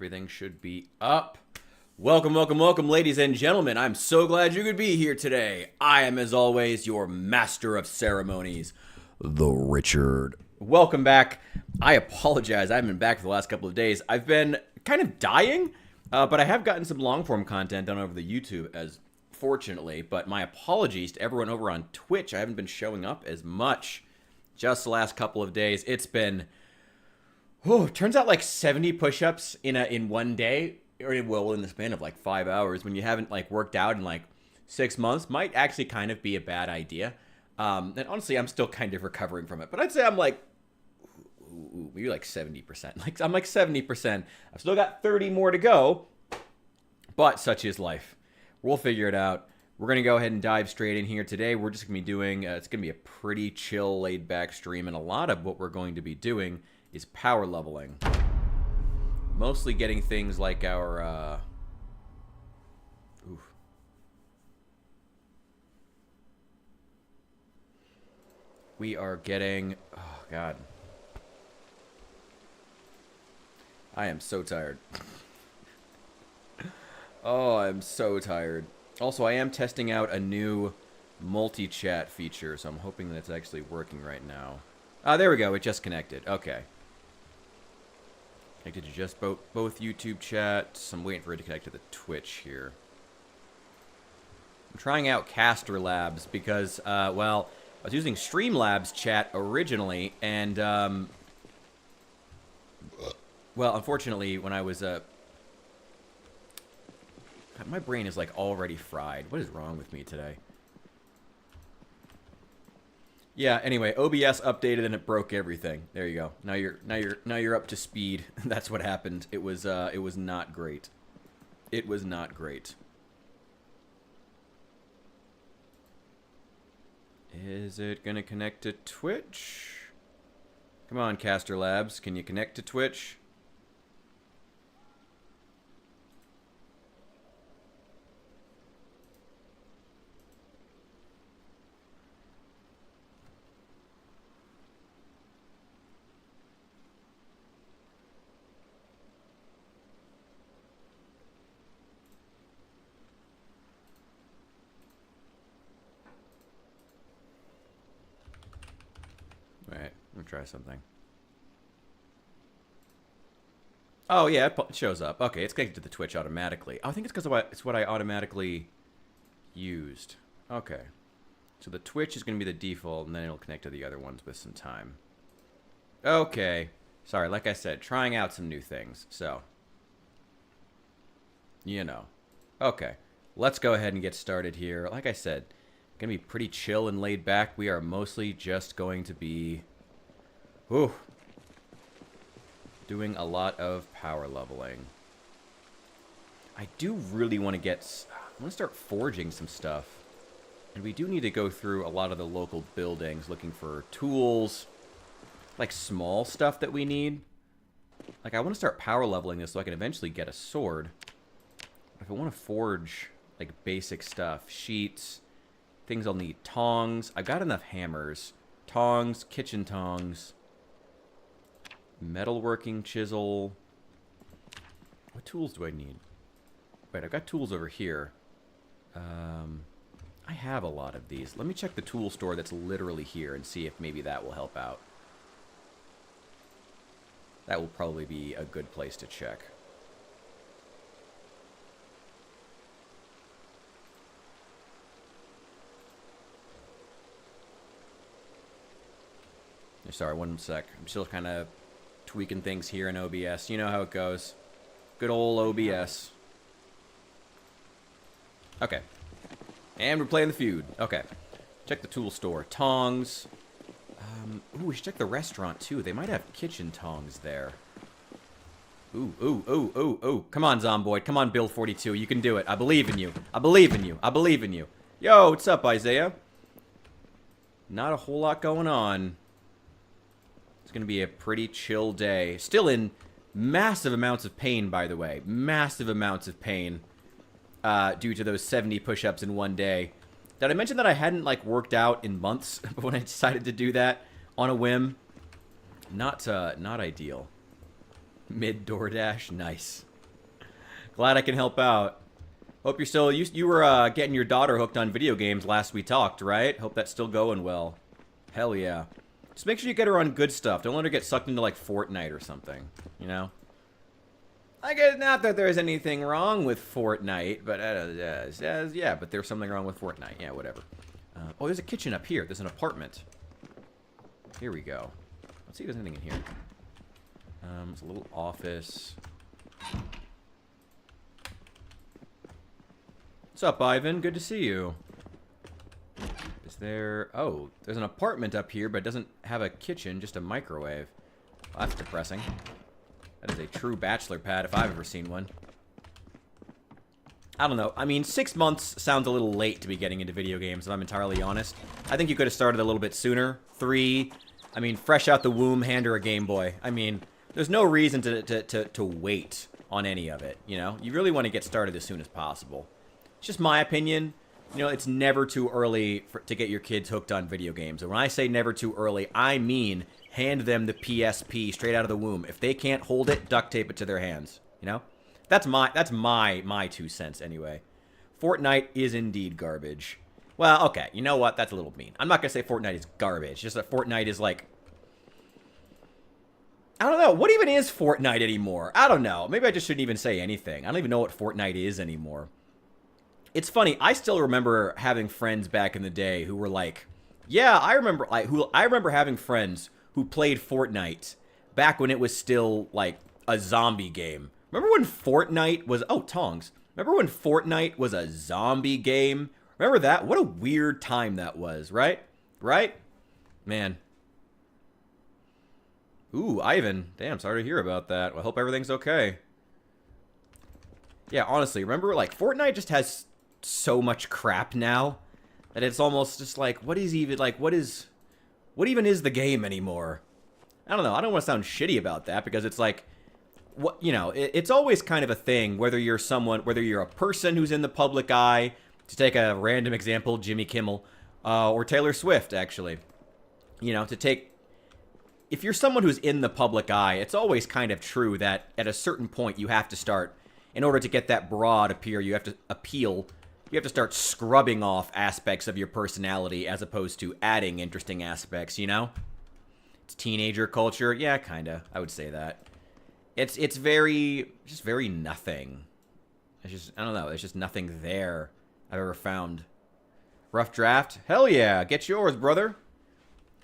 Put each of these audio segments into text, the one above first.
Everything should be up. Welcome, welcome, welcome, ladies and gentlemen. I'm so glad you could be here today. I am, as always, your master of ceremonies, the Richard. Welcome back. I apologize. I haven't been back for the last couple of days. I've been kind of dying, but I have gotten some long-form content done over the YouTube, as fortunately. But my apologies to everyone over on Twitch. I haven't been showing up as much just the last couple of days. It's been... Oh, turns out like 70 push-ups in one day, or well, in the span of like 5 hours, when you haven't like worked out in like 6 months, might actually kind of be a bad idea. And honestly, I'm still kind of recovering from it, but I'd say I'm like, maybe like 70%. Like I'm like 70%. I've still got 30 more to go, but such is life. We'll figure it out. We're gonna go ahead and dive straight in here today. We're just gonna be doing. It's gonna be a pretty chill, laid-back stream, and a lot of what we're going to be doing is power leveling. Mostly getting things like our, we are getting, oh god. I am so tired. Oh, I'm so tired. Also, I am testing out a new multi-chat feature, so I'm hoping that it's actually working right now. Ah, there we go, it just connected. Okay. Connected to just both YouTube chats. I'm waiting for it to connect to the Twitch here. I'm trying out Caster Labs because, well, I was using Streamlabs chat originally, and, well, unfortunately, when I was, God, my brain is, like, already fried. What is wrong with me today? Yeah, anyway, OBS updated and it broke everything. There you go. Now you're up to speed. That's what happened. It was not great. It was not great. Is it gonna connect to Twitch? Come on, Caster Labs. Can you connect to Twitch? Alright, let me try something. Oh, yeah, it shows up. Okay, it's connected to the Twitch automatically. I think it's because it's what I automatically used. Okay. So the Twitch is going to be the default, and then it'll connect to the other ones with some time. Okay. Sorry, like I said, trying out some new things, so. You know. Okay. Let's go ahead and get started here. Like I said, gonna be pretty chill and laid back. We are mostly just going to be doing a lot of power leveling. I do really want to I want to start forging some stuff. And we do need to go through a lot of the local buildings looking for tools, like small stuff that we need. Like I want to start power leveling this so I can eventually get a sword. But if I want to forge like basic stuff, sheets, things I'll need. Tongs. I've got enough hammers. Tongs, kitchen tongs. Metalworking chisel. What tools do I need? Wait, I've got tools over here. I have a lot of these. Let me check the tool store that's literally here and see if maybe that will help out. That will probably be a good place to check. Sorry, one sec. I'm still kind of tweaking things here in OBS. You know how it goes. Good old OBS. Okay. And we're playing the feud. Okay. Check the tool store. Tongs. Ooh, we should check the restaurant, too. They might have kitchen tongs there. Ooh, ooh, ooh, ooh, ooh. Come on, Zomboid. Come on, Bill 42. You can do it. I believe in you. I believe in you. I believe in you. Yo, what's up, Isaiah? Not a whole lot going on. It's going to be a pretty chill day. Still in massive amounts of pain, by the way. Massive amounts of pain due to those 70 push-ups in one day. Did I mention that I hadn't, like, worked out in months when I decided to do that on a whim? Not ideal. Mid DoorDash. Nice. Glad I can help out. Hope you're still... You were getting your daughter hooked on video games last we talked, right? Hope that's still going well. Hell yeah. Just make sure you get her on good stuff. Don't let her get sucked into, like, Fortnite or something, you know? I guess not that there's anything wrong with Fortnite, but yeah, but there's something wrong with Fortnite. Yeah, whatever. Oh, there's a kitchen up here. There's an apartment. Here we go. Let's see if there's anything in here. It's a little office. What's up, Ivan? Good to see you. Is there... Oh, there's an apartment up here, but it doesn't have a kitchen, just a microwave. Well, that's depressing. That is a true bachelor pad if I've ever seen one. I don't know. I mean, 6 months sounds a little late to be getting into video games, if I'm entirely honest. I think you could have started a little bit sooner. 3. I mean, fresh out the womb, hand her a Game Boy. I mean, there's no reason to wait on any of it, you know? You really want to get started as soon as possible. It's just my opinion. You know, it's never too early to get your kids hooked on video games. And when I say never too early, I mean... hand them the PSP straight out of the womb. If they can't hold it, duct tape it to their hands. You know? That's my 2 cents anyway. Fortnite is indeed garbage. Well, okay, you know what? That's a little mean. I'm not gonna say Fortnite is garbage. Just that Fortnite is like... I don't know. What even is Fortnite anymore? I don't know. Maybe I just shouldn't even say anything. I don't even know what Fortnite is anymore. It's funny. I still remember having friends back in the day who were like... Yeah, I remember having friends... who played Fortnite back when it was still, like, a zombie game. Remember when Fortnite was... Oh, tongs. Remember when Fortnite was a zombie game? Remember that? What a weird time that was, right? Right? Man. Ooh, Ivan. Damn, sorry to hear about that. Well, I hope everything's okay. Yeah, honestly, remember, like, Fortnite just has so much crap now that it's almost just like, what is even, like, what even is the game anymore? I don't know. I don't want to sound shitty about that because it's like, what, you know, it's always kind of a thing, whether you're a person who's in the public eye, to take a random example, Jimmy Kimmel, or Taylor Swift, actually. You know, if you're someone who's in the public eye, it's always kind of true that at a certain point you have to start, in order to get that broad appeal, you have to start scrubbing off aspects of your personality as opposed to adding interesting aspects, you know? It's teenager culture. Yeah, kinda. I would say that. It's just very nothing. It's just, I don't know, there's just nothing there I've ever found. Rough draft? Hell yeah, get yours, brother.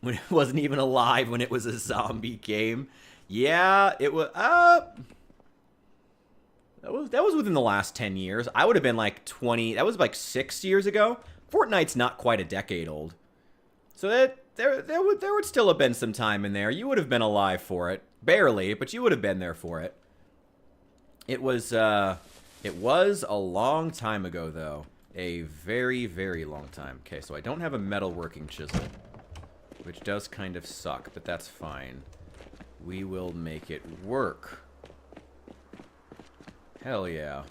When it wasn't even alive, when it was a zombie game. Yeah, it was, That was within the last 10 years. I would have been like 20. That was like 6 years ago. Fortnite's not quite a decade old. So there would still have been some time in there. You would have been alive for it. Barely, but you would have been there for it. It was a long time ago, though. A very, very long time. Okay, so I don't have a metalworking chisel, which does kind of suck, but that's fine. We will make it work. Hell yeah.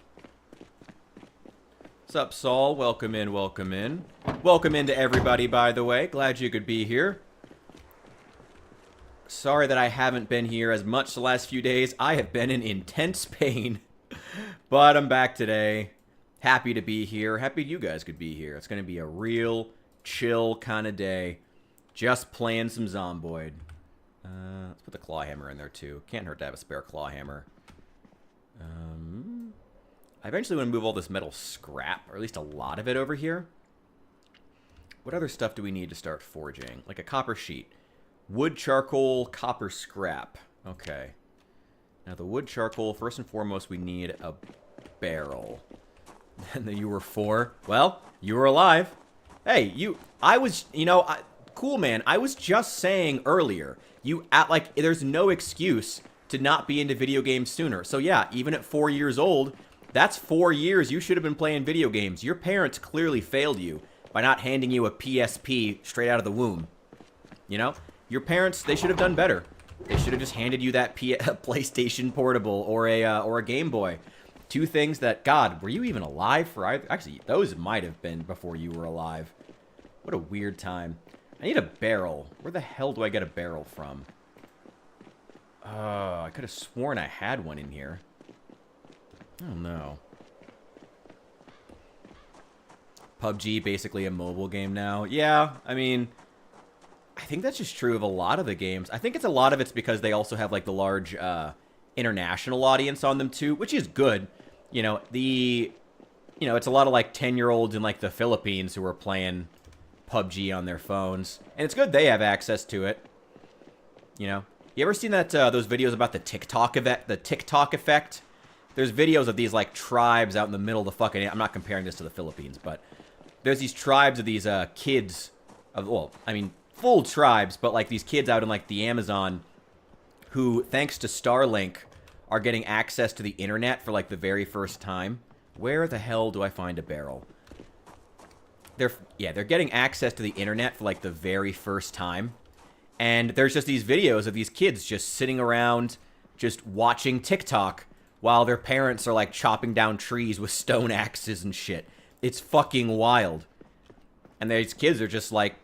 What's up, Saul? Welcome in, welcome in. Welcome in to everybody, by the way. Glad you could be here. Sorry that I haven't been here as much the last few days. I have been in intense pain. But I'm back today. Happy to be here. Happy you guys could be here. It's going to be a real chill kind of day. Just playing some Zomboid. Let's put the claw hammer in there, too. Can't hurt to have a spare claw hammer. I eventually want to move all this metal scrap, or at least a lot of it over here. What other stuff do we need to start forging? Like a copper sheet. Wood, charcoal, copper scrap. Okay. Now the wood, charcoal, first and foremost, we need a barrel. And then you were 4. Well, you were alive. Hey, cool, man. I was just saying earlier, there's no excuse to not be into video games sooner. So yeah, even at 4 years old, that's 4 years you should have been playing video games. Your parents clearly failed you by not handing you a PSP straight out of the womb. You know? Your parents, they should have done better. They should have just handed you that PlayStation Portable or a Game Boy. 2 things that, God, were you even alive for either? Actually, those might have been before you were alive. What a weird time. I need a barrel. Where the hell do I get a barrel from? I could have sworn I had one in here. Oh, no. PUBG, basically a mobile game now. Yeah, I mean, I think that's just true of a lot of the games. I think a lot of it's because they also have, like, the large international audience on them, too, which is good. You know, it's a lot of, like, 10-year-olds in, like, the Philippines who are playing PUBG on their phones. And it's good they have access to it. You know? You ever seen that those videos about the TikTok effect? There's videos of these, like, tribes out in the middle of the fucking... I'm not comparing this to the Philippines, but... There's these tribes of these kids... Well, I mean, full tribes, but, like, these kids out in, like, the Amazon... who, thanks to Starlink, are getting access to the internet for, like, the very first time. Where the hell do I find a barrel? They're getting access to the internet for, like, the very first time. And there's just these videos of these kids just sitting around, just watching TikTok, while their parents are, like, chopping down trees with stone axes and shit. It's fucking wild. And these kids are just, like,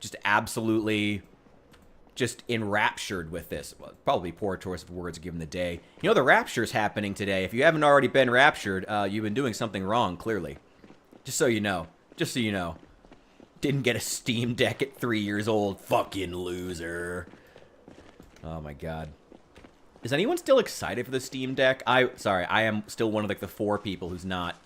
just absolutely just enraptured with this. Well, probably poor choice of words given the day. You know, the rapture's happening today. If you haven't already been raptured, you've been doing something wrong, clearly. Just so you know. Just so you know. Didn't get a Steam Deck at 3 years old. Fucking loser. Oh, my God. Is anyone still excited for the Steam Deck? Sorry, I am still one of, like, the 4 people who's not.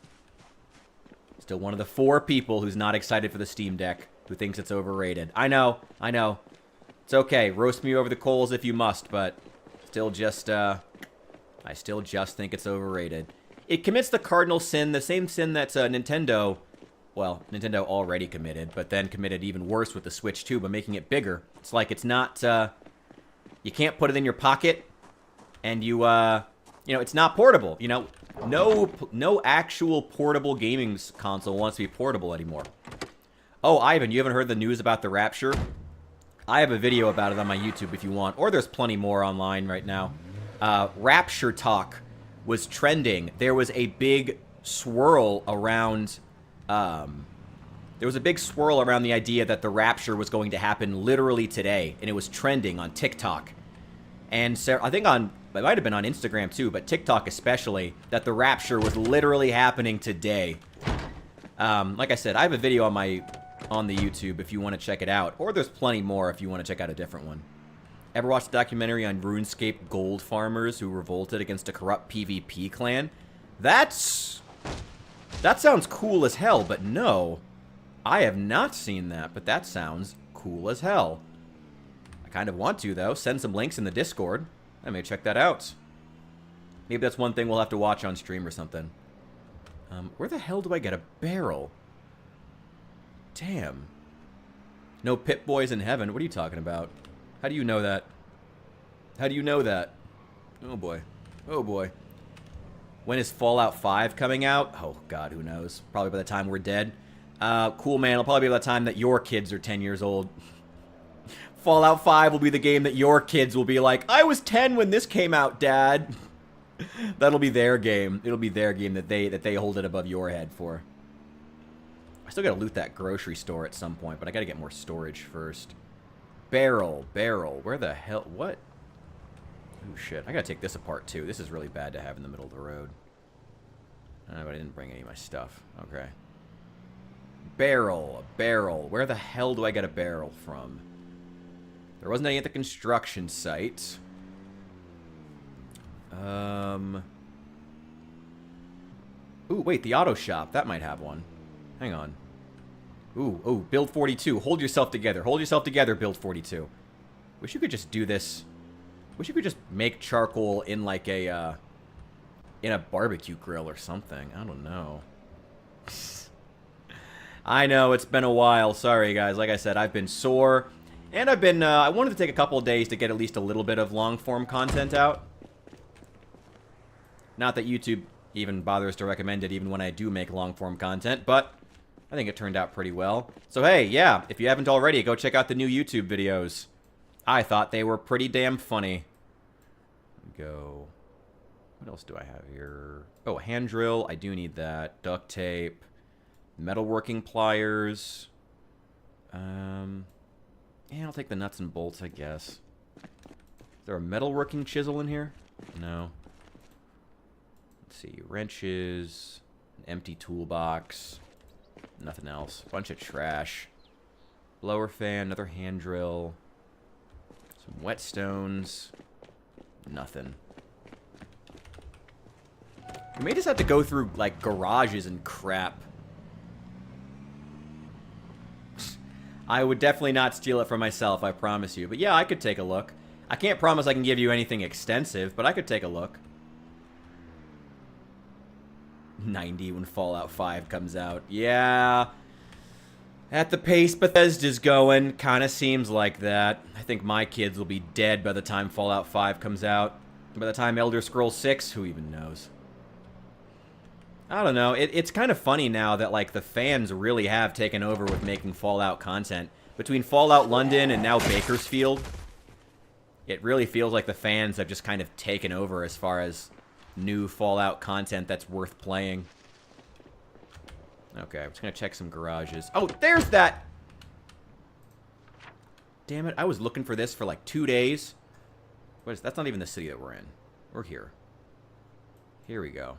Still one of the 4 people who's not excited for the Steam Deck, who thinks it's overrated. I know. It's okay. Roast me over the coals if you must, but still just, I still just think it's overrated. It commits the cardinal sin, the same sin that Nintendo already committed, but then committed even worse with the Switch 2 by making it bigger. It's like it's not, you can't put it in your pocket, and it's not portable. You know, no actual portable gaming console wants to be portable anymore. Oh, Ivan, you haven't heard the news about the Rapture? I have a video about it on my YouTube if you want, or there's plenty more online right now. Rapture talk was trending. There was a big swirl around... there was a big swirl around the idea that the Rapture was going to happen literally today, and it was trending on TikTok. And so, I think it might have been on Instagram too, but TikTok especially, that the Rapture was literally happening today. Like I said, I have a video on the YouTube if you want to check it out, or there's plenty more if you want to check out a different one. Ever watched the documentary on RuneScape gold farmers who revolted against a corrupt PvP clan? That sounds cool as hell, but no. I have not seen that, but that sounds cool as hell. I kind of want to, though. Send some links in the Discord. I may check that out. Maybe that's one thing we'll have to watch on stream or something. Where the hell do I get a barrel? Damn. No Pit Boys in heaven. What are you talking about? How do you know that? How do you know that? Oh, boy. Oh, boy. When is Fallout 5 coming out? Oh, God, who knows? Probably by the time we're dead. Cool, man. It'll probably be by the time that your kids are 10 years old. Fallout 5 will be the game that your kids will be like, I was 10 when this came out, Dad. That'll be their game. It'll be their game that they hold it above your head for. I still gotta loot that grocery store at some point, but I gotta get more storage first. Barrel. Where the hell? What? Oh, shit. I gotta take this apart, too. This is really bad to have in the middle of the road. But I didn't bring any of my stuff. Okay. Barrel. Where the hell do I get a barrel from? There wasn't any at the construction site. Ooh, wait, the auto shop. That might have one. Hang on. Ooh, Build 42. Hold yourself together. Hold yourself together, Build 42. Wish you could just do this. Wish you could just make charcoal in, like, in a barbecue grill or something. I don't know. I know, it's been a while. Sorry, guys. Like I said, I've been sore. And I've been, I wanted to take a couple of days to get at least a little bit of long-form content out. Not that YouTube even bothers to recommend it even when I do make long-form content, but I think it turned out pretty well. So hey, yeah, if you haven't already, go check out the new YouTube videos. I thought they were pretty damn funny. Go. What else do I have here? Oh, hand drill. I do need that. Duct tape. Metalworking pliers. Yeah, I'll take the nuts and bolts, I guess. Is there a metalworking chisel in here? No. Let's see, wrenches, an empty toolbox, nothing else. Bunch of trash. Blower fan, another hand drill, some whetstones, nothing. We may just have to go through, like, garages and crap. I would definitely not steal it for myself, I promise you. But yeah, I could take a look. I can't promise I can give you anything extensive, but I could take a look. 90 when Fallout 5 comes out. Yeah. At the pace Bethesda's going, kind of seems like that. I think my kids will be dead by the time Fallout 5 comes out. By the time Elder Scrolls 6, who even knows? I don't know. It's kind of funny now that, like, the fans really have taken over with making Fallout content. Between Fallout London and now Bakersfield, it really feels like the fans have just kind of taken over as far as new Fallout content that's worth playing. Okay, I'm just going to check some garages. Oh, there's that! Damn it, I was looking for this for like 2 days. That's not even the city that we're in. We're here. Here we go.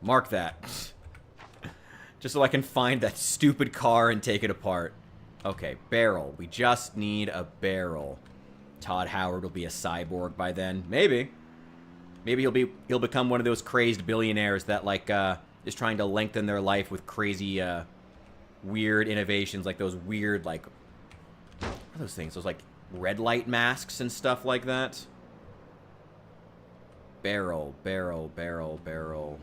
Mark that. Just so I can find that stupid car and take it apart. Okay, barrel. We just need a barrel. Todd Howard will be a cyborg by then. Maybe. Maybe he'll become one of those crazed billionaires that, like, is trying to lengthen their life with crazy, weird innovations, like those weird, like, what are those things? Those, like, red light masks and stuff like that. Barrel, barrel, barrel, barrel.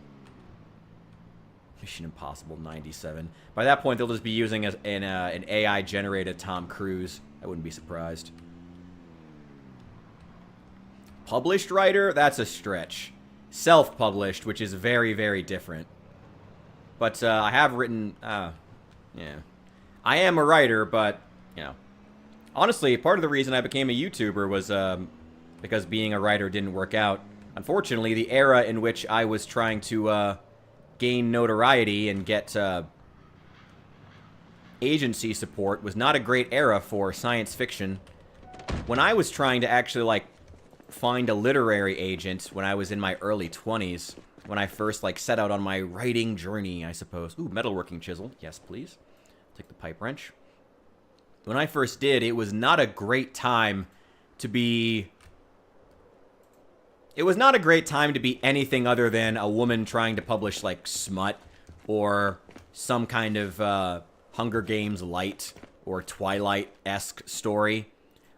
Mission Impossible 97. By that point, they'll just be using an AI-generated Tom Cruise. I wouldn't be surprised. Published writer? That's a stretch. Self-published, which is very, very different. But I have written... yeah. I am a writer, but, you know. Honestly, part of the reason I became a YouTuber was because being a writer didn't work out. Unfortunately, the era in which I was trying to... gain notoriety and get agency support was not a great era for science fiction. When I was trying to actually, like, find a literary agent when I was in my early 20s, when I first, like, set out on my writing journey, I suppose. Ooh, metalworking chisel. Yes, please. Take the pipe wrench. When I first did, it was not a great time to be... It was not a great time to be anything other than a woman trying to publish, like, smut or some kind of Hunger Games light or Twilight-esque story.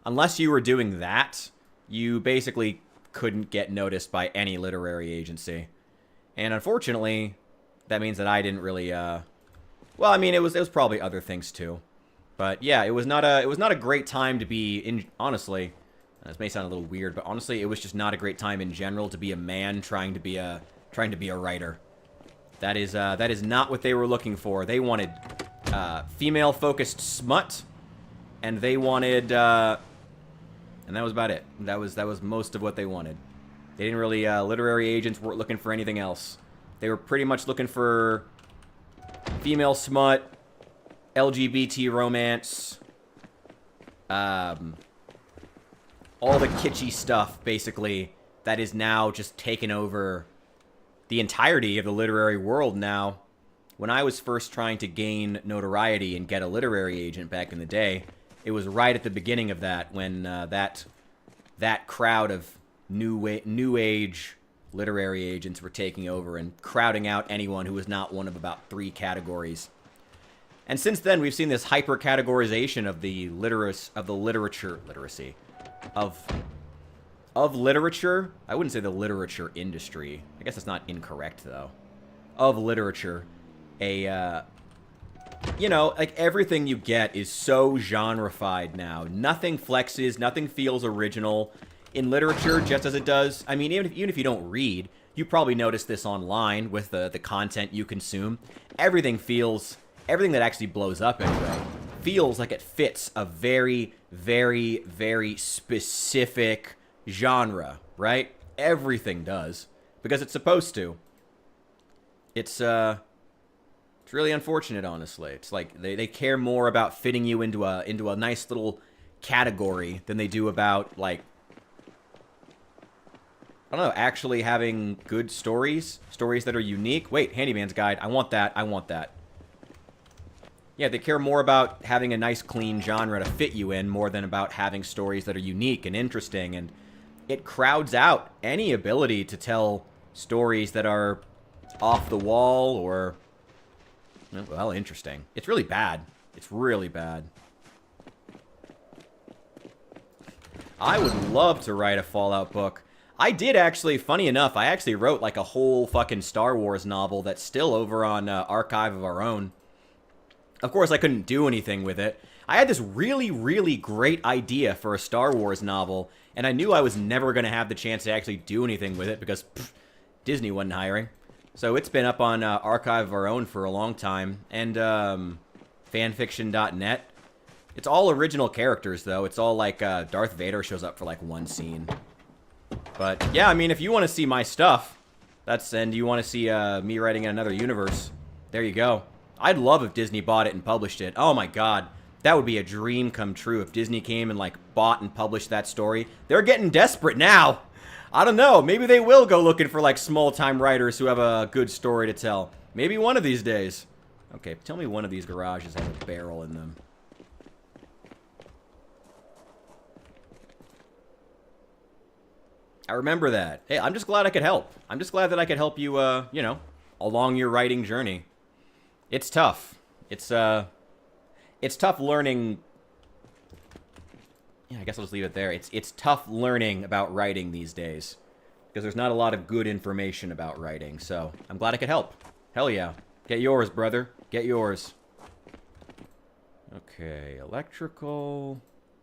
Unless you were doing that, you basically couldn't get noticed by any literary agency. And unfortunately, that means that I didn't really, well, I mean, it was probably other things too. But yeah, it was not a great time to be honestly. This may sound a little weird, but honestly, it was just not a great time in general to be a man trying to be a writer. That is not what they were looking for. They wanted female-focused smut, and they wanted, and that was about it. That was most of what they wanted. They didn't really, literary agents weren't looking for anything else. They were pretty much looking for female smut, LGBT romance, all the kitschy stuff, basically, that is now just taken over the entirety of the literary world now. When I was first trying to gain notoriety and get a literary agent back in the day, it was right at the beginning of that, when that crowd of new age literary agents were taking over and crowding out anyone who was not one of about 3 categories. And since then, we've seen this hyper-categorization of the literacy. Of literature. I wouldn't say the literature industry. I guess that's not incorrect, though. Of literature. You know, like, everything you get is so genre-fied now. Nothing flexes, nothing feels original. In literature, just as it does, I mean, even if you don't read, you probably notice this online with the content you consume. Everything that actually blows up anyway, feels like it fits a very, very, very specific genre, right? Everything does, because it's supposed to. It's really unfortunate, honestly. It's like they care more about fitting you into a nice little category than they do about, like, I don't know, actually having good stories. Stories that are unique. Wait, Handyman's Guide. I want that. I want that. Yeah, they care more about having a nice, clean genre to fit you in more than about having stories that are unique and interesting. And it crowds out any ability to tell stories that are off the wall or, well, interesting. It's really bad. It's really bad. I would love to write a Fallout book. I did actually, funny enough, I actually wrote like a whole fucking Star Wars novel that's still over on Archive of Our Own. Of course, I couldn't do anything with it. I had this really, really great idea for a Star Wars novel, and I knew I was never going to have the chance to actually do anything with it because Disney wasn't hiring. So it's been up on Archive of Our Own for a long time, and fanfiction.net. It's all original characters, though. It's all like Darth Vader shows up for like one scene. But yeah, I mean, if you want to see my stuff, and you want to see me writing in another universe, there you go. I'd love if Disney bought it and published it. Oh my god, that would be a dream come true if Disney came and like bought and published that story. They're getting desperate now. I don't know, maybe they will go looking for like small-time writers who have a good story to tell. Maybe one of these days. Okay, tell me one of these garages has a barrel in them. I remember that. Hey, I'm just glad I could help. I'm just glad that I could help you, you know, along your writing journey. It's tough. It's tough learning. Yeah, I guess I'll just leave it there. It's tough learning about writing these days because there's not a lot of good information about writing. So I'm glad I could help. Hell yeah. Get yours, brother. Get yours. Okay, electrical,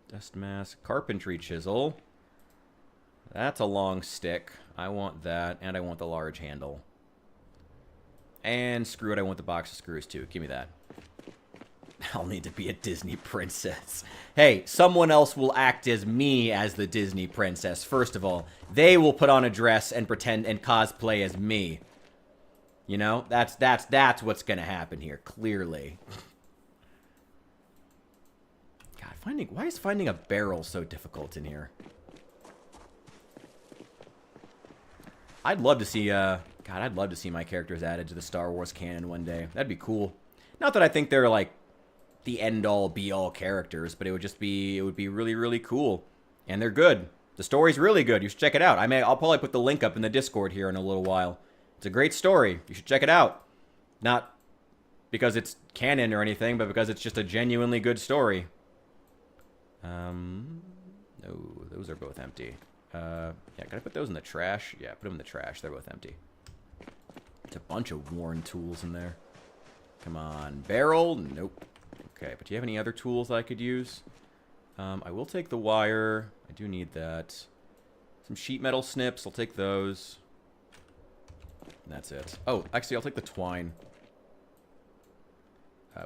dust mask, carpentry chisel. That's a long stick. I want that, and I want the large handle. And screw it, I want the box of screws too. Give me that. I'll need to be a Disney princess. Hey, someone else will act as me as the Disney princess. First of all, they will put on a dress and pretend and cosplay as me. You know, that's what's gonna happen here, clearly. God, why is finding a barrel so difficult in here? I'd love to see, God, I'd love to see my characters added to the Star Wars canon one day. That'd be cool. Not that I think they're, like, the end-all, be-all characters, but it would be really, really cool. And they're good. The story's really good. You should check it out. I'll probably put the link up in the Discord here in a little while. It's a great story. You should check it out. Not because it's canon or anything, but because it's just a genuinely good story. No, those are both empty. Yeah, can I put those in the trash? Yeah, put them in the trash. They're both empty. It's a bunch of worn tools in there. Come on. Barrel? Nope. Okay, but do you have any other tools that I could use? I will take the wire. I do need that. Some sheet metal snips. I'll take those. And that's it. Oh, actually, I'll take the twine.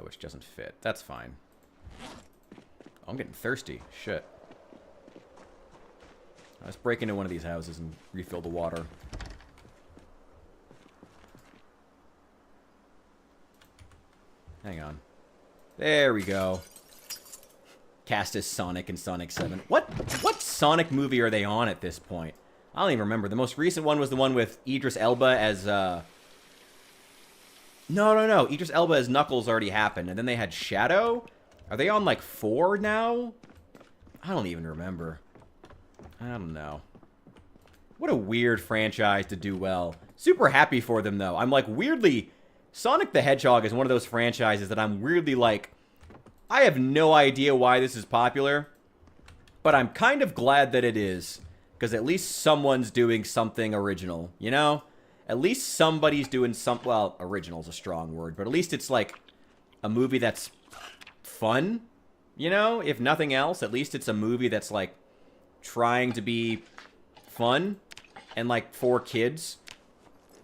Which doesn't fit. That's fine. Oh, I'm getting thirsty. Shit. Let's break into one of these houses and refill the water. Hang on. There we go. Cast as Sonic in Sonic 7. What Sonic movie are they on at this point? I don't even remember. The most recent one was the one with Idris Elba as, No. Idris Elba as Knuckles already happened. And then they had Shadow? Are they on, like, 4 now? I don't even remember. I don't know. What a weird franchise to do well. Super happy for them, though. I'm, like, weirdly... Sonic the Hedgehog is one of those franchises that I'm weirdly, like... I have no idea why this is popular. But I'm kind of glad that it is. Because at least someone's doing something original, you know? At least somebody's doing some... Well, original's a strong word. But at least it's, like, a movie that's fun. You know? If nothing else, at least it's a movie that's, like... trying to be fun and like for kids,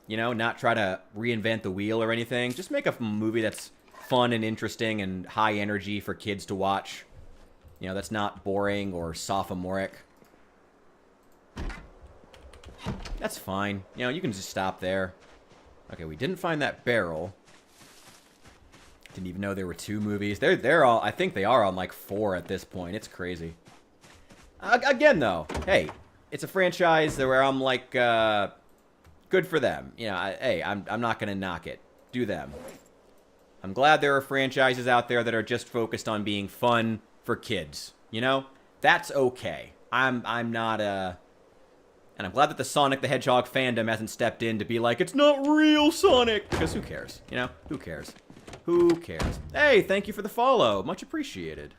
you know, not try to reinvent the wheel or anything. Just make a movie that's fun and interesting and high energy for kids to watch. You know, that's not boring or sophomoric. That's fine. You know, you can just stop there. Okay, we didn't find that barrel. Didn't even know there were 2 movies. They're all, I think they are on like 4 at this point. It's crazy. Again, though, hey, it's a franchise where I'm like, good for them. You know, hey, I'm not gonna knock it. Do them. I'm glad there are franchises out there that are just focused on being fun for kids. You know, that's okay. I'm not and I'm glad that the Sonic the Hedgehog fandom hasn't stepped in to be like, it's not real Sonic, because who cares? You know, who cares? Who cares? Hey, thank you for the follow. Much appreciated.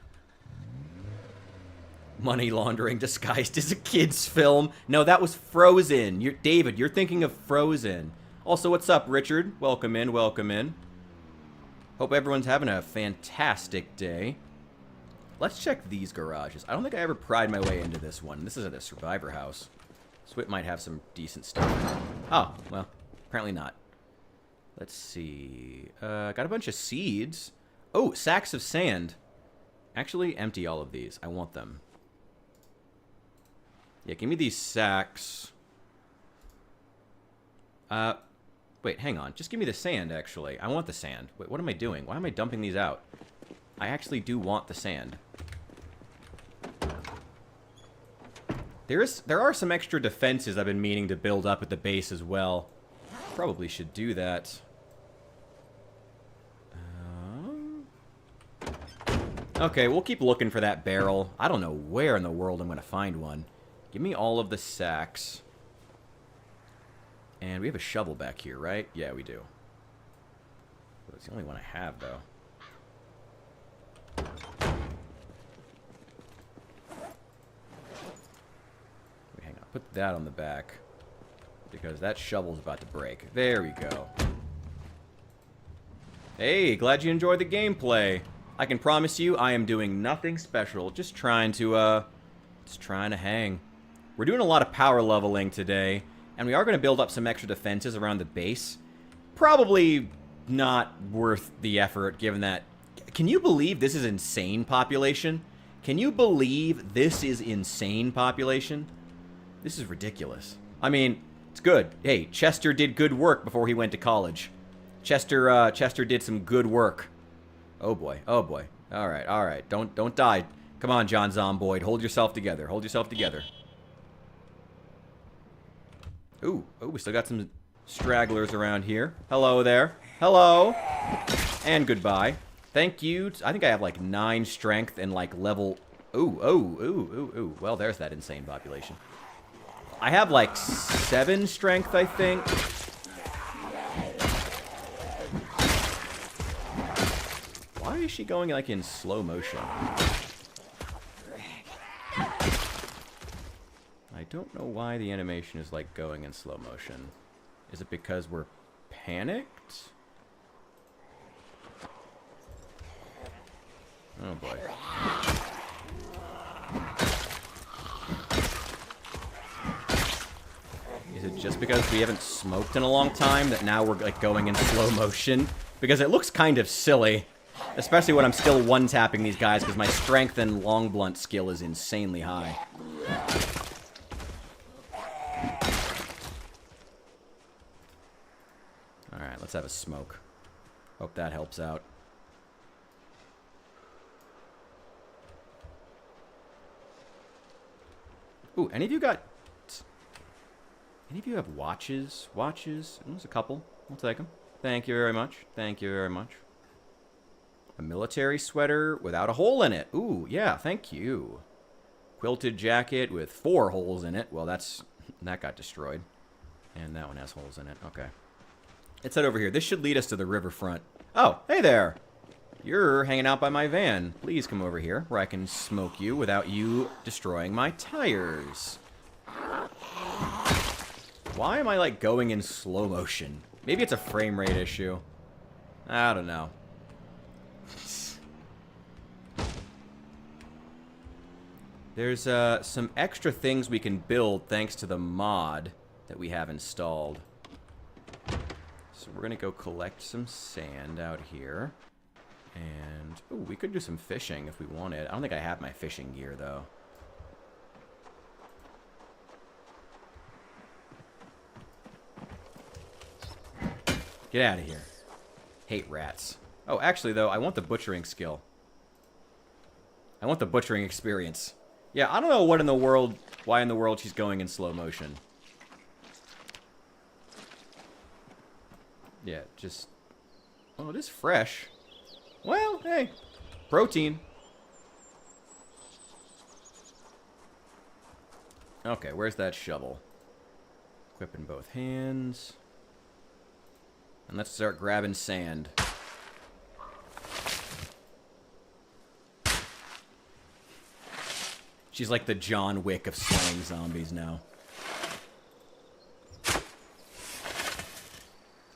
Money laundering disguised as a kid's film. No, that was Frozen. David, you're thinking of Frozen. Also, what's up, Richard? Welcome in, welcome in. Hope everyone's having a fantastic day. Let's check these garages. I don't think I ever pried my way into this one. This isn't a survivor house. So it might have some decent stuff. Oh, well, apparently not. Let's see. Got a bunch of seeds. Oh, sacks of sand. Actually, empty all of these. I want them. Yeah, give me these sacks. Wait, hang on. Just give me the sand, actually. I want the sand. Wait, what am I doing? Why am I dumping these out? I actually do want the sand. There are some extra defenses I've been meaning to build up at the base as well. Probably should do that. Okay, we'll keep looking for that barrel. I don't know where in the world I'm going to find one. Give me all of the sacks. And we have a shovel back here, right? Yeah, we do. That's the only one I have, though. Wait, hang on. Put that on the back. Because that shovel's about to break. There we go. Hey, glad you enjoyed the gameplay. I can promise you I am doing nothing special. Just trying to hang. We're doing a lot of power leveling today. And we are going to build up some extra defenses around the base. Probably not worth the effort, given that... Can you believe this is insane population? Can you believe this is insane population? This is ridiculous. I mean, it's good. Hey, Chester did good work before he went to college. Chester did some good work. Oh boy, oh boy. All right. Don't die. Come on, John Zomboid. Hold yourself together. Hold yourself together. Ooh, we still got some stragglers around here. Hello there. Hello. And goodbye. Thank you. I think I have like 9 strength and like level... Ooh. Well, there's that insane population. I have like 7 strength, I think. Why is she going like in slow motion? I don't know why the animation is like going in slow motion. Is it because we're panicked? Oh boy. Is it just because we haven't smoked in a long time that now we're like going in slow motion? Because it looks kind of silly. Especially when I'm still one-tapping these guys because my strength and long blunt skill is insanely high. Alright, let's have a smoke. Hope that helps out. Ooh, any of you got... Any of you have watches? Watches? There's a couple. We'll take them. Thank you very much. Thank you very much. A military sweater without a hole in it. Ooh, yeah, thank you. Quilted jacket with 4 holes in it. Well, that got destroyed. And that one has holes in it. Okay. Let's head over here. This should lead us to the riverfront. Oh, hey there. You're hanging out by my van. Please come over here where I can smoke you without you destroying my tires. Why am I, like, going in slow motion? Maybe it's a frame rate issue. I don't know. There's some extra things we can build thanks to the mod that we have installed. So we're going to go collect some sand out here. And, ooh, we could do some fishing if we wanted. I don't think I have my fishing gear, though. Get out of here. Hate rats. Oh, actually, though, I want the butchering skill. I want the butchering experience. Yeah, I don't know what in the world, why in the world she's going in slow motion. Yeah, just... Oh, it is fresh. Well, hey. Protein. Okay, where's that shovel? Equip in both hands. And let's start grabbing sand. She's like the John Wick of slaying zombies now.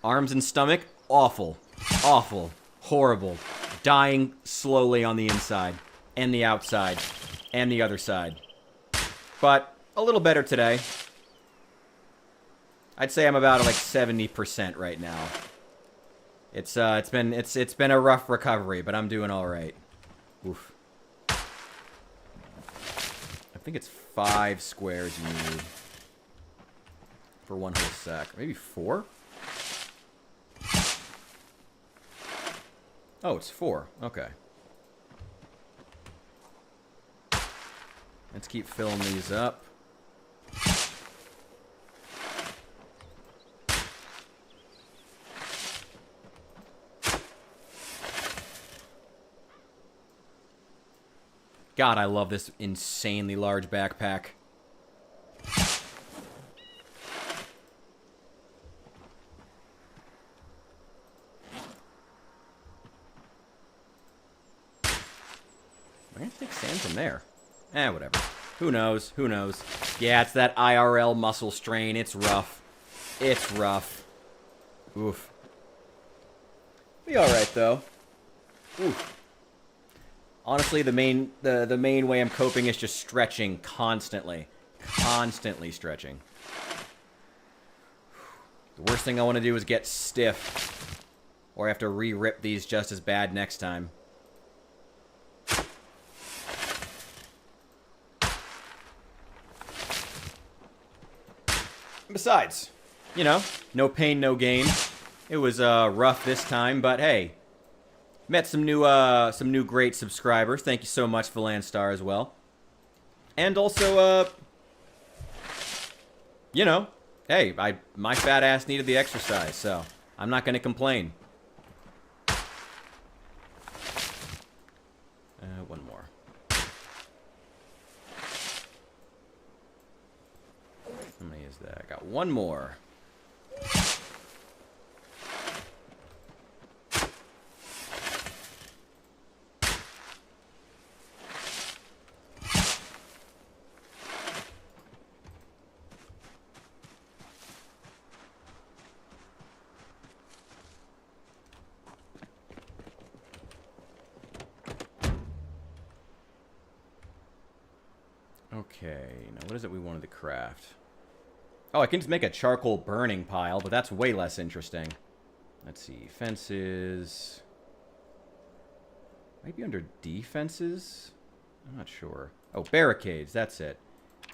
Arms and stomach, awful. Awful. Horrible. Dying slowly on the inside. And the outside. And the other side. But a little better today. I'd say I'm about like 70% right now. It's been a rough recovery, but I'm doing all right. Oof. I think it's 5 squares you need for one whole sack. Maybe 4? Oh, it's 4. Okay. Let's keep filling these up. God, I love this insanely large backpack. I'm gonna take sand from there. Eh, whatever. Who knows? Who knows? Yeah, it's that IRL muscle strain. It's rough. It's rough. Oof. Be alright, though. Oof. Honestly, the main way I'm coping is just stretching constantly. Constantly stretching. The worst thing I want to do is get stiff. Or I have to re-rip these just as bad next time. Besides, you know, no pain, no gain. It was rough this time, but hey. Met some new great subscribers. Thank you so much, Valanstar, as well. And also, you know, hey, my fat ass needed the exercise, so I'm not gonna complain. One more. How many is that? I got one more. Okay, now what is it we wanted to craft? Oh, I can just make a charcoal burning pile, but that's way less interesting. Let's see, fences. Might be under defenses? I'm not sure. Oh, barricades, that's it.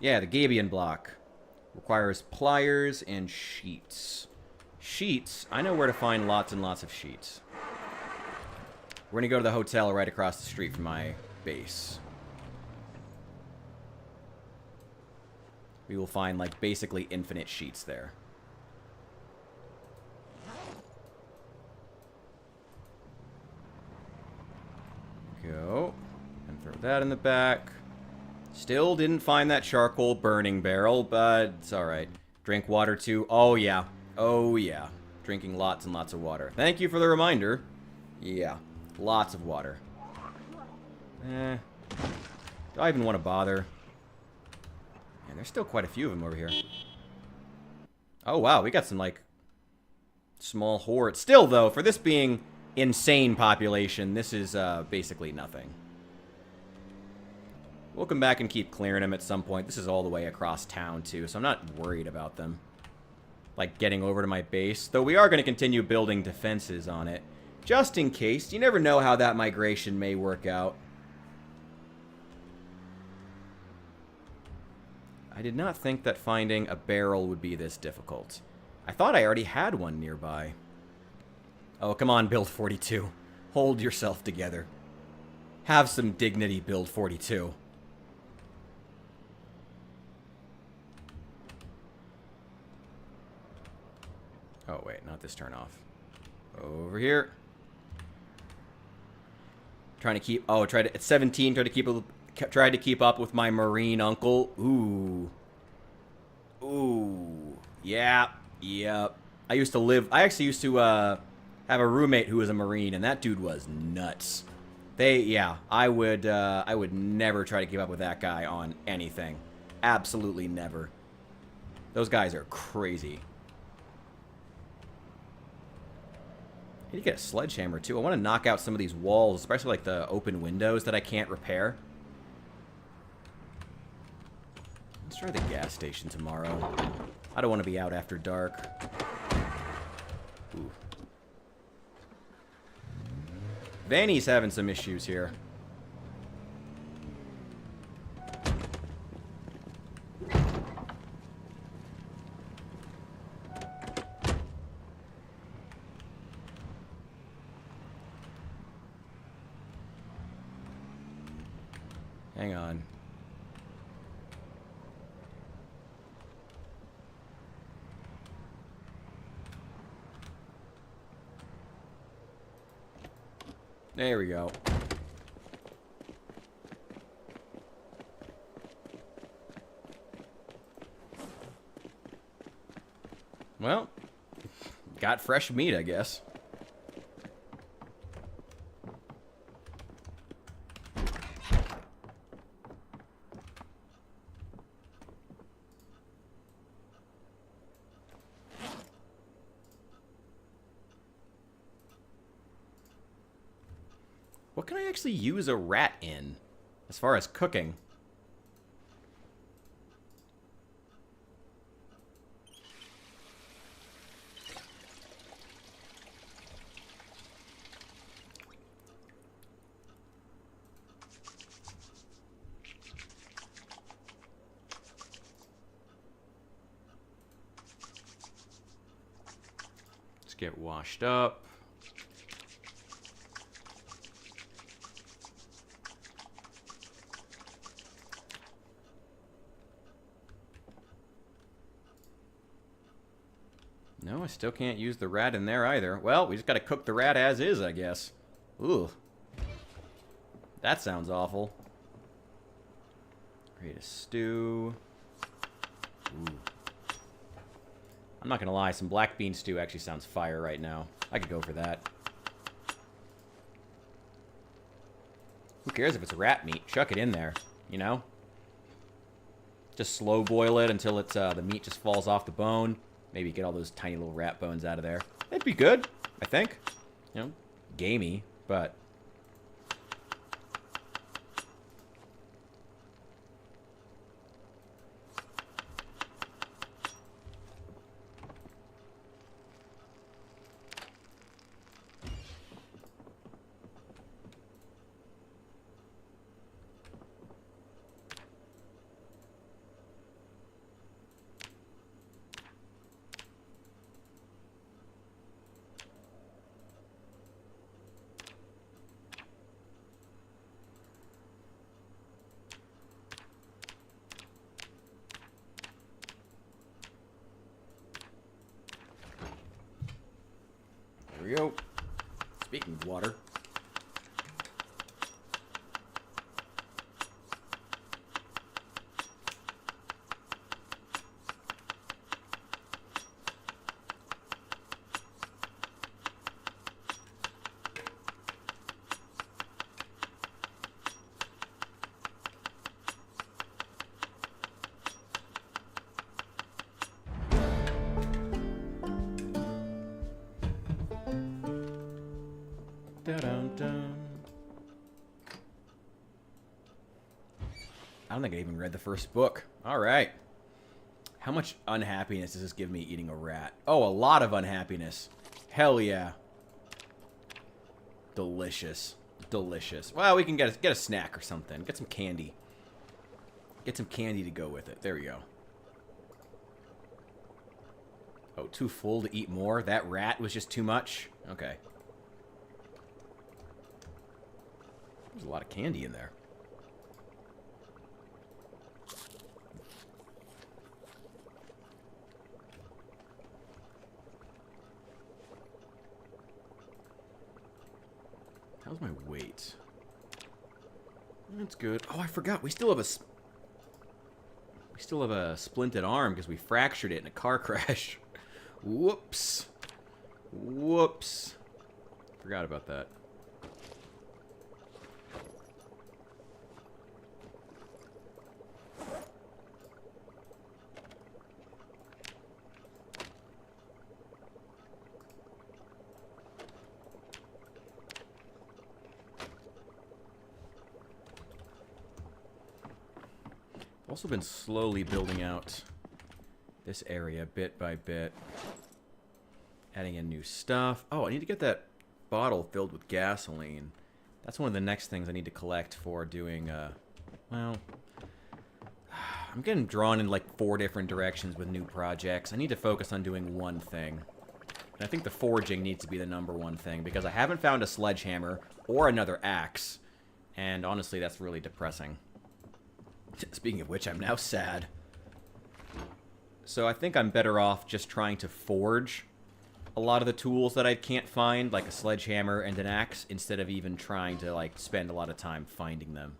Yeah, the Gabion block. Requires pliers and sheets. Sheets, I know where to find lots and lots of sheets. We're gonna go to the hotel right across the street from my base. We will find, like, basically infinite sheets there. Go. And throw that in the back. Still didn't find that charcoal burning barrel, but it's alright. Drink water, too. Oh, yeah. Oh, yeah. Drinking lots and lots of water. Thank you for the reminder. Yeah. Lots of water. Do I even want to bother? And there's still quite a few of them over here. Oh, wow. We got some, like, small hordes. Still, though, for this being insane population, this is basically nothing. We'll come back and keep clearing them at some point. This is all the way across town, too, so I'm not worried about them. Like, getting over to my base. Though we are going to continue building defenses on it. Just in case. You never know how that migration may work out. I did not think that finding a barrel would be this difficult. I thought I already had one nearby. Oh, come on, Build 42. Hold yourself together. Have some dignity, Build 42. Oh, wait, not this turn off. Over here. Trying to keep... Oh, at 17, tried to keep up with my Marine uncle. Ooh. Ooh. Yeah. Yep. I actually used to have a roommate who was a Marine, and that dude was nuts. I would never try to keep up with that guy on anything. Absolutely never. Those guys are crazy. I need to get a sledgehammer, too. I want to knock out some of these walls, especially like the open windows that I can't repair. Let's try the gas station tomorrow. I don't want to be out after dark. Ooh. Vanny's having some issues here. Hang on. There we go. Well, got fresh meat, I guess. What can I actually use a rat in, as far as cooking? Let's get washed up. No, I still can't use the rat in there either. Well, we just gotta cook the rat as is, I guess. Ooh. That sounds awful. Create a stew. Ooh. I'm not gonna lie, some black bean stew actually sounds fire right now. I could go for that. Who cares if it's rat meat? Chuck it in there, you know? Just slow boil it until it's the meat just falls off the bone. Maybe get all those tiny little rat bones out of there. That'd be good, I think. You know, gamey, but... There we go. Speaking of water. Dun-dun-dun. I don't think I even read the first book. All right. How much unhappiness does this give me eating a rat? Oh, a lot of unhappiness. Hell yeah. Delicious. Delicious. Well, we can get a snack or something. Get some candy. Get some candy to go with it. There we go. Oh, too full to eat more? That rat was just too much? Okay. There's a lot of candy in there. How's my weight? That's good. Oh, I forgot. We still have a splinted arm because we fractured it in a car crash. Whoops. Whoops. Forgot about that. Also been slowly building out this area bit by bit. Adding in new stuff. Oh, I need to get that bottle filled with gasoline. That's one of the next things I need to collect for doing, well, I'm getting drawn in like 4 different directions with new projects. I need to focus on doing one thing. And I think the forging needs to be the #1 thing because I haven't found a sledgehammer or another axe. And honestly, that's really depressing. Speaking of which, I'm now sad. So I think I'm better off just trying to forge a lot of the tools that I can't find, like a sledgehammer and an axe, instead of even trying to, like, spend a lot of time finding them.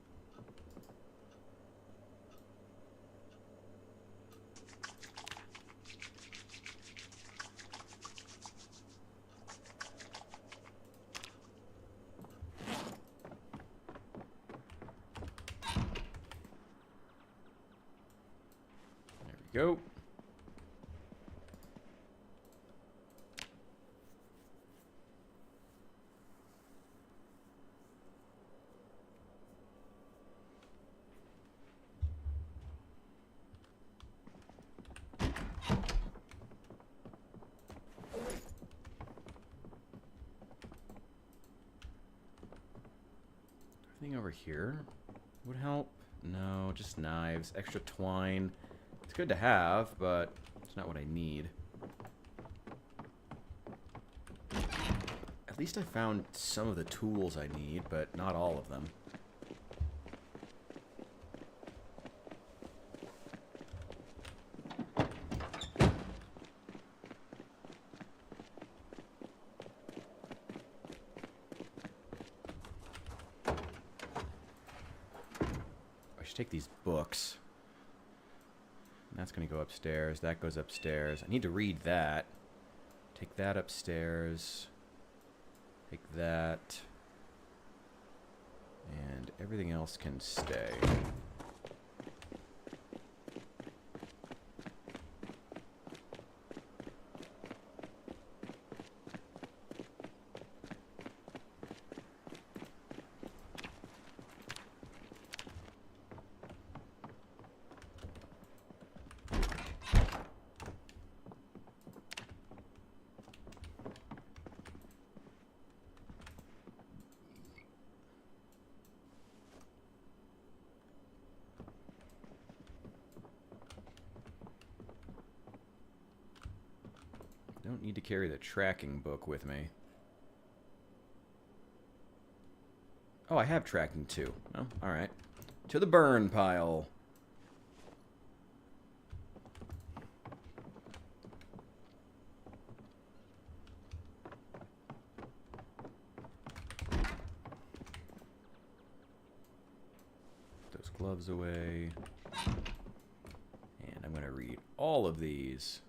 Go. Anything over here would help? No, just knives, extra twine. It's good to have, but it's not what I need. At least I found some of the tools I need, but not all of them. I should take these books. That's going to go upstairs. That goes upstairs. I need to read that. Take that upstairs. Take that. And everything else can stay. Don't need to carry the tracking book with me. Oh, I have tracking too. Oh, alright. To the burn pile. Put those gloves away. And I'm going to read all of these.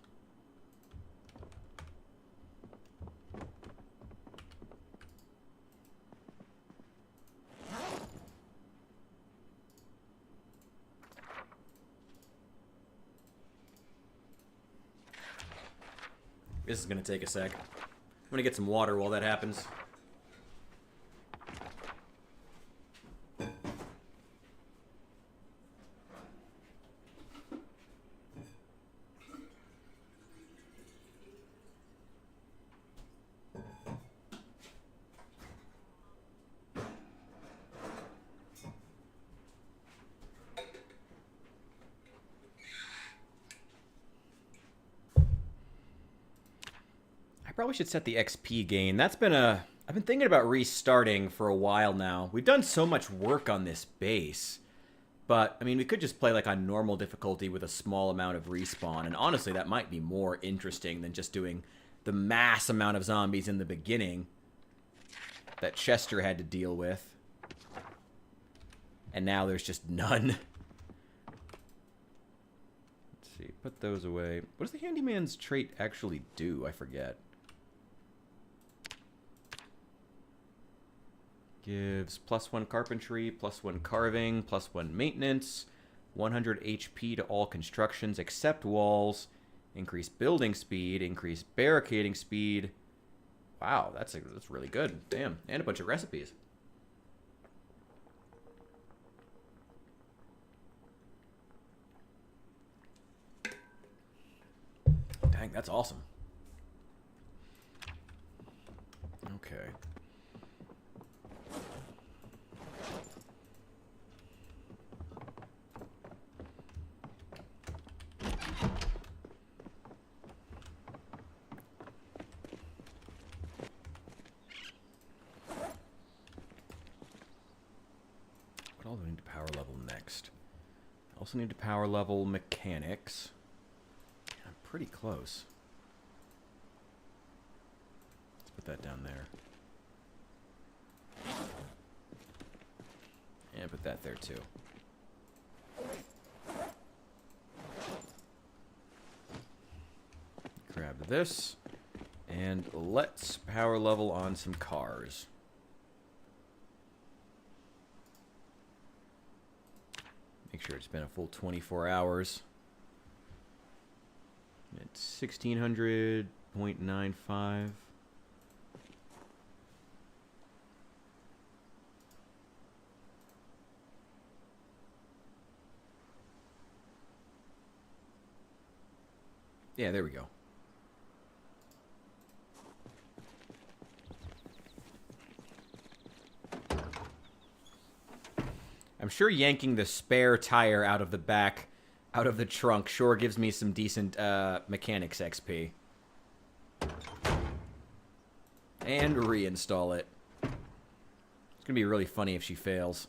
This is going to take a sec. I'm going to get some water while that happens. I probably should set the XP gain. That's been a... I've been thinking about restarting for a while now. We've done so much work on this base. But, I mean, we could just play like on normal difficulty with a small amount of respawn. And honestly, that might be more interesting than just doing the mass amount of zombies in the beginning. that Chester had to deal with. And now there's just none. Let's see. Put those away. What does the handyman's trait actually do? I forget. Gives +1 carpentry, +1 carving, +1 maintenance, 100 HP to all constructions except walls, increase building speed, increase barricading speed. Wow, that's really good. Damn, and a bunch of recipes. Dang, that's awesome. Okay. What all do I need to power level next? I also need to power level mechanics. I'm pretty close. Let's put that down there. And put that there too. Grab this. And let's power level on some cars. Make sure it's been a full 24 hours. It's 1600.95. Yeah, there we go. I'm sure yanking the spare tire out of the back, out of the trunk, sure gives me some decent mechanics XP. And reinstall it. It's gonna be really funny if she fails.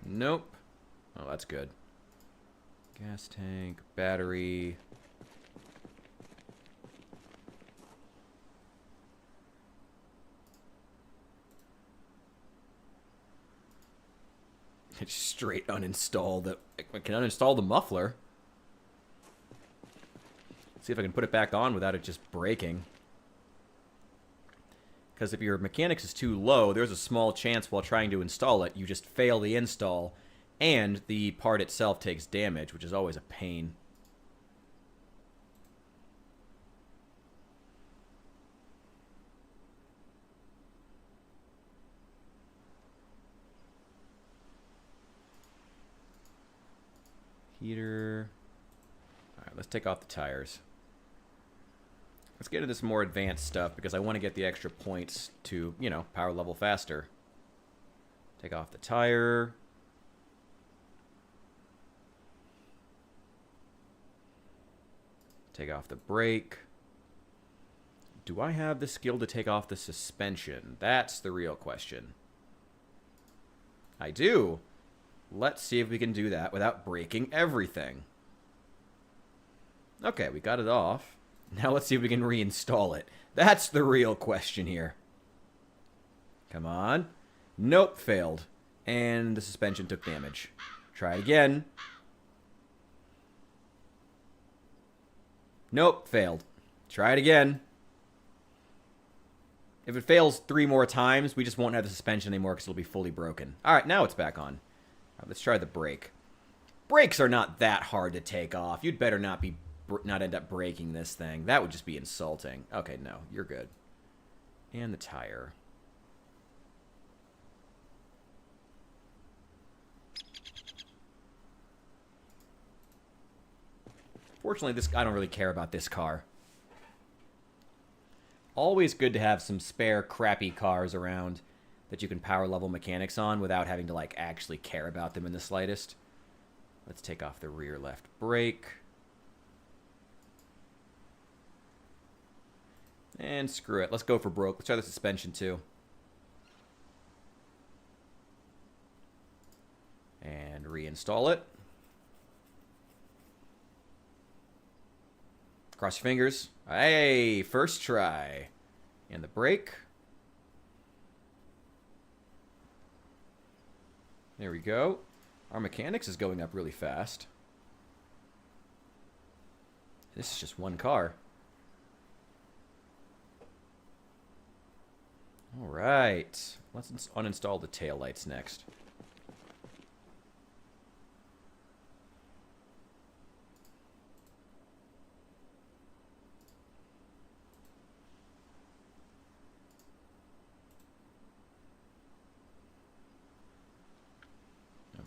Nope. Oh, that's good. Gas tank, battery. It's straight uninstall the... I can uninstall the muffler. See if I can put it back on without it just breaking. Because if your mechanics is too low, there's a small chance while trying to install it, you just fail the install, and the part itself takes damage, which is always a pain. Heater. Alright, let's take off the tires. Let's get into this more advanced stuff because I want to get the extra points to, you know, power level faster. Take off the tire. Take off the brake. Do I have the skill to take off the suspension? That's the real question. I do. Let's see if we can do that without breaking everything. Okay, we got it off. Now let's see if we can reinstall it. That's the real question here. Come on. Nope, failed. And the suspension took damage. Try it again. Nope, failed. Try it again. If it fails 3 more times, we just won't have the suspension anymore because it'll be fully broken. Alright, now it's back on. Alright, let's try the brake. Brakes are not that hard to take off. You'd better not end up breaking this thing. That would just be insulting. Okay, no, you're good. And the tire. Fortunately, I don't really care about this car. Always good to have some spare crappy cars around that you can power level mechanics on without having to like actually care about them in the slightest. Let's take off the rear left brake. And screw it. Let's go for broke. Let's try the suspension too. And reinstall it. Cross your fingers. Hey, first try. And the brake. There we go. Our mechanics is going up really fast. This is just one car. All right. Let's uninstall the taillights next.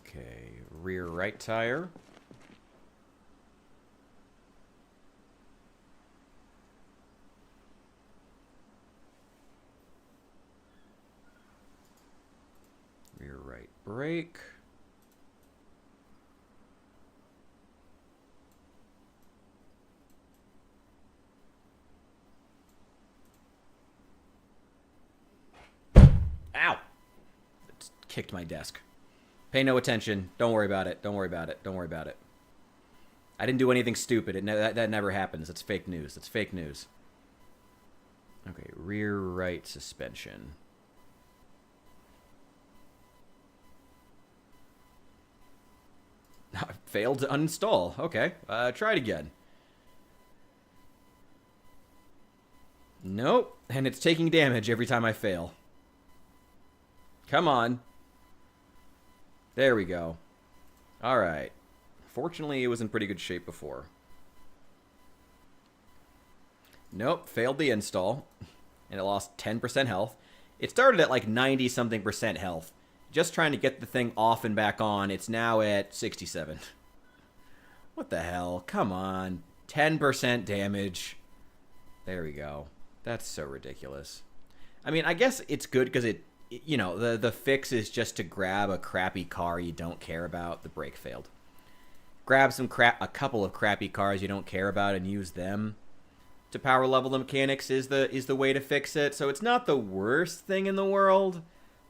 Okay, rear right tire. Rear right brake. Ow! It kicked my desk. Pay no attention. Don't worry about it. Don't worry about it. Don't worry about it. I didn't do anything stupid. That never happens. It's fake news. It's fake news. Okay, rear right suspension. Failed to uninstall. Okay, try it again. Nope, and it's taking damage every time I fail. Come on. There we go. All right. Fortunately, it was in pretty good shape before. Nope, failed the install. And it lost 10% health. It started at like 90-something% health. Just trying to get the thing off and back on. It's now at 67. What the hell? Come on. 10% damage. There we go. That's so ridiculous. I mean, I guess it's good because it, you know, the fix is just to grab a crappy car you don't care about. The brake failed. Grab a couple of crappy cars you don't care about and use them to power level the mechanics is the way to fix it. So it's not the worst thing in the world,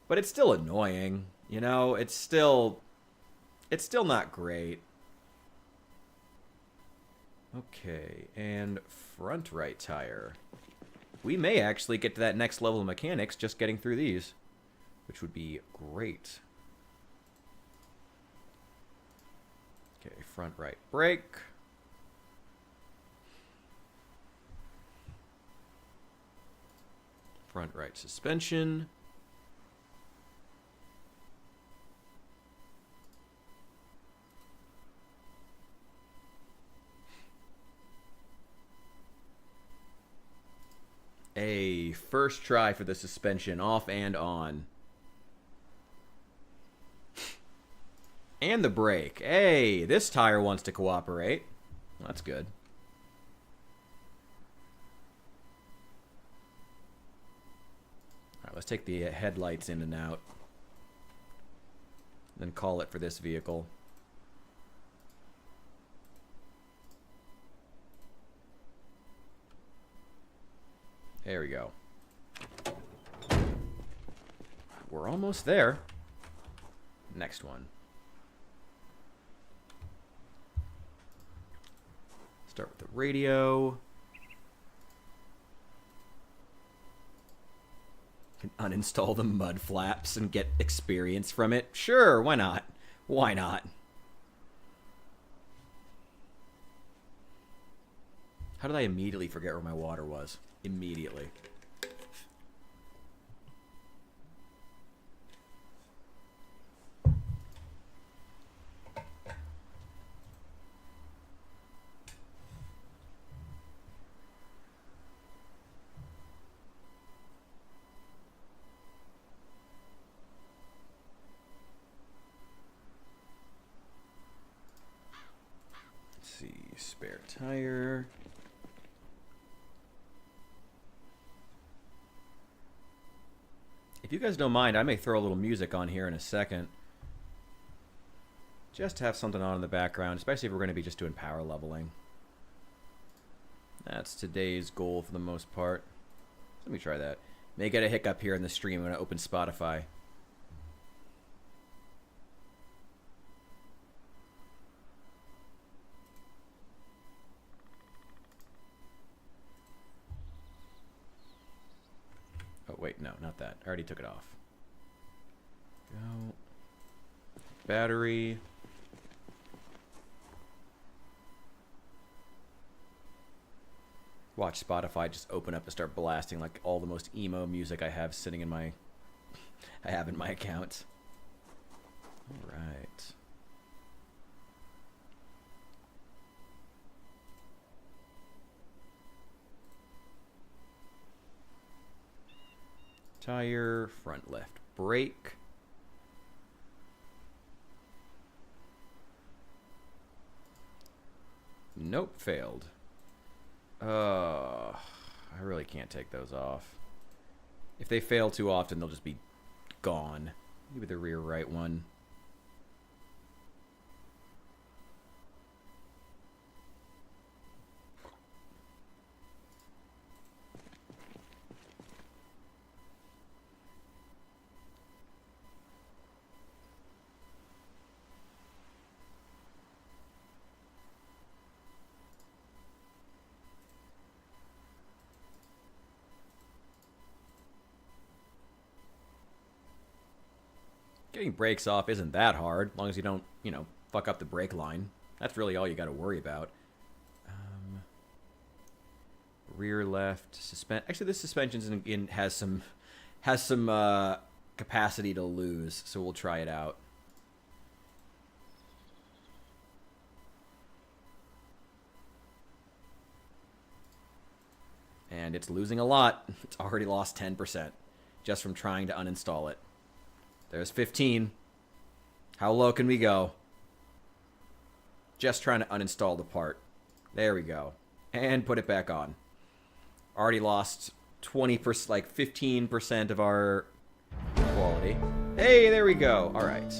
but it's still annoying. You know, it's still not great. Okay, and front right tire. We may actually get to that next level of mechanics just getting through these, which would be great. Okay, front right brake. Front right suspension. A first try for the suspension, off and on. And the brake. Hey, this tire wants to cooperate. That's good. All right, let's take the headlights in and out. Then call it for this vehicle. There we go. We're almost there. Next one. Start with the radio. Can uninstall the mud flaps and get experience from it. Sure, why not? Why not? How did I immediately forget where my water was? Immediately. Let's see, spare tire. If you guys don't mind, I may throw a little music on here in a second. Just to have something on in the background, especially if we're going to be just doing power leveling. That's today's goal for the most part. Let me try that. May get a hiccup here in the stream when I open Spotify. not that. I already took it off. Go. Battery. Watch Spotify just open up and start blasting like all the most emo music I have sitting in my account. All right. Tire, front left brake. Nope, failed. I really can't take those off. If they fail too often, they'll just be gone. Maybe the rear right one. Getting brakes off isn't that hard, as long as you don't, fuck up the brake line. That's really all you got to worry about. Rear left Actually, this suspension has some capacity to lose, so we'll try it out. And it's losing a lot. It's already lost 10% just from trying to uninstall it. There's 15. How low can we go? Just trying to uninstall the part. There we go. And put it back on. Already lost 20%, like 15% of our quality. Hey, there we go. All right.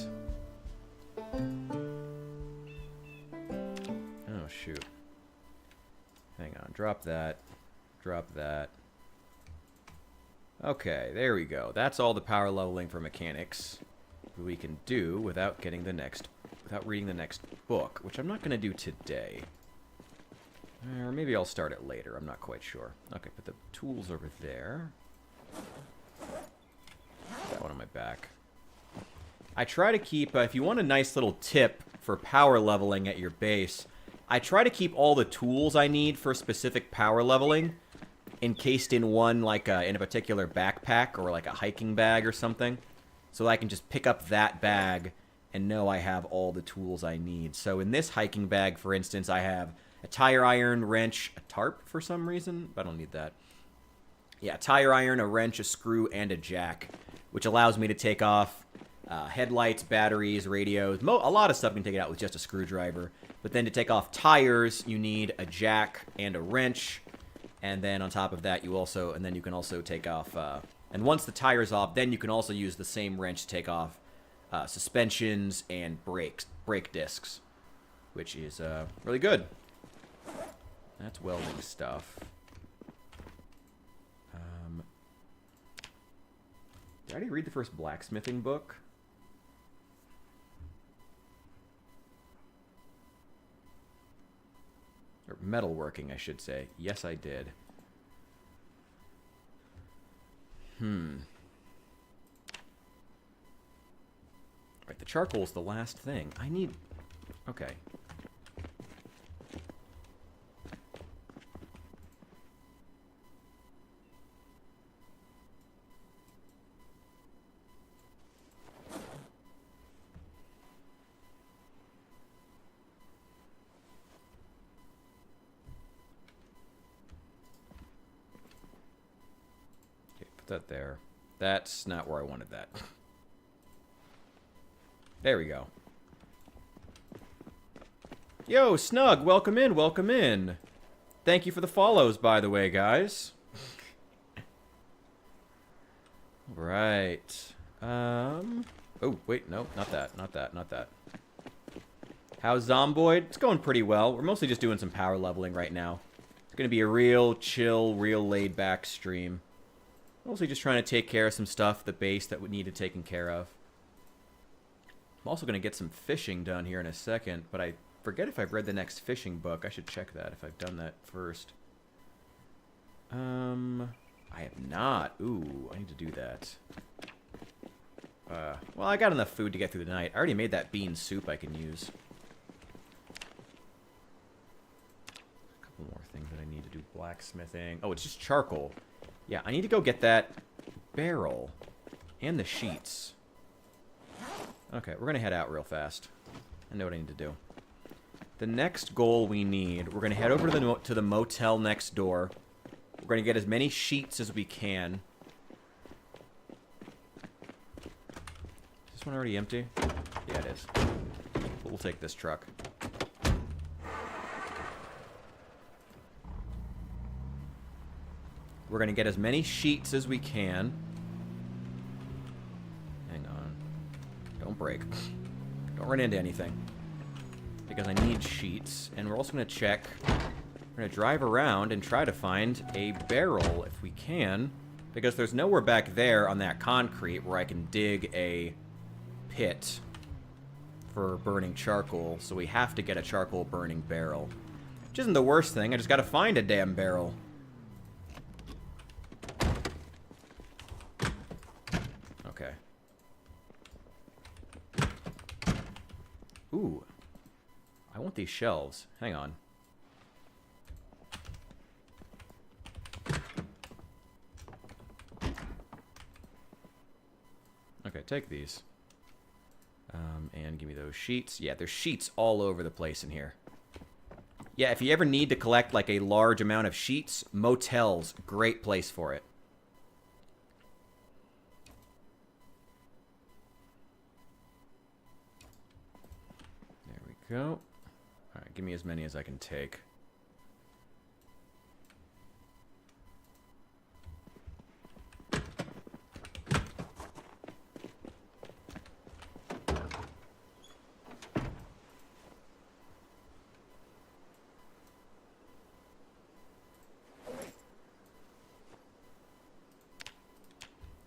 Oh, shoot. Hang on. Drop that. Drop that. Okay, there we go. That's all the power leveling for mechanics we can do without reading the next book, which I'm not going to do today. Or maybe I'll start it later. I'm not quite sure. Okay, put the tools over there. That one on my back. I try to keep, if you want a nice little tip for power leveling at your base, I try to keep all the tools I need for specific power leveling encased in one, like in a particular backpack or like a hiking bag or something, so that I can just pick up that bag and know I have all the tools I need. So in this hiking bag, for instance, I have a tire iron, wrench, a tarp for some reason, but I don't need that. Yeah, a tire iron, a wrench, a screw, and a jack, which allows me to take off headlights, batteries, radios. A lot of stuff can take it out with just a screwdriver, but then to take off tires, you need a jack and a wrench. And then on top of that, you can also take off, and once the tire's off, then you can also use the same wrench to take off suspensions and brake discs, which is really good. That's welding stuff. Did I already read the first blacksmithing book? Or metalworking, I should say. Yes, I did. Right, the charcoal's the last thing. I need... Okay. That there. That's not where I wanted that. There we go. Yo, Snug, welcome in, welcome in. Thank you for the follows, by the way, guys. Right. Oh, wait, no, not that, not that, not that. How's Zomboid? It's going pretty well. We're mostly just doing some power leveling right now. It's going to be a real chill, real laid-back stream. Mostly just trying to take care of some stuff, the base that would needed taken care of. I'm also going to get some fishing done here in a second, but I forget if I've read the next fishing book. I should check that if I've done that first. I have not. Ooh, I need to do that. Well, I got enough food to get through the night. I already made that bean soup I can use. A couple more things that I need to do. Blacksmithing. Oh, it's just charcoal. Yeah, I need to go get that barrel and the sheets. Okay, we're going to head out real fast. I know what I need to do. The next goal we need, we're going to head over to the motel next door. We're going to get as many sheets as we can. Is this one already empty? Yeah, it is. We'll take this truck. We're going to get as many sheets as we can. Hang on. Don't break. Don't run into anything. Because I need sheets. And we're also going to check. We're going to drive around and try to find a barrel if we can. Because there's nowhere back there on that concrete where I can dig a pit for burning charcoal. So we have to get a charcoal burning barrel. Which isn't the worst thing. I just got to find a damn barrel. Okay. Ooh. I want these shelves. Hang on. Okay, take these. And give me those sheets. Yeah, there's sheets all over the place in here. Yeah, if you ever need to collect, like, a large amount of sheets, motels, great place for it. There we go. Alright, give me as many as I can take.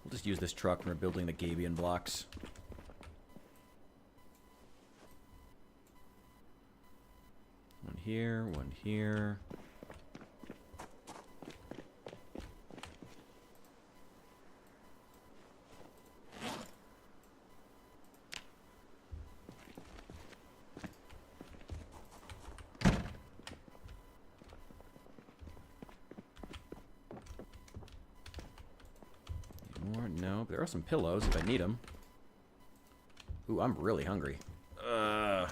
We'll just use this truck when we're building the Gabion blocks. One here, one here. More? No, but there are some pillows if I need them. Ooh, I'm really hungry. Okay.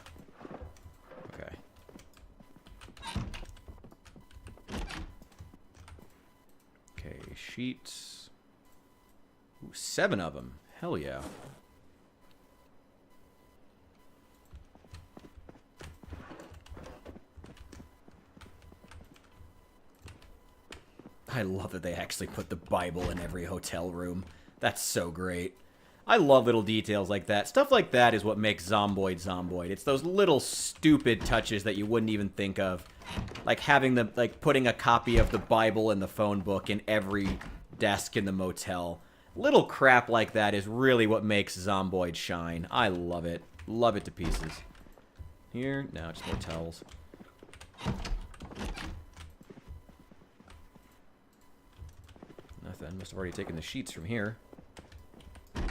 Okay, sheets. Ooh, 7 of them. Hell yeah. I love that they actually put the Bible in every hotel room. That's so great. I love little details like that. Stuff like that is what makes Zomboid Zomboid. It's those little stupid touches that you wouldn't even think of. Like having the, like putting a copy of the Bible and the phone book in every desk in the motel. Little crap like that is really what makes Zomboid shine. I love it. Love it to pieces. Here, no, just more towels. Nothing. Must have already taken the sheets from here. Looks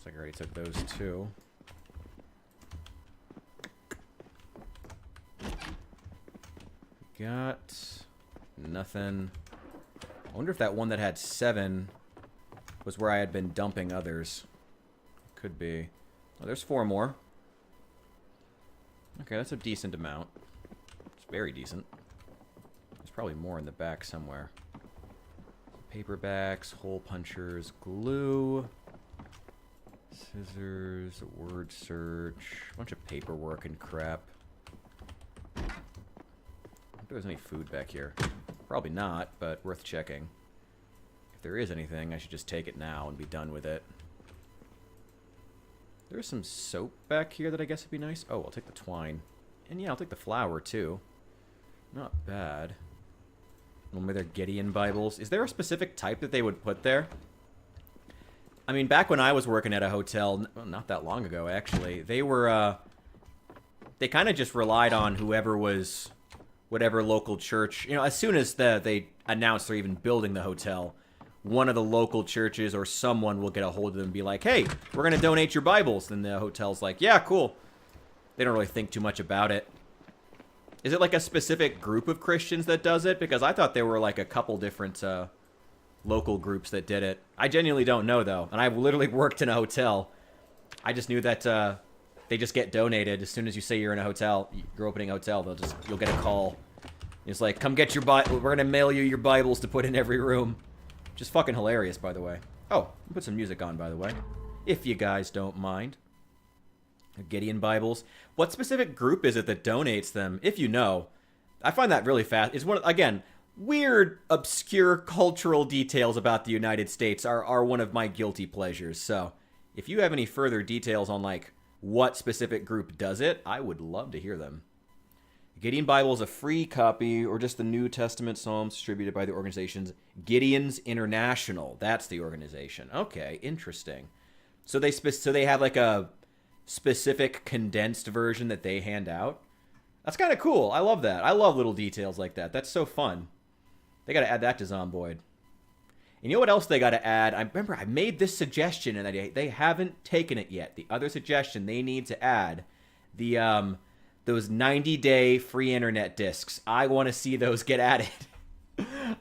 like I already took those too. Got nothing. I wonder if that one that had 7 was where I had been dumping others. Could be. Oh, there's 4 more. Okay, that's a decent amount. It's very decent. There's probably more in the back somewhere. Paperbacks, hole punchers, glue, scissors, word search, a bunch of paperwork and crap. I wonder if there's any food back here. Probably not, but worth checking. If there is anything, I should just take it now and be done with it. There's some soap back here that I guess would be nice. Oh, I'll take the twine. And yeah, I'll take the flour, too. Not bad. Maybe they're Gideon Bibles. Is there a specific type that they would put there? I mean, back when I was working at a hotel, well, not that long ago, actually, they were, they kind of just relied on whatever local church. You know, as soon as they announced they're even building the hotel, one of the local churches or someone will get a hold of them and be like, hey, we're going to donate your Bibles. Then the hotel's like, yeah, cool. They don't really think too much about it. Is it like a specific group of Christians that does it? Because I thought there were like a couple different local groups that did it. I genuinely don't know, though. And I've literally worked in a hotel. I just knew that they just get donated. As soon as you say you're in a hotel, you're opening a hotel, you'll get a call. It's like, come get your Bible. We're going to mail you your Bibles to put in every room. Just fucking hilarious, by the way. Oh, I'll put some music on, by the way. If you guys don't mind. Gideon Bibles. What specific group is it that donates them? If you know. I find that really fast. It's one of, again, weird, obscure cultural details about the United States are one of my guilty pleasures. So, if you have any further details on, like, what specific group does it, I would love to hear them. Gideon Bible is a free copy, or just the New Testament Psalms distributed by the organizations Gideon's International. That's the organization. Okay, interesting. So they have like a specific condensed version that they hand out. That's kind of cool. I love that. I love little details like that. That's so fun. They got to add that to Zomboid. And you know what else they got to add? I remember I made this suggestion and they haven't taken it yet. The other suggestion they need to add, those 90-day free internet discs. I want to see those get added.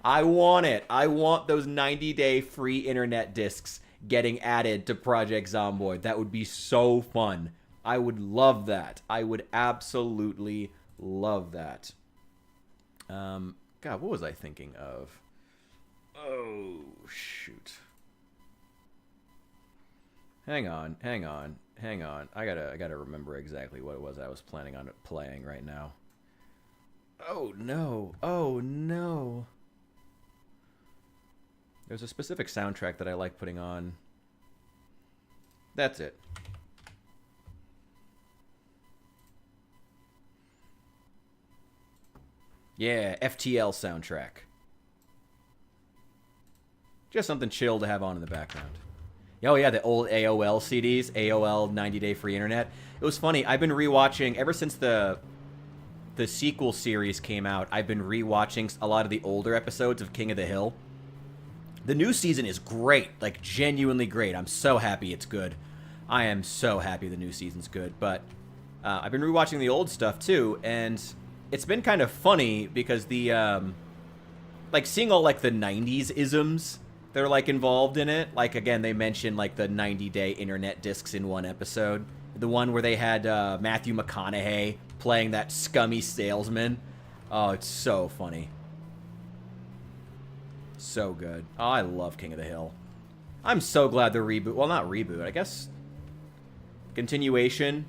I want it. I want those 90-day free internet discs getting added to Project Zomboid. That would be so fun. I would love that. I would absolutely love that. God, what was I thinking of? Oh, shoot. Hang on. I gotta remember exactly what it was I was planning on playing right now. Oh no. There's a specific soundtrack that I like putting on. That's it. Yeah, FTL soundtrack. Just something chill to have on in the background. Oh yeah, the old AOL CDs, AOL 90-day free internet. It was funny. I've been rewatching ever since the sequel series came out. I've been rewatching a lot of the older episodes of King of the Hill. The new season is great, like genuinely great. I'm so happy it's good. I am so happy the new season's good. But I've been rewatching the old stuff too, and it's been kind of funny because the like seeing all like the 90s isms that are like involved in it. Like again, they mentioned like the 90-day internet discs in one episode. The one where they had Matthew McConaughey playing that scummy salesman. Oh, it's so funny. So good. Oh, I love King of the Hill. I'm so glad the reboot. Well, not reboot. I guess continuation.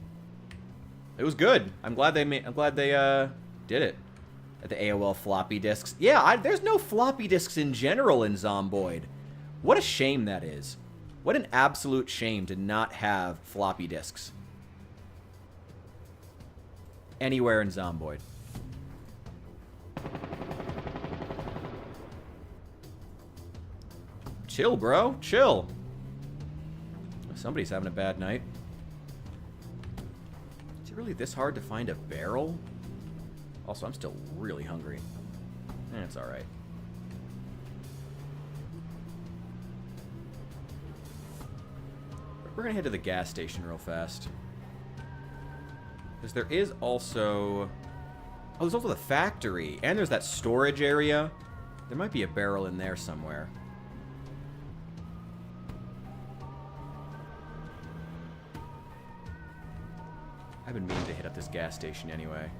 It was good. I'm glad they did it. At the AOL floppy disks. Yeah, there's no floppy disks in general in Zomboid. What a shame that is. What an absolute shame to not have floppy disks anywhere in Zomboid. Chill, bro. Chill. Somebody's having a bad night. Is it really this hard to find a barrel? Also, I'm still really hungry. It's alright. We're gonna head to the gas station real fast. Because there is also... Oh, there's also the factory. And there's that storage area. There might be a barrel in there somewhere. I've been meaning to hit up this gas station anyway.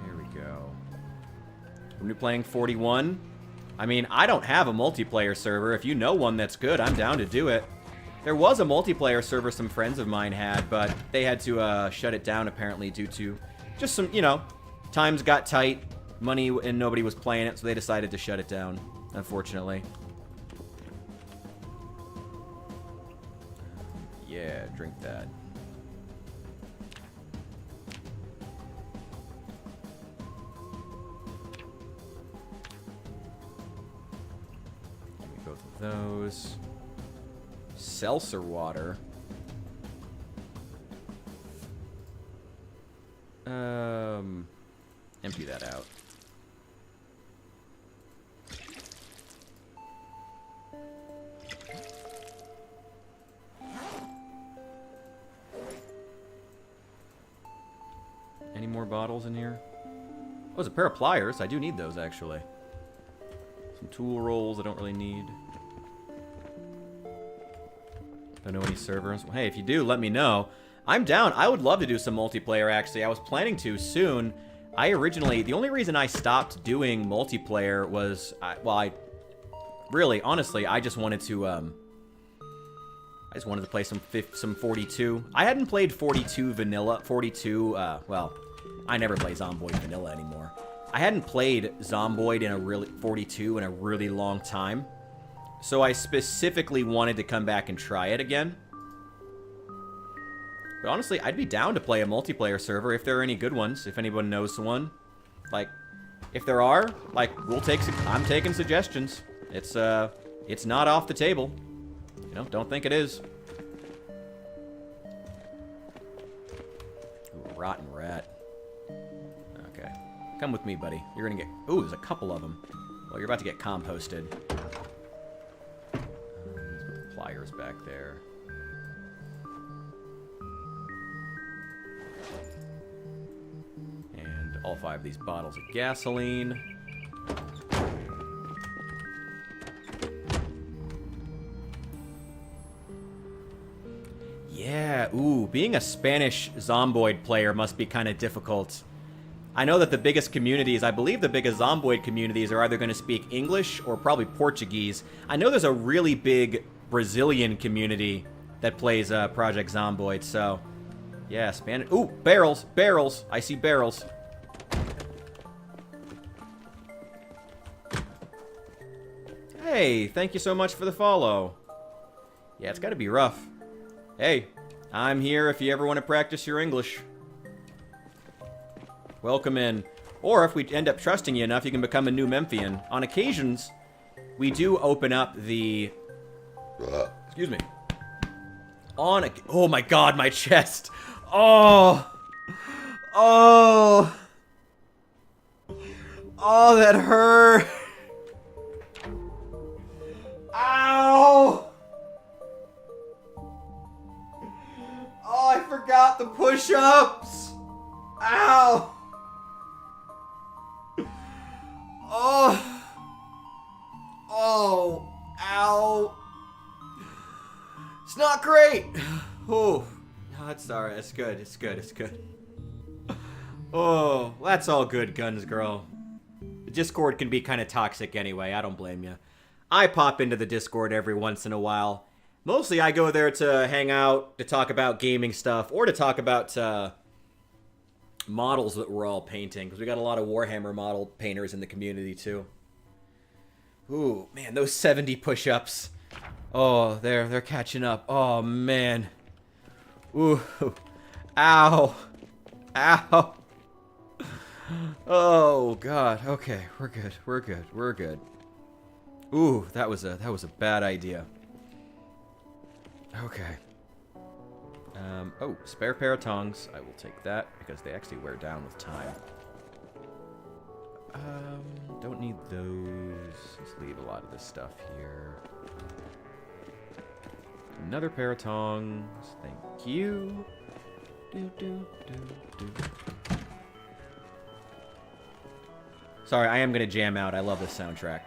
There we go. When you're playing 41, I mean, I don't have a multiplayer server. If you know one that's good, I'm down to do it. There was a multiplayer server some friends of mine had, but they had to shut it down apparently due to just some, you know, times got tight, money, and nobody was playing it, so they decided to shut it down, unfortunately. Yeah, drink that. Give me both of those. Seltzer water. Empty that out. Any more bottles in here? Oh, there's a pair of pliers. I do need those, actually. Some tool rolls I don't really need. Don't know any servers. Well, hey, if you do, let me know. I'm down. I would love to do some multiplayer, actually. I was planning to soon. The only reason I stopped doing multiplayer was, really, honestly, I just wanted to play some 42. I hadn't played 42 vanilla, I never play Zomboid vanilla anymore. I hadn't played Zomboid 42 in a really long time. So I specifically wanted to come back and try it again. But honestly, I'd be down to play a multiplayer server if there are any good ones, if anyone knows one. Like, if there are, like, I'm taking suggestions. It's not off the table. You know, don't think it is. Ooh, rotten rat. Okay. Come with me, buddy. You're gonna get... Ooh, there's a couple of them. Well, you're about to get composted. Let's put the pliers back there. And all 5 of these bottles of gasoline. Yeah, ooh, being a Spanish Zomboid player must be kind of difficult. I know that the biggest communities, I believe the biggest Zomboid communities are either going to speak English or probably Portuguese. I know there's a really big Brazilian community that plays Project Zomboid, so... Yeah, Spanish... Ooh, barrels! Barrels! I see barrels. Hey, thank you so much for the follow. Yeah, it's gotta be rough. Hey, I'm here if you ever want to practice your English. Welcome in. Or if we end up trusting you enough, you can become a new Memphian. On occasions, we do open up the... Excuse me. Oh my god, my chest. Oh. Oh. Oh, that hurt. Ow. Oh, I forgot the push-ups. Ow. Oh. Oh. Ow. It's not great. Oh. No, it's alright. It's good. It's good. It's good. Oh, that's all good, Guns Girl. The Discord can be kind of toxic anyway. I don't blame you. I pop into the Discord every once in a while. Mostly I go there to hang out, to talk about gaming stuff, or to talk about models that we're all painting, because we got a lot of Warhammer model painters in the community too. Ooh, man, those 70 push-ups. Oh, they're catching up. Oh, man. Ooh. Ow. Ow. Oh, God. Okay, we're good. We're good. We're good. Ooh, that was a bad idea. Okay. Oh, spare pair of tongs. I will take that because they actually wear down with time. Don't need those. Let's leave a lot of this stuff here. Another pair of tongs. Thank you. Sorry, I am gonna jam out. I love this soundtrack.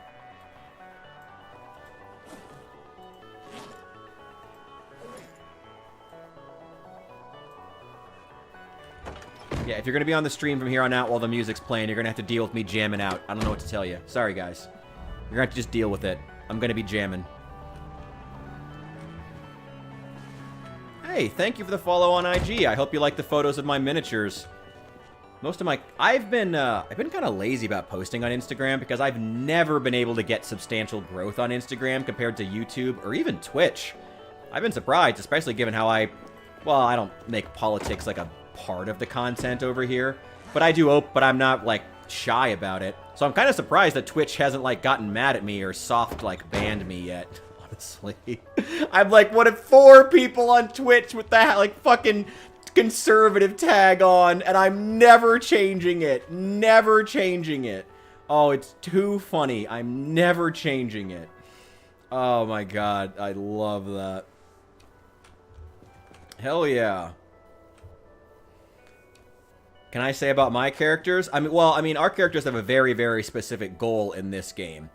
Yeah, if you're going to be on the stream from here on out while the music's playing, you're going to have to deal with me jamming out. I don't know what to tell you. Sorry, guys. You're going to have to just deal with it. I'm going to be jamming. Hey, thank you for the follow on IG. I hope you like the photos of my miniatures. Most of my... I've been kind of lazy about posting on Instagram because I've never been able to get substantial growth on Instagram compared to YouTube or even Twitch. I've been surprised, especially given how I don't make politics like a part of the content over here, but but I'm not like shy about it. So I'm kind of surprised that Twitch hasn't like gotten mad at me or soft like banned me yet on honestly. I'm like, what if 4 people on Twitch with that, like, fucking conservative tag on, and I'm never changing it. Never changing it. Oh, it's too funny. I'm never changing it. Oh my god, I love that. Hell yeah. Can I say about my characters? I mean, our characters have a very, very specific goal in this game.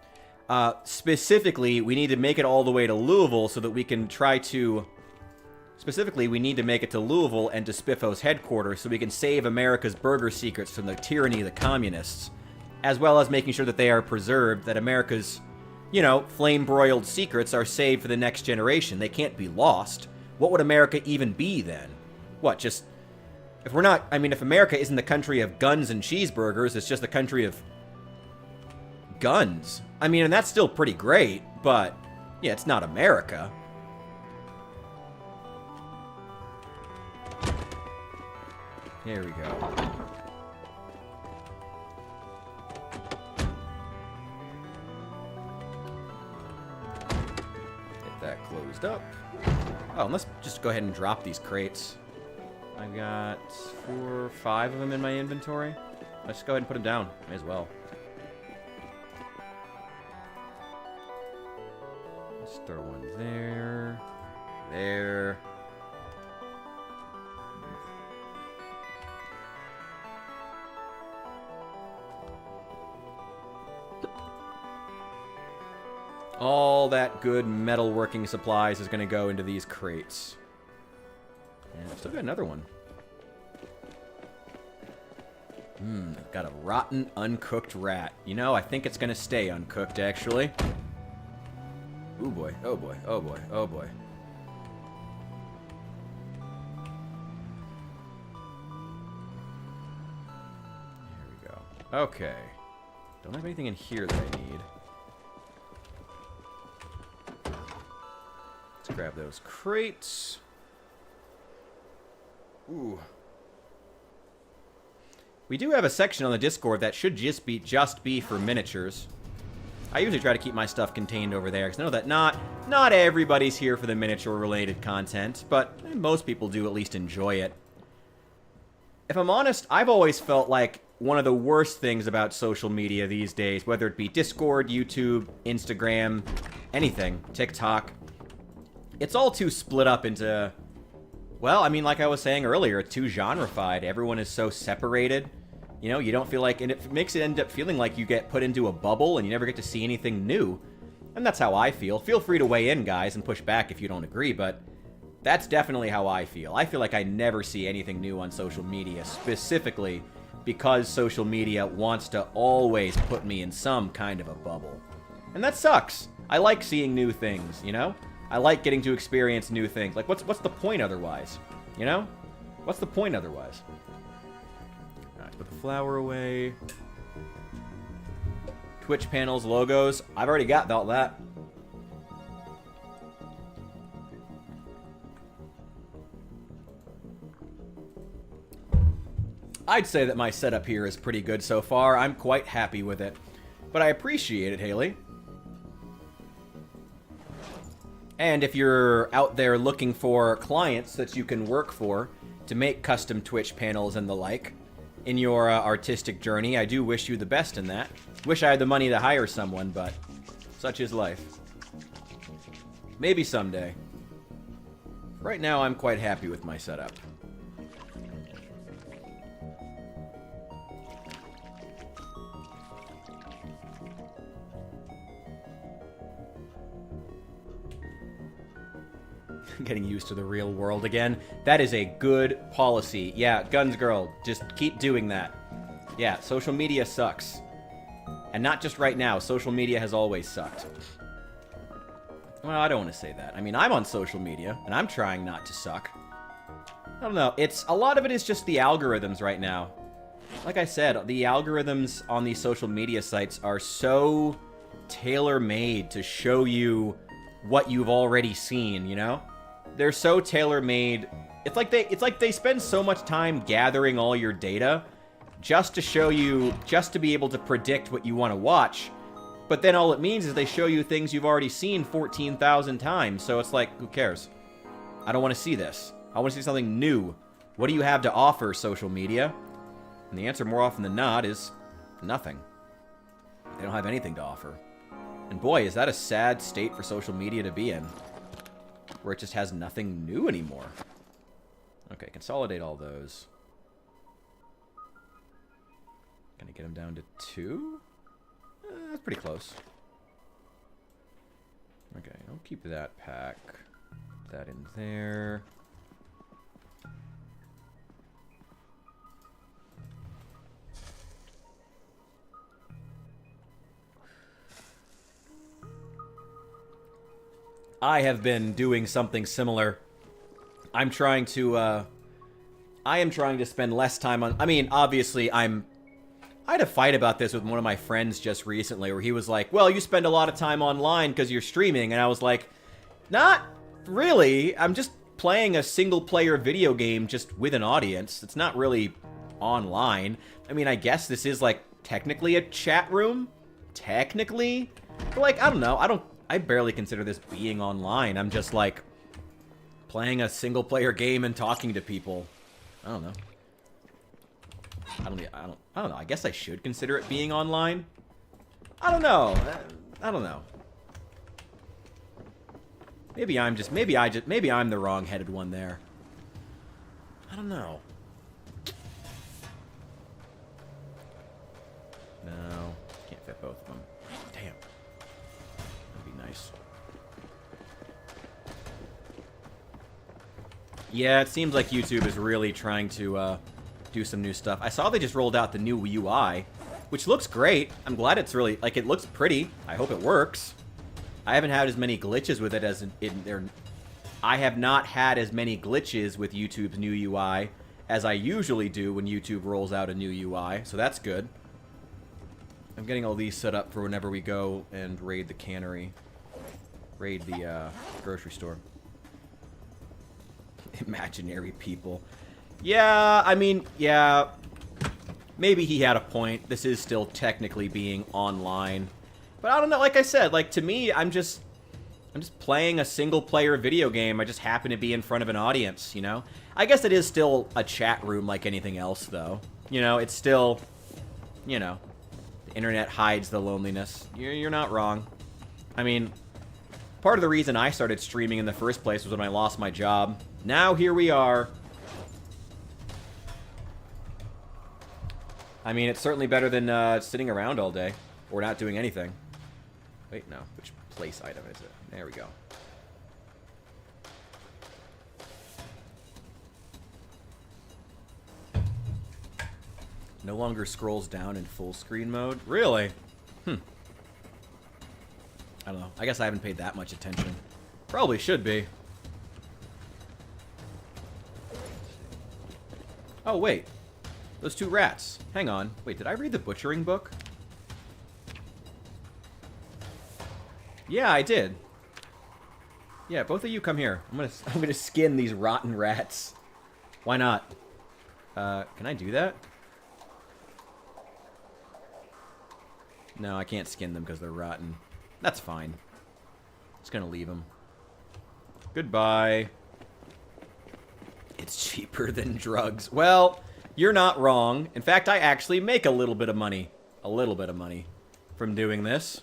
Specifically, we need to make it all the way to Louisville so that we can try to... Specifically, we need to make it to Louisville and to Spiffo's headquarters so we can save America's burger secrets from the tyranny of the communists, as well as making sure that they are preserved, that America's, you know, flame-broiled secrets are saved for the next generation. They can't be lost. What would America even be then? What, just... If we're not... I mean, if America isn't the country of guns and cheeseburgers, it's just the country of... guns. I mean, and that's still pretty great, but... Yeah, it's not America. Here we go. Get that closed up. Oh, and let's just go ahead and drop these crates. I've got 4 or 5 of them in my inventory. Let's go ahead and put them down. May as well. Let's throw one there. There. All that good metalworking supplies is going to go into these crates. And I've still got another one. Got a rotten, uncooked rat. You know, I think it's going to stay uncooked, actually. Ooh, boy. Oh, boy. Oh, boy. Oh, boy. There we go. Okay. Don't have anything in here that I need. Let's grab those crates. Ooh. We do have a section on the Discord that should just be for miniatures. I usually try to keep my stuff contained over there, because I know that not everybody's here for the miniature-related content, but most people do at least enjoy it. If I'm honest, I've always felt like one of the worst things about social media these days, whether it be Discord, YouTube, Instagram, anything, TikTok, it's all too split up into... Well, I mean, like I was saying earlier, too genrefied. Everyone is so separated. You know, you don't feel like... And it makes it end up feeling like you get put into a bubble and you never get to see anything new. And that's how I feel. Feel free to weigh in, guys, and push back if you don't agree, but that's definitely how I feel. I feel like I never see anything new on social media, specifically because social media wants to always put me in some kind of a bubble. And that sucks. I like seeing new things, you know? I like getting to experience new things. Like, what's the point otherwise? You know? What's the point otherwise? Alright, put the flour away. Twitch panels, logos. I've already got all that. I'd say that my setup here is pretty good so far. I'm quite happy with it. But I appreciate it, Haley. And if you're out there looking for clients that you can work for to make custom Twitch panels and the like in your artistic journey, I do wish you the best in that. Wish I had the money to hire someone, but such is life. Maybe someday. Right now, I'm quite happy with my setup. Getting used to the real world again. That is a good policy. Yeah, Guns Girl, just keep doing that. Yeah, social media sucks. And not just right now. Social media has always sucked. Well, I don't want to say that. I mean, I'm on social media, and I'm trying not to suck. I don't know. A lot of it is just the algorithms right now. Like I said, the algorithms on these social media sites are so tailor-made to show you what you've already seen, you know? They're so tailor-made. It's like they spend so much time gathering all your data just to show you, just to be able to predict what you want to watch, But then all it means is they show you things you've already seen 14,000 times. So it's like, who cares? I don't want to see this. I want to see something new. What do you have to offer, social media? And the answer more often than not is nothing. They don't have anything to offer. And boy, is that a sad state for social media to be in. Where it just has nothing new anymore. Okay, consolidate all those. Can I get them down to 2? That's pretty close. Okay, I'll keep that pack. Put that in there. I have been doing something similar. I am trying to spend less time on... I mean, obviously, I had a fight about this with one of my friends just recently, where he was like, well, you spend a lot of time online because you're streaming. And I was like, not really. I'm just playing a single-player video game just with an audience. It's not really online. I mean, I guess this is, like, technically a chat room. Technically. But, like, I don't know. I barely consider this being online. I'm just, like, playing a single-player game and talking to people. I don't know. I don't know. I guess I should consider it being online. I don't know. I don't know. Maybe I'm the wrong-headed one there. I don't know. No, can't fit both of them. Damn. That'd be nice. Yeah, it seems like YouTube is really trying to do some new stuff. I saw they just rolled out the new UI, which looks great. I'm glad it's really, like, it looks pretty. I hope it works. I haven't had as many glitches with it as in there. I have not had as many glitches with YouTube's new UI as I usually do when YouTube rolls out a new UI, so that's good. I'm getting all these set up for whenever we go and raid the cannery. Raid the grocery store. Imaginary people. Yeah, I mean, yeah. Maybe he had a point. This is still technically being online. But I don't know, like I said, like, to me, I'm just playing a single-player video game. I just happen to be in front of an audience, you know? I guess it is still a chat room like anything else, though. You know, it's still, you know, the internet hides the loneliness. You're not wrong. I mean, part of the reason I started streaming in the first place was when I lost my job. Now, here we are. I mean, it's certainly better than sitting around all day or not doing anything. Wait, no. Which place item is it? There we go. No longer scrolls down in full screen mode? Really? I don't know. I guess I haven't paid that much attention. Probably should be. Oh, wait. Those two rats. Hang on. Wait, did I read the butchering book? Yeah, I did. Yeah, both of you come here. I'm gonna skin these rotten rats. Why not? Can I do that? No, I can't skin them because they're rotten. That's fine. Just gonna leave them. Goodbye. It's cheaper than drugs. Well, you're not wrong. In fact, I actually make a little bit of money. A little bit of money from doing this.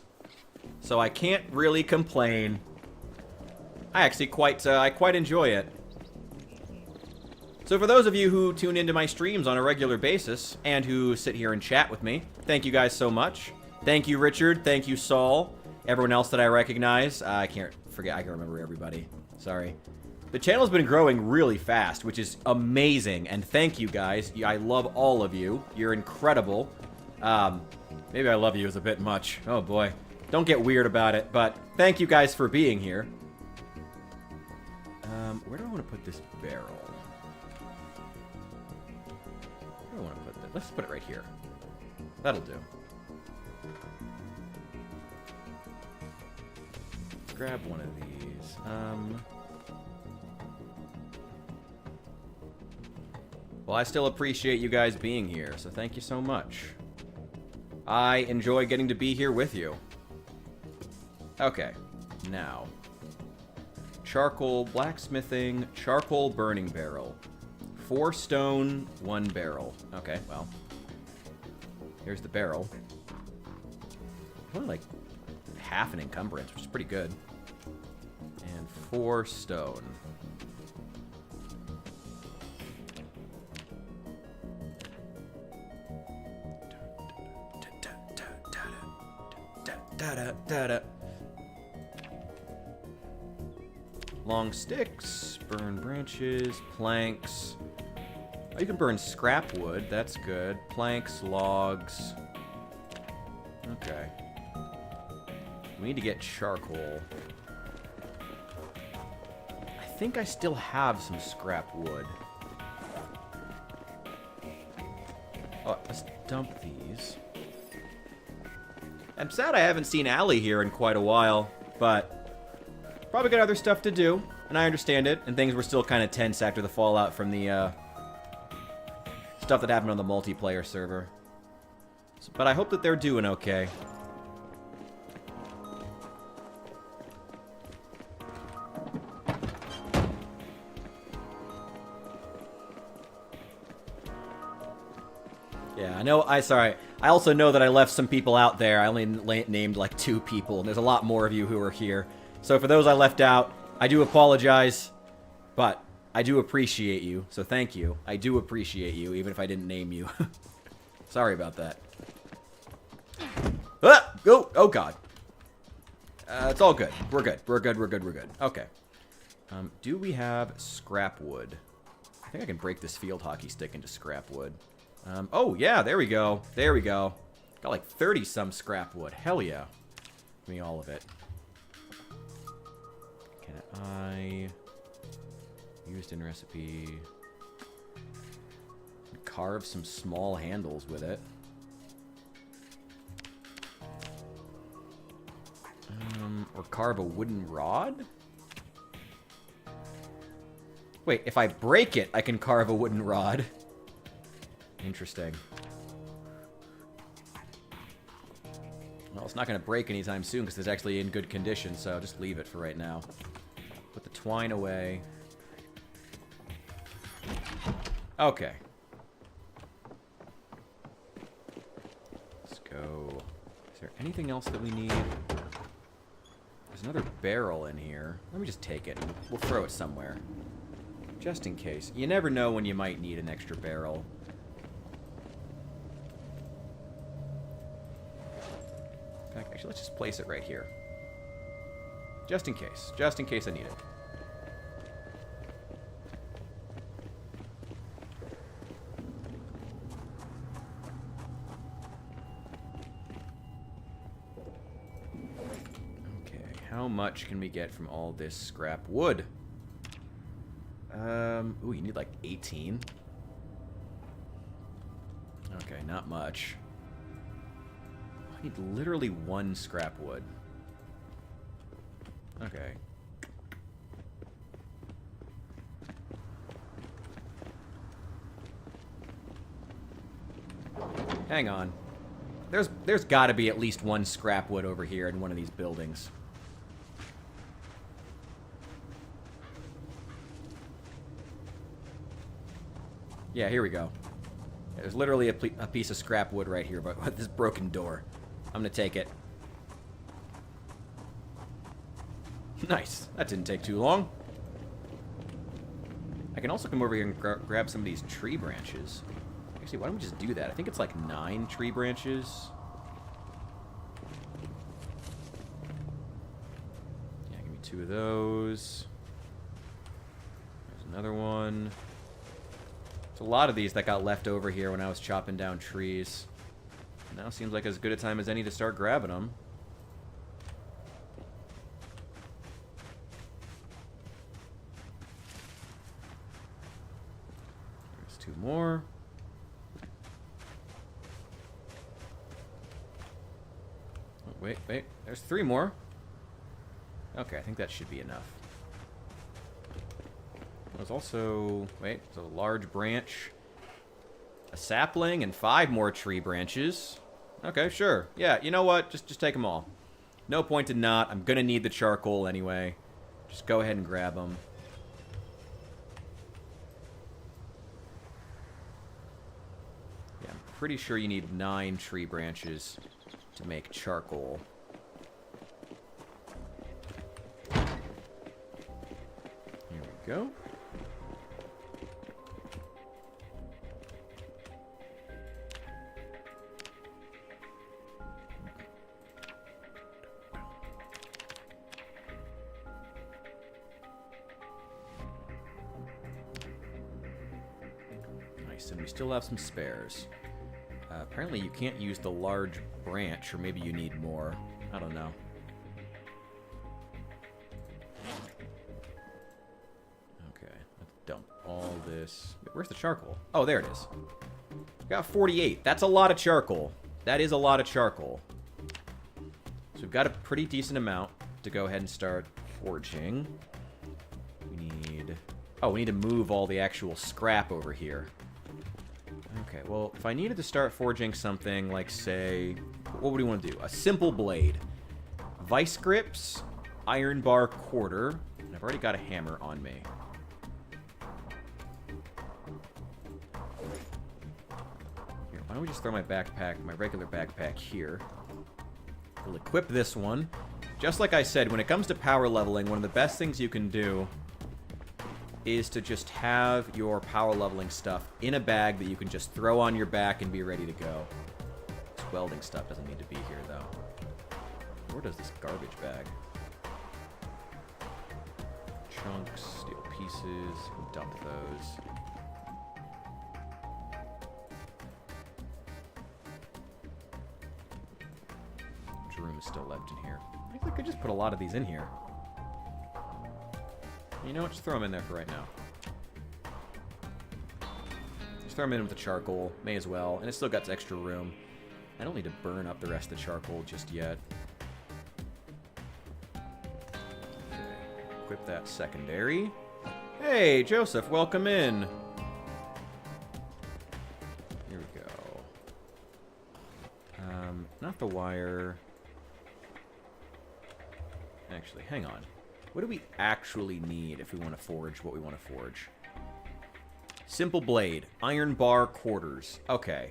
So I can't really complain. I actually quite enjoy it. So for those of you who tune into my streams on a regular basis and who sit here and chat with me, thank you guys so much. Thank you, Richard. Thank you, Saul. Everyone else that I recognize. I can't remember everybody. Sorry. The channel's been growing really fast, which is amazing. And thank you, guys. I love all of you. You're incredible. Maybe I love you is a bit much. Oh, boy. Don't get weird about it, but thank you guys for being here. Where do I want to put this barrel? Where do I want to put that? Let's put it right here. That'll do. Grab one of these. Well, I still appreciate you guys being here, so thank you so much. I enjoy getting to be here with you. Okay, now. Charcoal blacksmithing, charcoal burning barrel. 4 stone, 1 barrel. Okay, well. Here's the barrel. Only like half an encumbrance, which is pretty good. And 4 stone. Long sticks, burn branches, planks. Oh, you can burn scrap wood. That's good. Planks, logs. Okay. We need to get charcoal. I think I still have some scrap wood. Oh, let's dump these. I'm sad I haven't seen Allie here in quite a while, but probably got other stuff to do, and I understand it, and things were still kind of tense after the fallout from the stuff that happened on the multiplayer server. But I hope that they're doing okay. Yeah, I know. Sorry. I also know that I left some people out there. I only named like 2 people, and there's a lot more of you who are here. So for those I left out, I do apologize, but I do appreciate you. So thank you. I do appreciate you, even if I didn't name you. Sorry about that. Ah! Oh God. It's all good. We're good. We're good. We're good. We're good. Okay. Do we have scrap wood? I think I can break this field hockey stick into scrap wood. Oh, yeah, there we go. There we go. Got like 30-some scrap wood. Hell yeah. Give me all of it. Can I... Used in recipe... Carve some small handles with it. Or carve a wooden rod? Wait, if I break it, I can carve a wooden rod. Interesting. Well, it's not going to break anytime soon because it's actually in good condition, so just leave it for right now. Put the twine away. Okay. Let's go. Is there anything else that we need? There's another barrel in here. Let me just take it. We'll throw it somewhere. Just in case. You never know when you might need an extra barrel. Actually, let's just place it right here. Just in case. Just in case I need it. Okay, how much can we get from all this scrap wood? Ooh, you need like 18. Okay, not much. I need literally 1 scrap wood. Okay. Hang on. There's got to be at least 1 scrap wood over here in one of these buildings. Yeah, here we go. There's literally a piece of scrap wood right here, but with this broken door. I'm gonna take it. Nice. That didn't take too long. I can also come over here and grab some of these tree branches. Actually, why don't we just do that? I think it's like 9 tree branches. Yeah, give me 2 of those. There's another one. There's a lot of these that got left over here when I was chopping down trees. Now seems like as good a time as any to start grabbing them. There's 2 more. Oh, wait. There's 3 more. Okay, I think that should be enough. There's also... Wait, there's a large branch. A sapling and 5 more tree branches. Okay, sure. Yeah, you know what? Just take them all. No point in not. I'm going to need the charcoal anyway. Just go ahead and grab them. Yeah, I'm pretty sure you need 9 tree branches to make charcoal. Here we go. And we still have some spares. Apparently you can't use the large branch, or maybe you need more. I don't know. Okay, let's dump all this. Wait, where's the charcoal? Oh, there it is. We got 48. That's a lot of charcoal. That is a lot of charcoal. So we've got a pretty decent amount to go ahead and start forging. We need... Oh, we need to move all the actual scrap over here. Okay, well, if I needed to start forging something like, say, what would we want to do? A simple blade. Vice grips, iron bar quarter, and I've already got a hammer on me. Here, why don't we just throw my backpack, my regular backpack here. We'll equip this one. Just like I said, when it comes to power leveling, one of the best things you can do is to just have your power leveling stuff in a bag that you can just throw on your back and be ready to go. This welding stuff doesn't need to be here, though. Where does this garbage bag? Chunks, steel pieces, dump those. Which room is still left in here? I think I could just put a lot of these in here. You know what? Just throw them in there for right now. Just throw them in with the charcoal. May as well. And it still got extra room. I don't need to burn up the rest of the charcoal just yet. Okay. Equip that secondary. Hey, Joseph, welcome in. Here we go. Not the wire. Actually, hang on. What do we actually need if we want to forge what we want to forge? Simple blade. Iron bar quarters. Okay.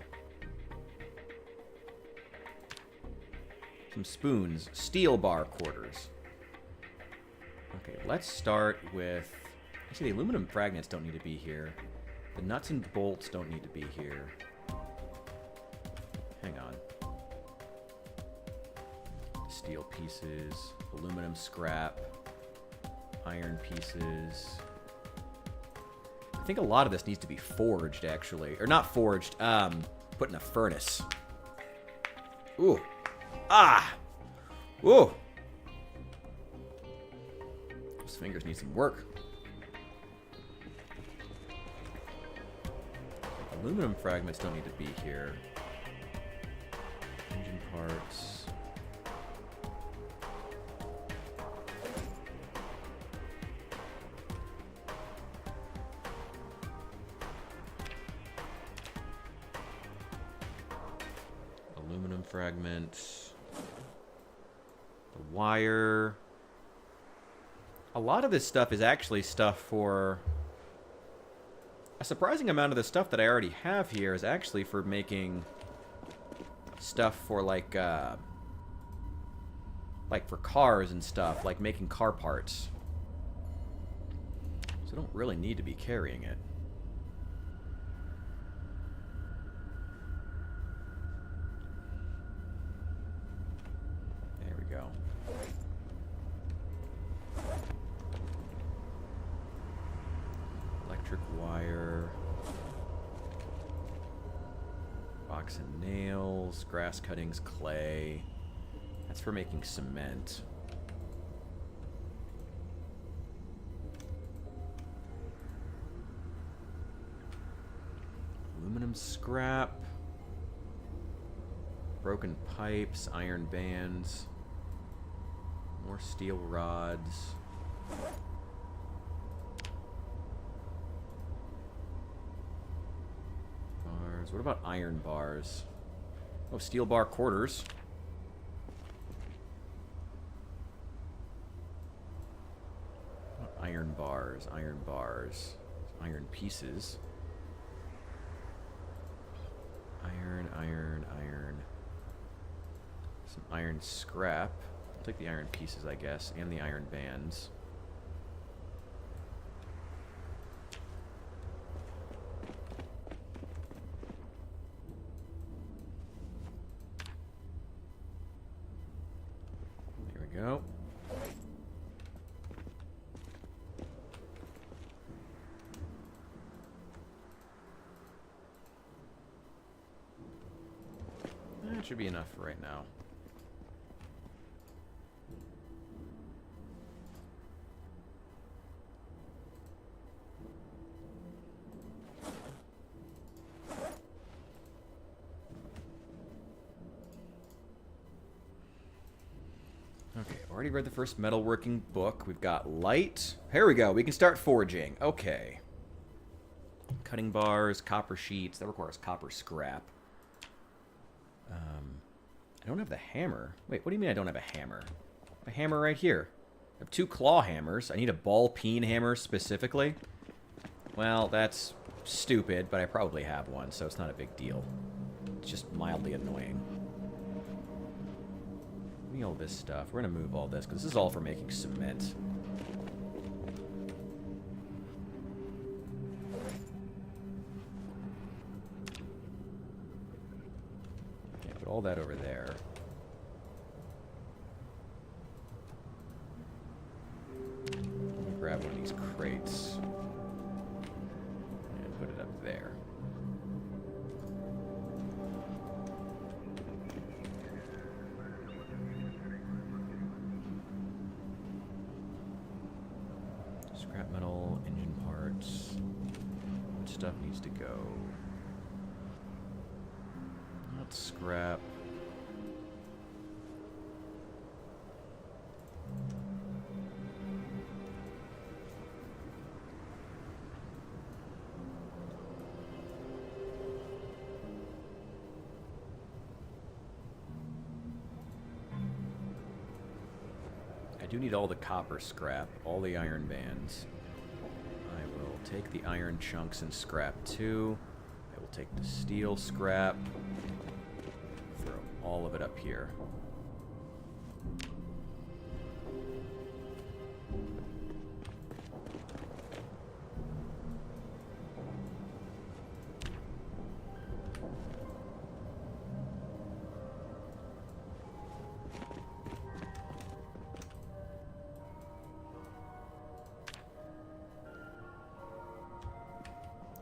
Some spoons. Steel bar quarters. Okay, let's start with... Actually, the aluminum fragments don't need to be here. The nuts and bolts don't need to be here. Hang on. Steel pieces. Aluminum scrap. Iron pieces. I think a lot of this needs to be forged, actually. Or not forged, put in a furnace. Ooh. Ah! Ooh! Those fingers need some work. Aluminum fragments don't need to be here. Engine parts. Fragments. The wire. A lot of this stuff is actually stuff for... A surprising amount of the stuff that I already have here is actually for making stuff for like for cars and stuff, like making car parts. So I don't really need to be carrying it. Wire, box and nails, grass cuttings, clay. That's for making cement. Aluminum scrap, broken pipes, iron bands, more steel rods. What about iron bars? Oh, steel bar quarters. Iron bars, iron pieces. Iron. Some iron scrap. I'll take the iron pieces, I guess, and the iron bands. There we go. That should be enough for right now. Okay, already read the first metalworking book. We've got light. Here we go. We can start forging. Okay. Cutting bars, copper sheets. That requires copper scrap. I don't have the hammer. Wait, what do you mean I don't have a hammer? A hammer right here. I have 2 claw hammers. I need a ball peen hammer specifically. Well, that's stupid, but I probably have one, so it's not a big deal. It's just mildly annoying. Give me all this stuff. We're going to move all this, because this is all for making cement. Put all that over there. Let me grab one of these crates and put it up there. Scrap metal, engine parts. What stuff needs to go? Scrap. I do need all the copper scrap, all the iron bands. I will take the iron chunks and scrap too. I will take the steel scrap. All of it up here.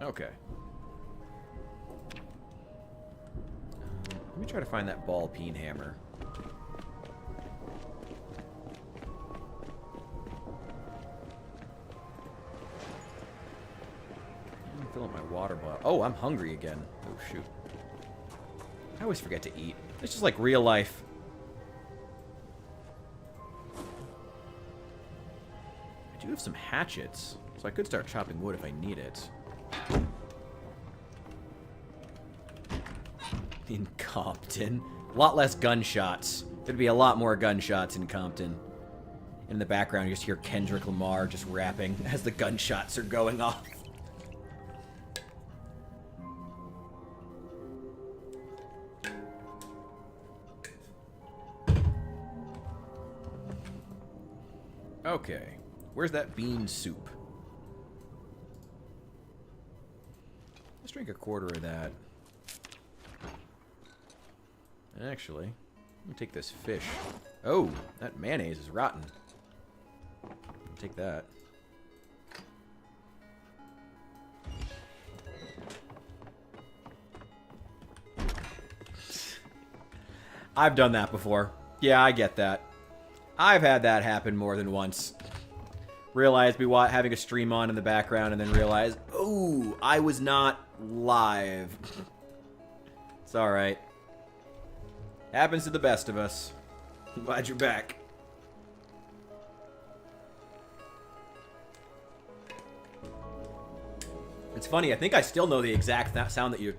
Okay. Let me try to find that ball peen hammer. I'm fill up my water bottle. Oh, I'm hungry again. Oh, shoot. I always forget to eat. It's just like real life. I do have some hatchets, so I could start chopping wood if I need it. In Compton. A lot less gunshots. There'd be a lot more gunshots in Compton. In the background, you just hear Kendrick Lamar just rapping as the gunshots are going off. Okay. Where's that bean soup? Let's drink a quarter of that. Actually, let me take this fish. Oh, that mayonnaise is rotten. I'll take that. I've done that before. Yeah, I get that. I've had that happen more than once. Realized we were having a stream on in the background and then realized, oh, I was not live. It's alright. Happens to the best of us. I'm glad you're back. It's funny, I think I still know the exact sound that you're,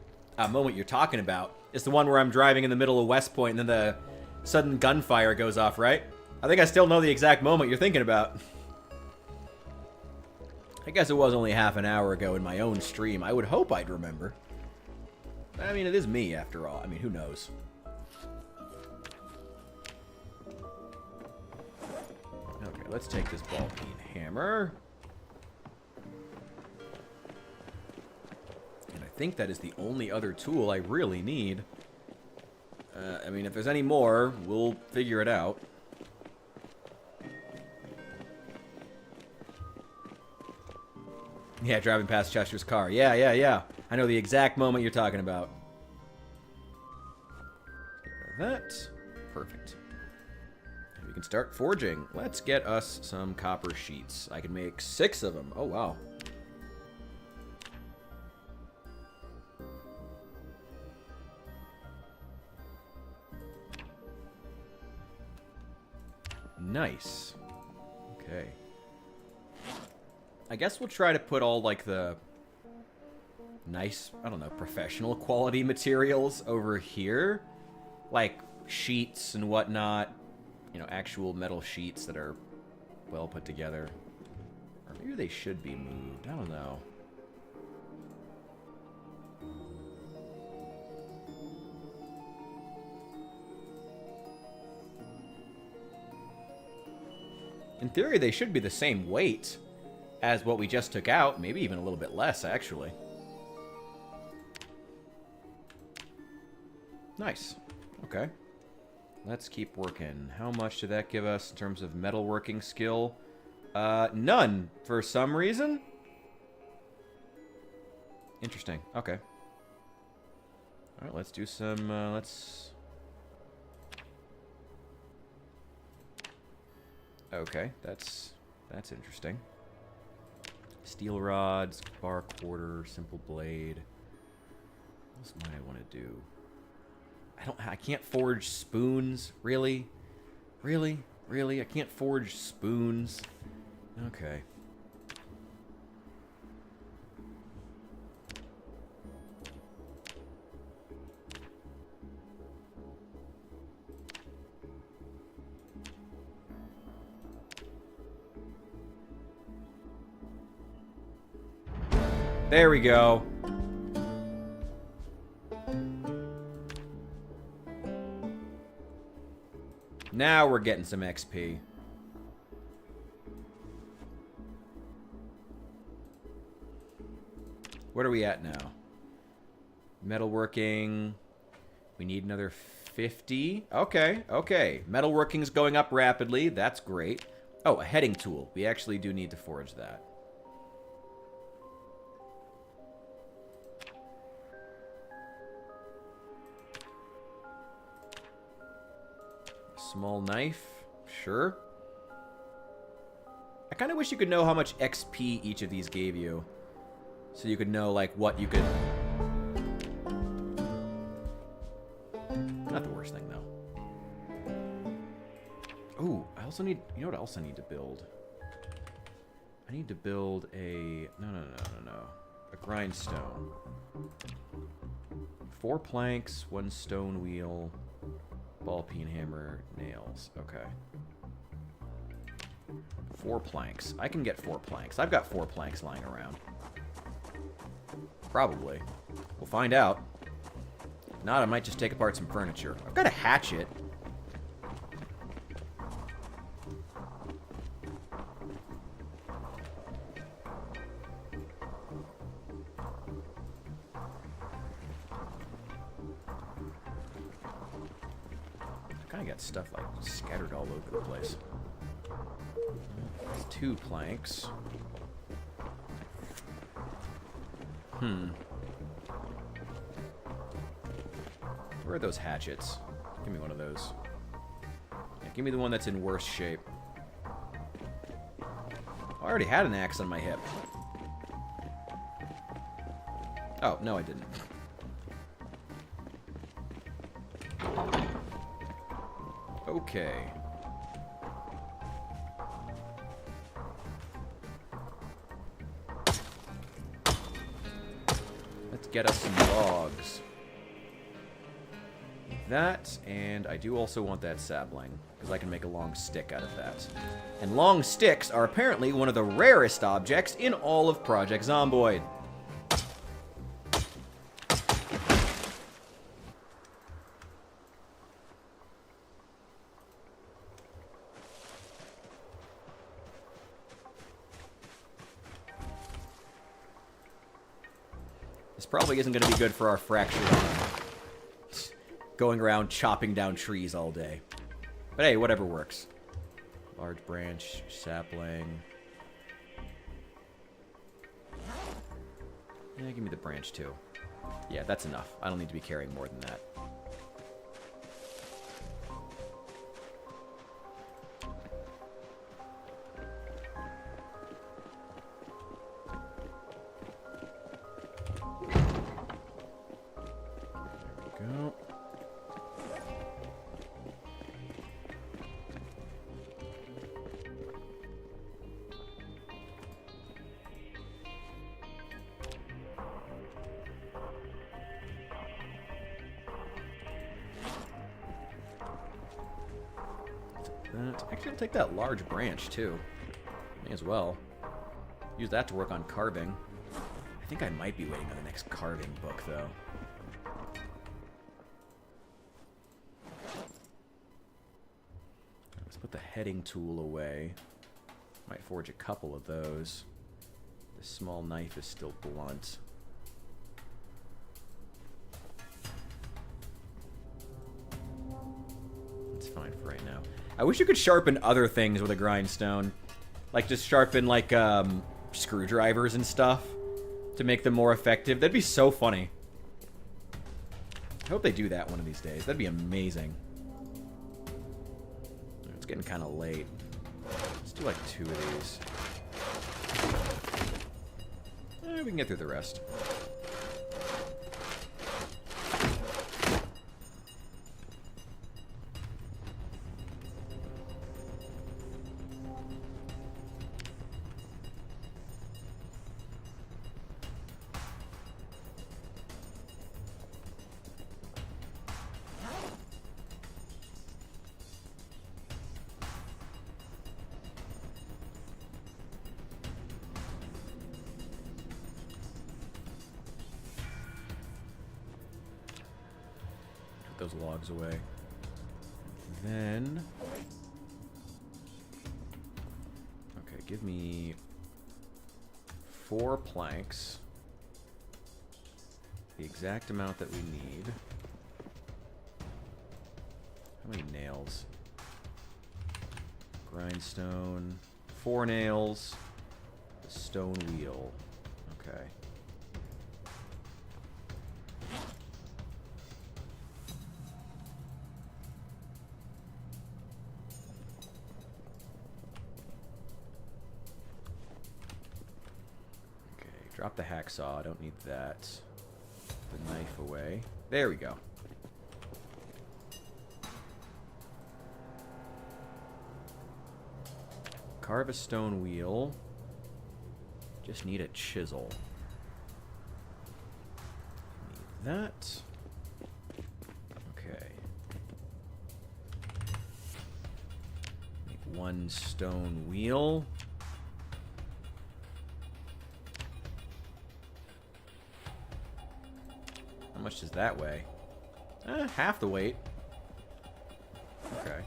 moment you're talking about. It's the one where I'm driving in the middle of West Point and then the sudden gunfire goes off, right? I think I still know the exact moment you're thinking about. I guess it was only half an hour ago in my own stream. I would hope I'd remember. I mean, it is me, after all. I mean, who knows? Okay, let's take this ball peen hammer. And I think that is the only other tool I really need. I mean, if there's any more, we'll figure it out. Yeah, driving past Chester's car. Yeah. I know the exact moment you're talking about. That. Perfect. We can start forging. Let's get us some copper sheets. I can make 6 of them. Oh, wow. Nice. Okay. I guess we'll try to put all, like, the nice, I don't know, professional quality materials over here. Like, sheets and whatnot. You know, actual metal sheets that are well put together. Or maybe they should be moved. I don't know. In theory, they should be the same weight as what we just took out. Maybe even a little bit less, actually. Nice. Okay. Let's keep working. How much did that give us in terms of metalworking skill? None, for some reason. Interesting. Okay. Alright, let's do some, Okay, that's interesting. Steel rods, bar quarter, simple blade. What else might I want to do? I can't forge spoons. Really? I can't forge spoons. Okay. There we go. Now we're getting some XP. What are we at now? Metalworking. We need another 50. Okay. Metalworking's going up rapidly. That's great. Oh, a heading tool. We actually do need to forge that. Small knife, sure. I kind of wish you could know how much XP each of these gave you. So you could know, like, what you could... Not the worst thing, though. Ooh, I also need... You know what else I need to build? I need to build a... No. A grindstone. 4 planks, 1 stone wheel... Ball peen hammer, nails. Okay. 4 planks. I can get 4 planks. I've got 4 planks lying around. Probably. We'll find out. If not, I might just take apart some furniture. I've got a hatchet. Stuff like scattered all over the place. That's 2 planks. Where are those hatchets? Give me one of those. Yeah, give me the one that's in worse shape. Oh, I already had an axe on my hip. Oh, no I didn't. Okay. Let's get us some logs. that, and I do also want that sapling, because I can make a long stick out of that. And long sticks are apparently one of the rarest objects in all of Project Zomboid. This probably isn't going to be good for our fracture run. Going around chopping down trees all day. But hey, whatever works. Large branch, sapling. Yeah, give me the branch too. Yeah, that's enough. I don't need to be carrying more than that. There we go. Actually, I'll take that large branch, too. May as well. Use that to work on carving. I think I might be waiting on the next carving book, though. Let's put the heading tool away. Might forge a couple of those. This small knife is still blunt. It's fine for right now. I wish you could sharpen other things with a grindstone. Like, just sharpen, like, screwdrivers and stuff to make them more effective. That'd be so funny. I hope they do that one of these days. That'd be amazing. It's getting kind of late. Let's do, like, 2 of these. We can get through the rest. Those logs away. Then... okay, give me 4 planks. The exact amount that we need. How many nails? Grindstone. 4 nails. The stone wheel. Okay. Drop the hacksaw. I don't need that. The knife away. There we go. Carve a stone wheel. Just need a chisel. Need that. Okay. Make 1 stone wheel. How much does that weigh? Half the weight. Okay.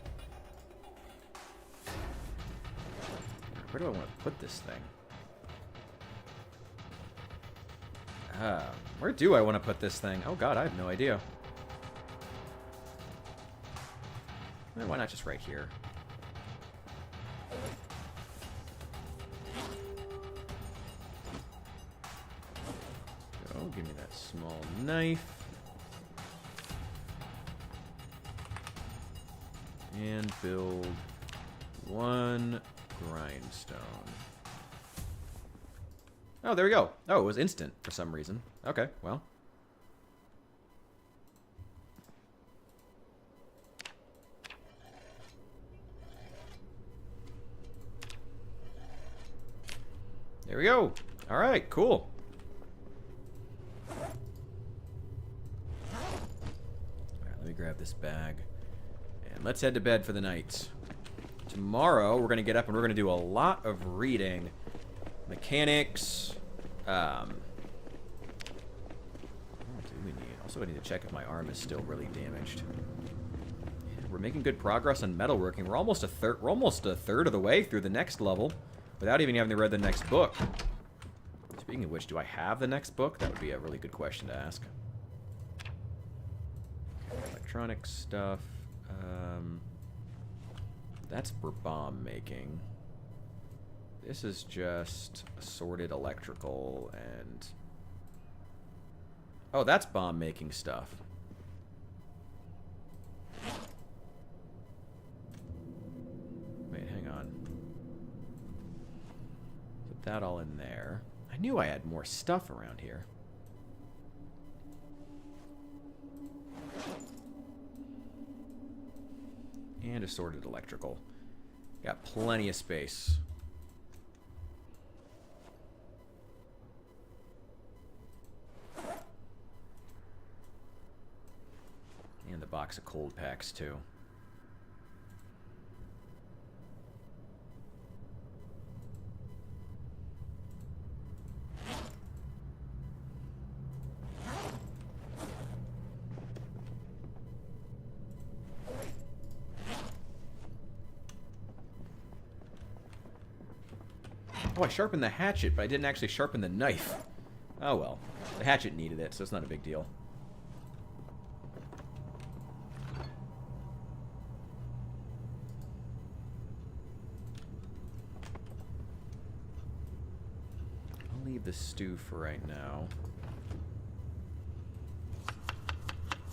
Where do I want to put this thing? Where do I want to put this thing? Oh god, I have no idea. Why not just right here? Give me that small knife. And build 1 grindstone. Oh, there we go. Oh, it was instant for some reason. Okay, well. There we go. All right, cool. this bag. And let's head to bed for the night. Tomorrow, we're going to get up and we're going to do a lot of reading. Mechanics. What do we need? Also, I need to check if my arm is still really damaged. Yeah, we're making good progress on metalworking. We're almost a third of the way through the next level without even having to read the next book. Speaking of which, do I have the next book? That would be a really good question to ask. Okay, electronic stuff. That's for bomb making. This is just assorted electrical and... Oh, that's bomb making stuff. Wait, hang on. Put that all in there. I knew I had more stuff around here. And assorted electrical. Got plenty of space. And the box of cold packs, too. Oh, I sharpened the hatchet, but I didn't actually sharpen the knife. Oh well. The hatchet needed it, so it's not a big deal. I'll leave the stew for right now.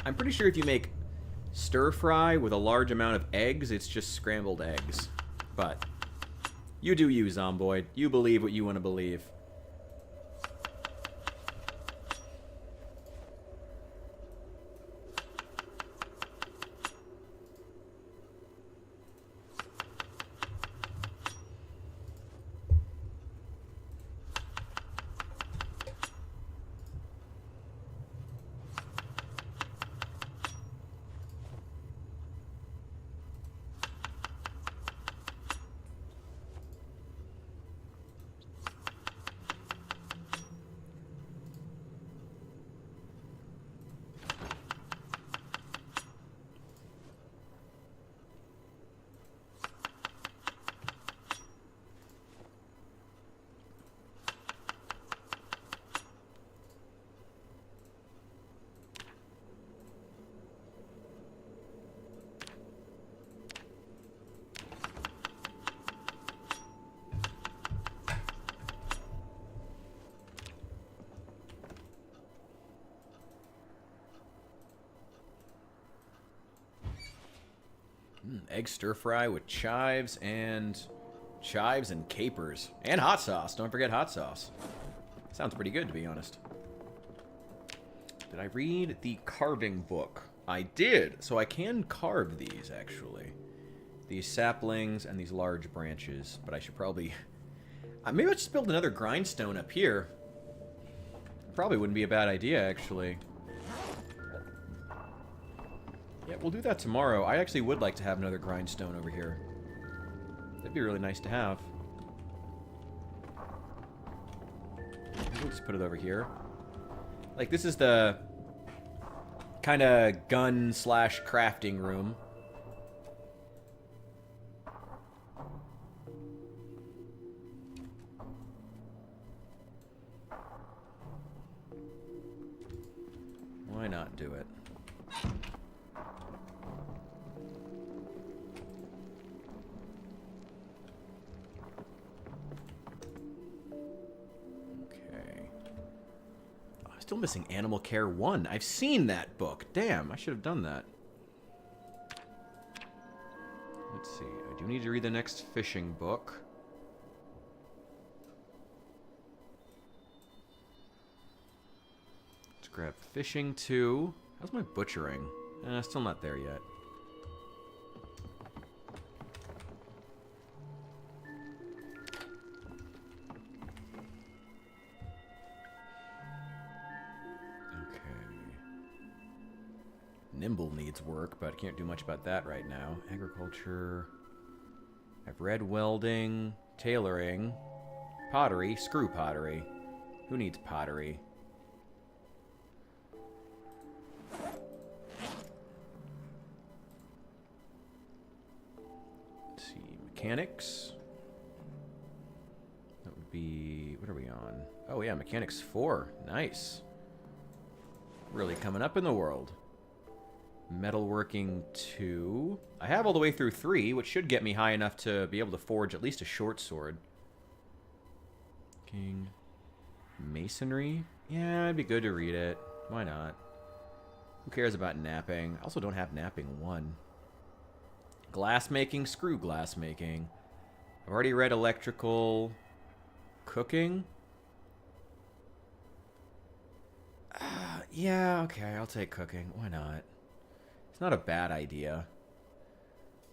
I'm pretty sure if you make stir fry with a large amount of eggs, it's just scrambled eggs. But you do you, Zomboid. You believe what you want to believe. Egg stir fry with chives and capers. And hot sauce. Don't forget hot sauce. Sounds pretty good, to be honest. Did I read the carving book? I did. So I can carve these, actually. These saplings and these large branches. But I should probably... maybe I'll just build another grindstone up here. Probably wouldn't be a bad idea, actually. Yeah, we'll do that tomorrow. I actually would like to have another grindstone over here. That'd be really nice to have. We'll just put it over here. Like, this is the kind of gun/crafting room. Why not do it? Still missing Animal Care 1. I've seen that book. Damn, I should have done that. Let's see. I do need to read the next fishing book. Let's grab fishing 2. How's my butchering? Still not there yet. Nimble needs work, but I can't do much about that right now. Agriculture. I've read welding, tailoring, pottery, screw pottery. Who needs pottery? Let's see, mechanics. That would be, what are we on? Oh yeah, mechanics 4. Nice. Really coming up in the world. Metalworking 2. I have all the way through 3, which should get me high enough to be able to forge at least a short sword. King. Masonry? Yeah, it'd be good to read it. Why not? Who cares about napping? I also don't have napping 1. Glassmaking, screw glassmaking. I've already read electrical. Cooking? Yeah, okay, I'll take cooking. Why not? It's not a bad idea.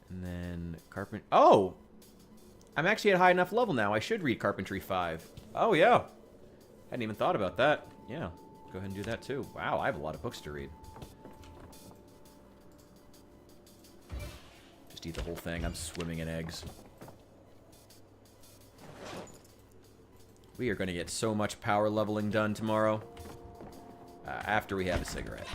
And then carpent. Oh! I'm actually at a high enough level now. I should read Carpentry 5. Oh, yeah. Hadn't even thought about that. Yeah, go ahead and do that too. Wow, I have a lot of books to read. Just eat the whole thing. I'm swimming in eggs. We are going to get so much power leveling done tomorrow. After we have a cigarette.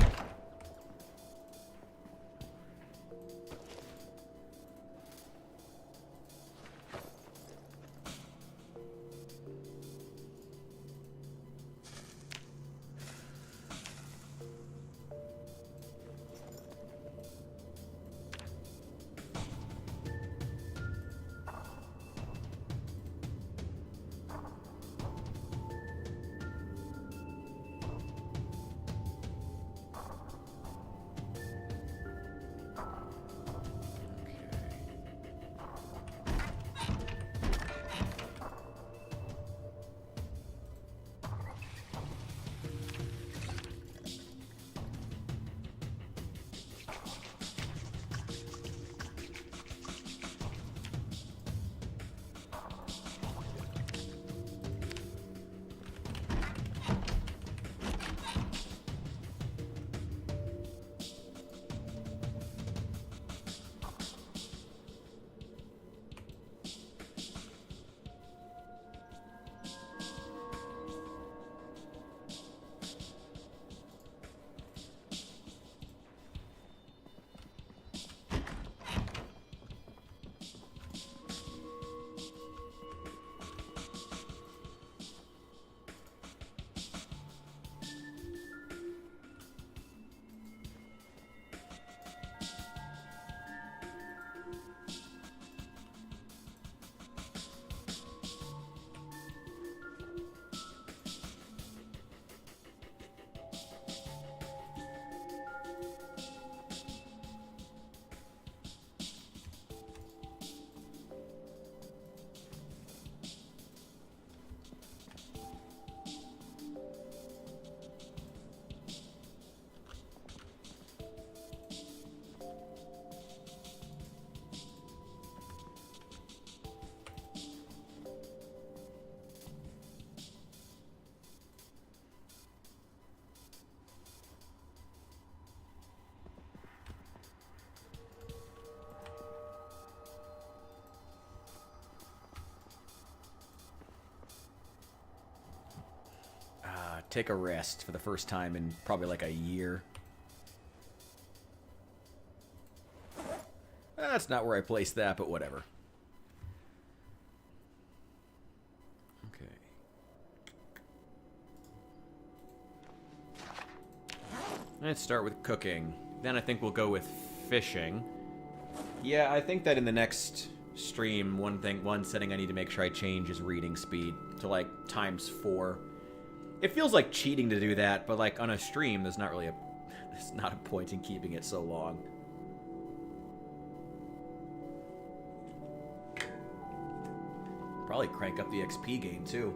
Take a rest for the first time in probably like a year. That's not where I placed that, but whatever. Okay. Let's start with cooking. Then I think we'll go with fishing. Yeah, I think that in the next stream, one setting I need to make sure I change is reading speed to like ×4. It feels like cheating to do that, but like on a stream, there's not a point in keeping it so long. Probably crank up the XP gain too.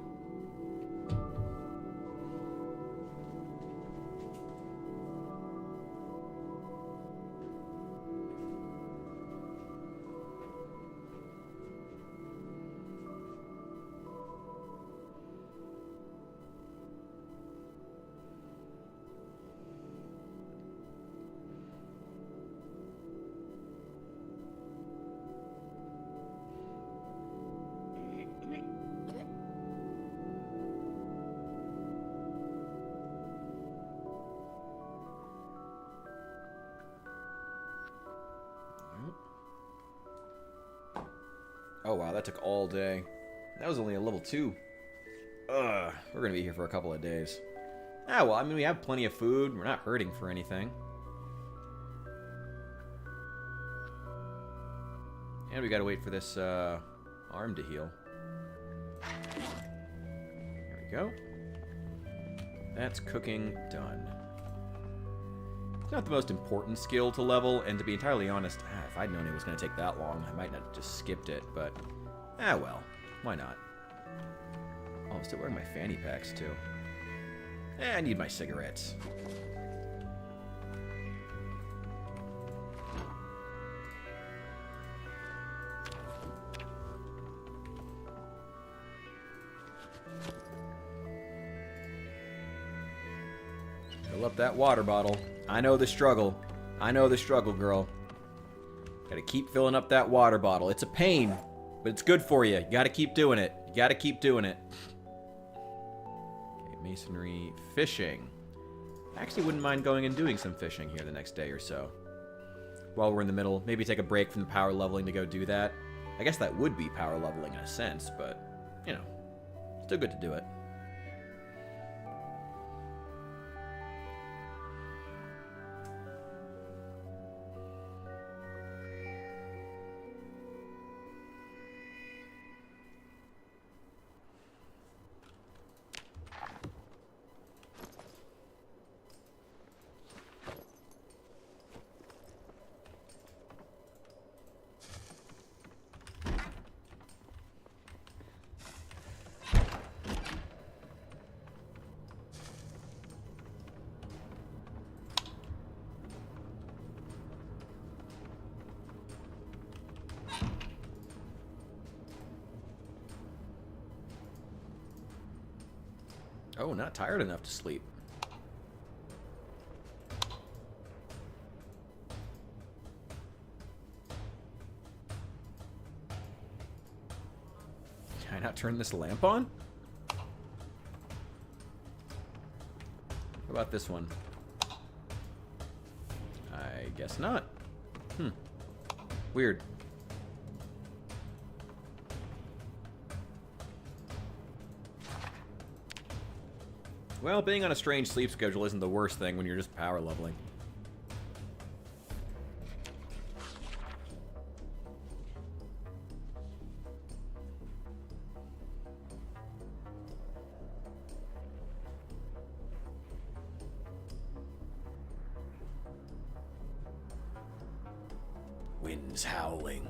wow, that took all day. That was only a level 2. Ugh, we're gonna be here for a couple of days. Ah, well, I mean, we have plenty of food. We're not hurting for anything. And we gotta wait for this arm to heal. There we go. That's cooking done. It's not the most important skill to level, and to be entirely honest, if I'd known it was going to take that long, I might not have just skipped it, but well, why not? Oh, I'm still wearing my fanny packs, too. I need my cigarettes. Fill up that water bottle. I know the struggle. I know the struggle, girl. Gotta keep filling up that water bottle. It's a pain, but it's good for you. You gotta keep doing it. You gotta keep doing it. Okay, masonry, fishing. I actually wouldn't mind going and doing some fishing here the next day or so. While we're in the middle, maybe take a break from the power leveling to go do that. I guess that would be power leveling in a sense, but, you know, still good to do it. Oh, not tired enough to sleep. Can I not turn this lamp on? What about this one? I guess not. Weird. Well, being on a strange sleep schedule isn't the worst thing when you're just power leveling. Wind's howling.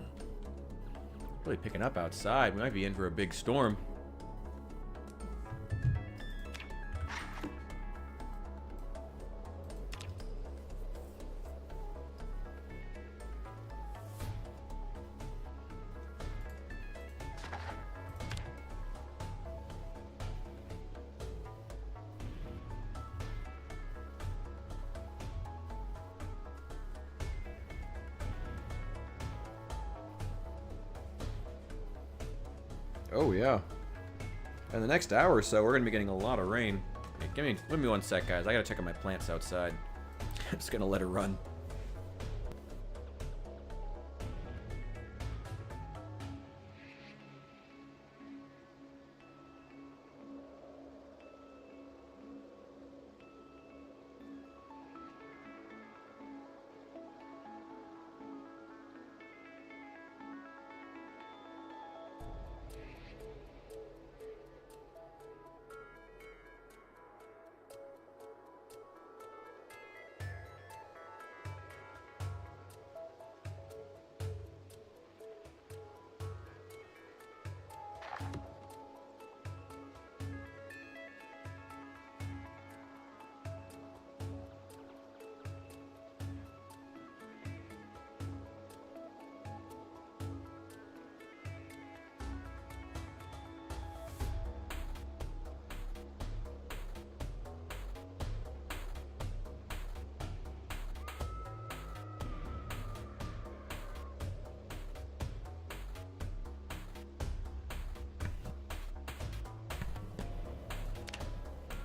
Really picking up outside. We might be in for a big storm. Oh, yeah. In the next hour or so, we're going to be getting a lot of rain. Hey, give me one sec, guys. I got to check on my plants outside. I'm just going to let her run.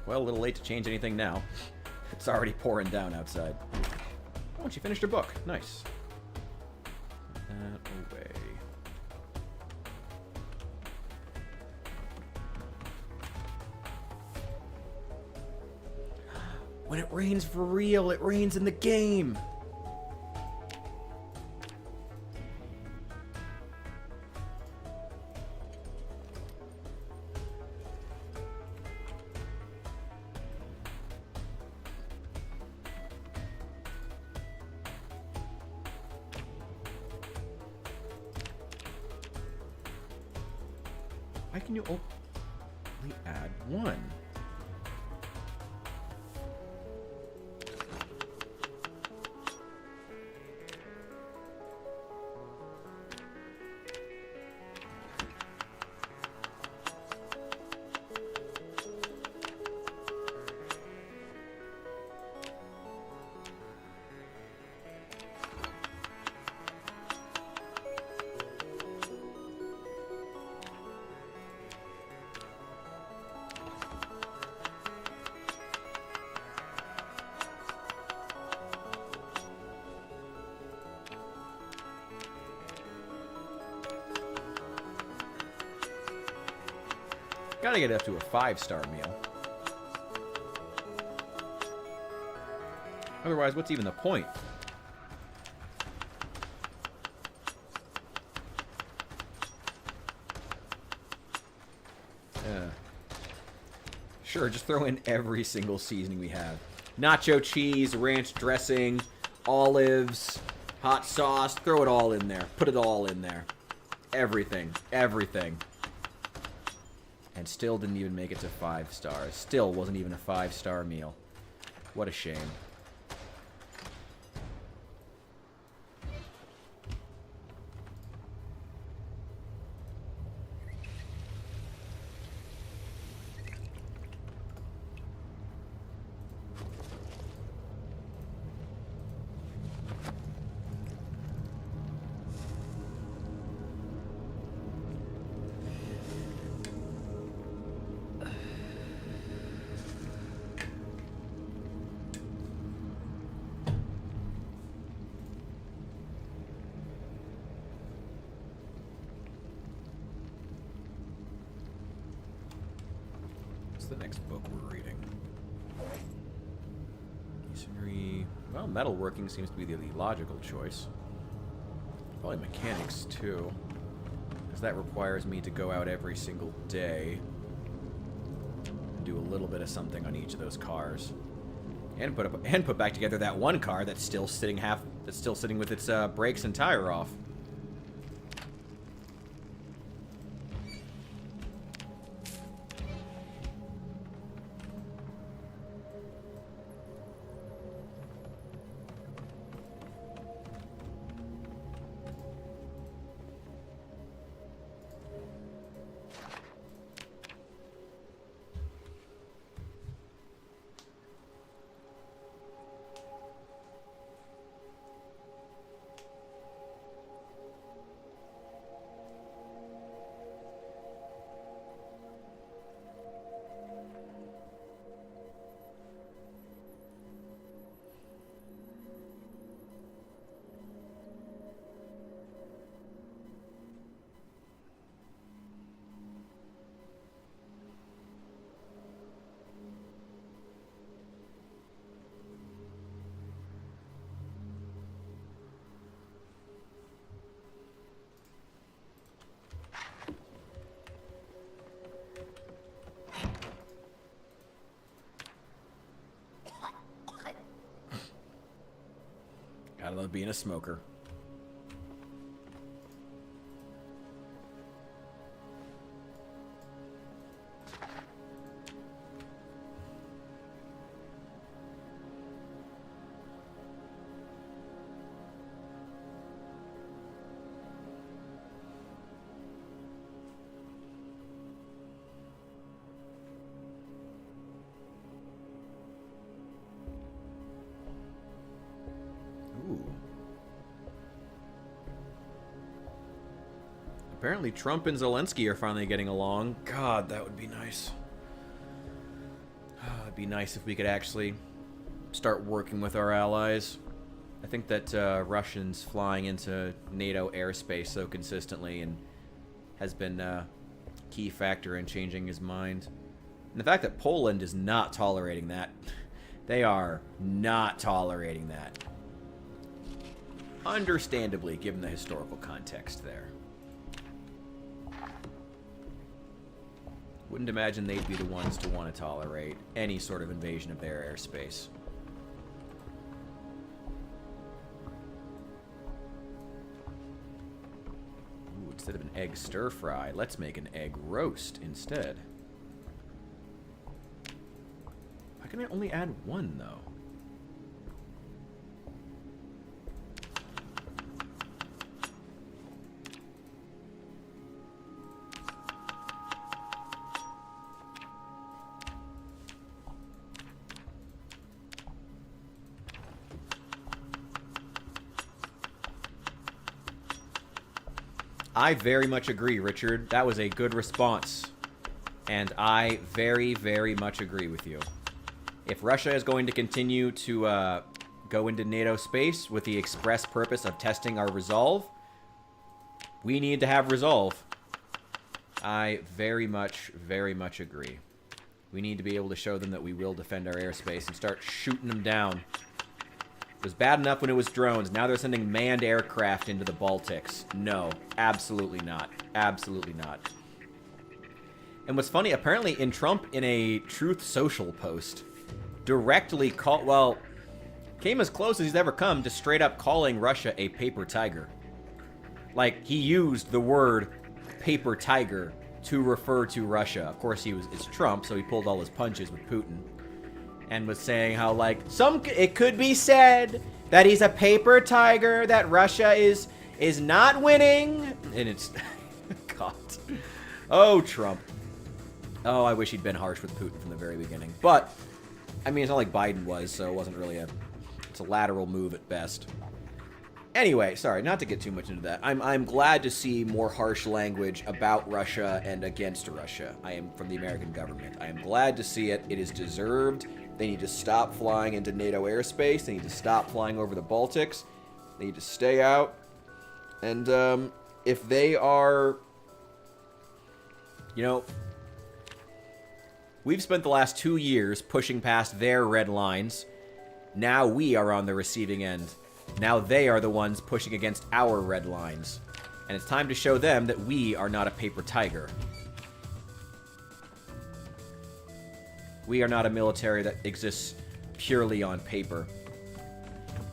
Well, a little late to change anything now. It's already pouring down outside. Oh, she finished her book. Nice. Put that away. When it rains for real, it rains in the game. Why can you only add one? Gotta get up to a 5-star meal. Otherwise, what's even the point? Sure, just throw in every single seasoning we have. Nacho cheese, ranch dressing, olives, hot sauce. Throw it all in there. Put it all in there. Everything. Everything. And still didn't even make it to 5 stars. Still wasn't even a 5-star meal. What a shame. The next book we're reading. Masonry. Well, metalworking seems to be the logical choice. Probably mechanics too, because that requires me to go out every single day and do a little bit of something on each of those cars, and put back together that one car that's still sitting with its brakes and tire off. Gotta love being a smoker. Apparently Trump and Zelensky are finally getting along. God, that would be nice. It'd be nice if we could actually start working with our allies. I think that Russians flying into NATO airspace so consistently and has been a key factor in changing his mind. And the fact that Poland is not tolerating that They are not tolerating that. Understandably, given the historical context there. Wouldn't imagine they'd be the ones to want to tolerate any sort of invasion of their airspace. Ooh, instead of an egg stir fry, let's make an egg roast instead. Why can I only add one, though? I very much agree, Richard. That was a good response. And I very, very much agree with you. If Russia is going to continue to go into NATO space with the express purpose of testing our resolve, we need to have resolve. I very much agree. We need to be able to show them that we will defend our airspace and start shooting them down. It was bad enough when it was drones. Now they're sending manned aircraft into the Baltics. No, absolutely not. Absolutely not. And what's funny, apparently in Trump, in a Truth Social post, directly came as close as he's ever come to straight up calling Russia a paper tiger. Like, he used the word paper tiger to refer to Russia. Of course, it's Trump, so he pulled all his punches with Putin. And was saying how, like, it could be said that he's a paper tiger, that Russia is not winning. And it's, God. Oh, Trump. Oh, I wish he'd been harsh with Putin from the very beginning. But, I mean, it's not like Biden was, so it wasn't really it's a lateral move at best. Anyway, sorry, not to get too much into that. I'm glad to see more harsh language about Russia and against Russia. I am from the American government. I am glad to see it. It is deserved. They need to stop flying into NATO airspace. They need to stop flying over the Baltics. They need to stay out. And if they are, you know, we've spent the last 2 years pushing past their red lines. Now we are on the receiving end. Now they are the ones pushing against our red lines. And it's time to show them that we are not a paper tiger. We are not a military that exists purely on paper.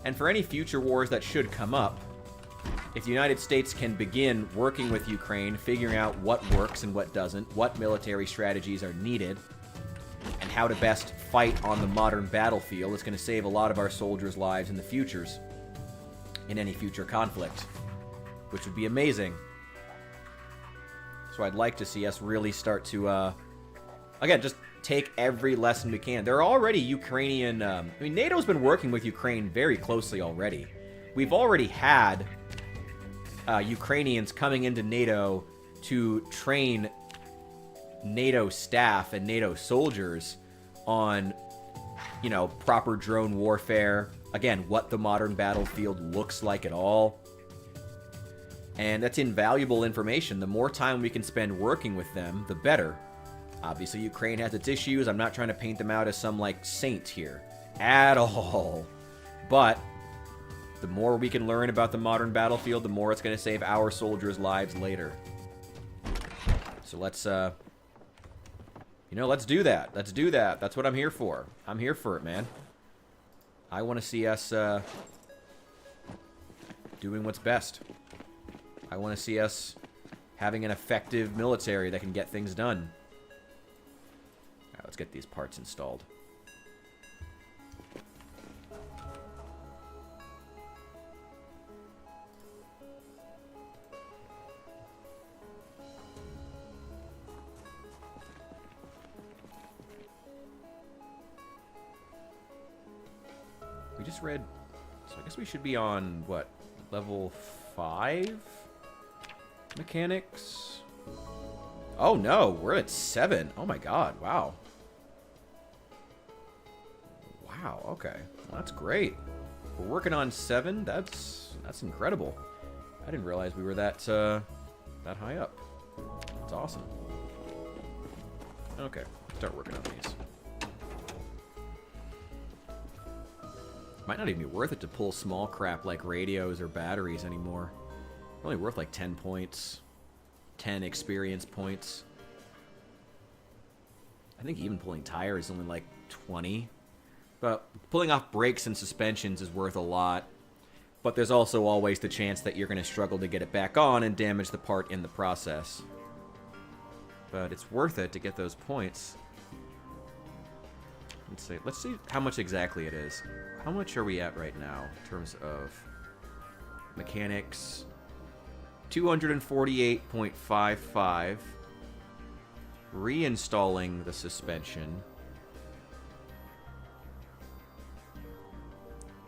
And for any future wars that should come up, if the United States can begin working with Ukraine, figuring out what works and what doesn't, what military strategies are needed, and how to best fight on the modern battlefield, it's going to save a lot of our soldiers' lives in the futures, in any future conflict, which would be amazing. So I'd like to see us really start to, again, just take every lesson we can. There are already Ukrainian, I mean, NATO's been working with Ukraine very closely already. We've already had Ukrainians coming into NATO to train NATO staff and NATO soldiers on, you know, proper drone warfare. Again, what the modern battlefield looks like at all. And that's invaluable information. The more time we can spend working with them, the better. Obviously, Ukraine has its issues. I'm not trying to paint them out as some, like, saint here. At all. But the more we can learn about the modern battlefield, the more it's going to save our soldiers' lives later. So let's, you know, let's do that. Let's do that. That's what I'm here for. I'm here for it, man. I want to see us, doing what's best. I want to see us having an effective military that can get things done. Alright, let's get these parts installed. We just read, so I guess we should be on, what, level 5 mechanics? Oh no, we're at 7. Oh my god, wow. Wow, okay. Well, that's great. We're working on 7. That's incredible. I didn't realize we were that high up. That's awesome. Okay, start working on these. Might not even be worth it to pull small crap like radios or batteries anymore. Only worth like 10 points. 10 experience points. I think even pulling tires is only like 20. But pulling off brakes and suspensions is worth a lot. But there's also always the chance that you're going to struggle to get it back on and damage the part in the process. But it's worth it to get those points. Let's see how much exactly it is. How much are we at right now in terms of mechanics? 248.55. Reinstalling the suspension.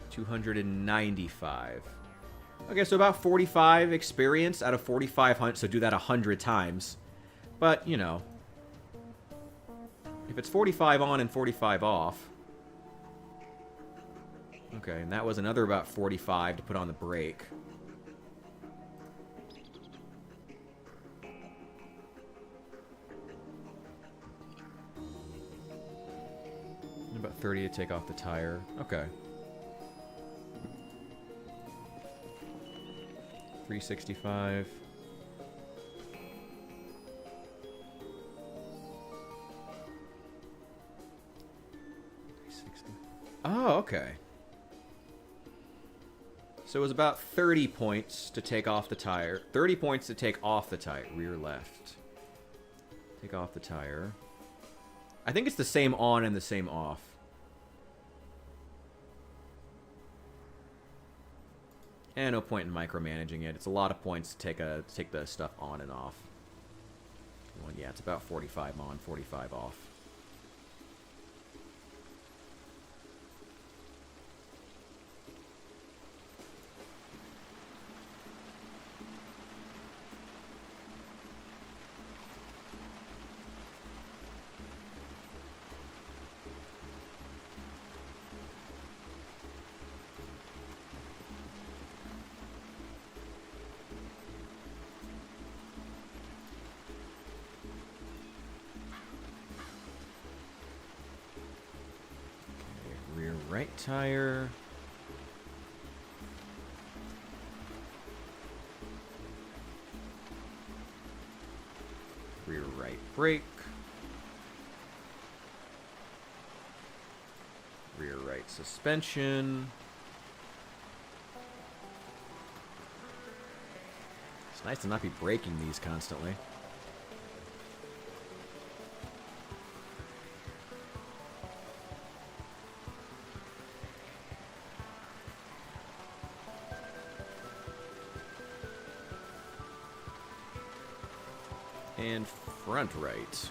295. Okay, so about 45 experience out of 4,500. So do that 100 times. But, you know, if it's 45 on and 45 off. Okay, and that was another about 45 to put on the brake. And about 30 to take off the tire. Okay. 365. Oh, okay. So it was about 30 points to take off the tire. 30 points to take off the tire. Rear left. Take off the tire. I think it's the same on and the same off. And no point in micromanaging it. It's a lot of points to take the stuff on and off. Well, yeah, it's about 45 on, 45 off. Right tire. Rear right brake. Rear right suspension. It's nice to not be braking these constantly. And front right.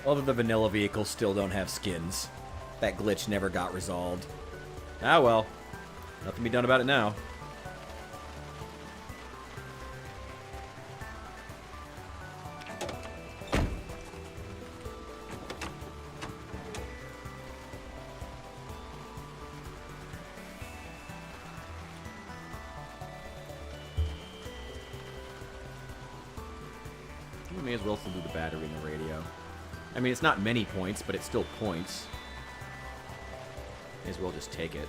All of the vanilla vehicles still don't have skins. That glitch never got resolved. Ah well. Nothing to be done about it now. We may as well still do the battery and the radio. I mean, it's not many points, but it's still points. May as well just take it.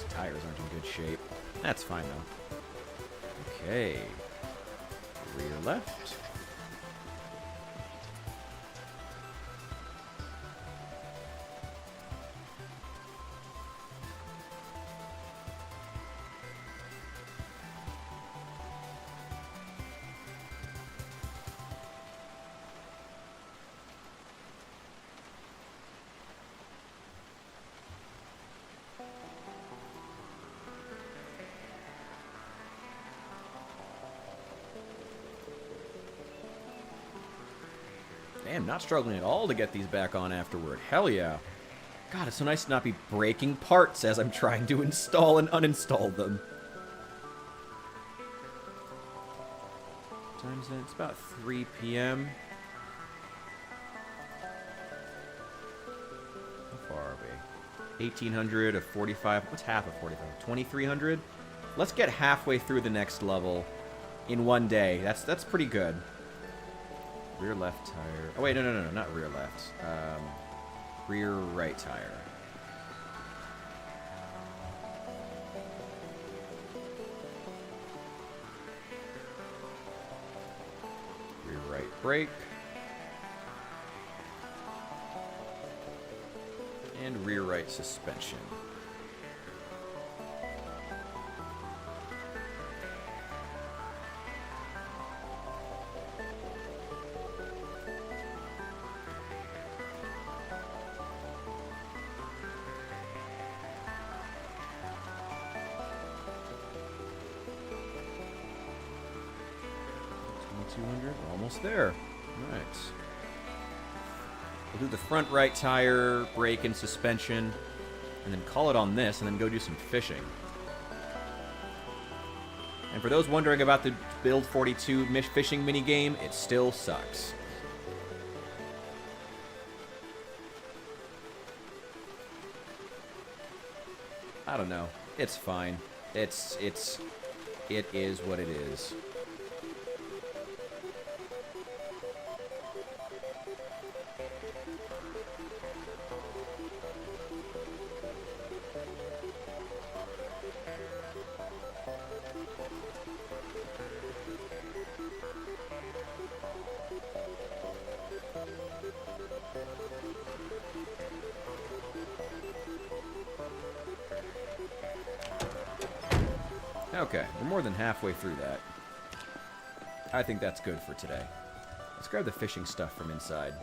Tires aren't in good shape. That's fine, though. Okay. Rear left. Damn, not struggling at all to get these back on afterward. Hell yeah. God, it's so nice to not be breaking parts as I'm trying to install and uninstall them. What time is it? It's about 3 p.m. How far are we? 1,800 of 45. What's half of 45? 2,300? Let's get halfway through the next level in one day. That's pretty good. Rear left tire. Oh, wait, no, not rear left. Rear right tire. Rear right brake. And rear right suspension. We're almost there. All right. We'll do the front right tire, brake, and suspension, and then call it on this, and then go do some fishing. And for those wondering about the Build 42 fishing minigame, it still sucks. I don't know. It's fine. It is what it is. Okay, we're more than halfway through that. I think that's good for today. Let's grab the fishing stuff from inside.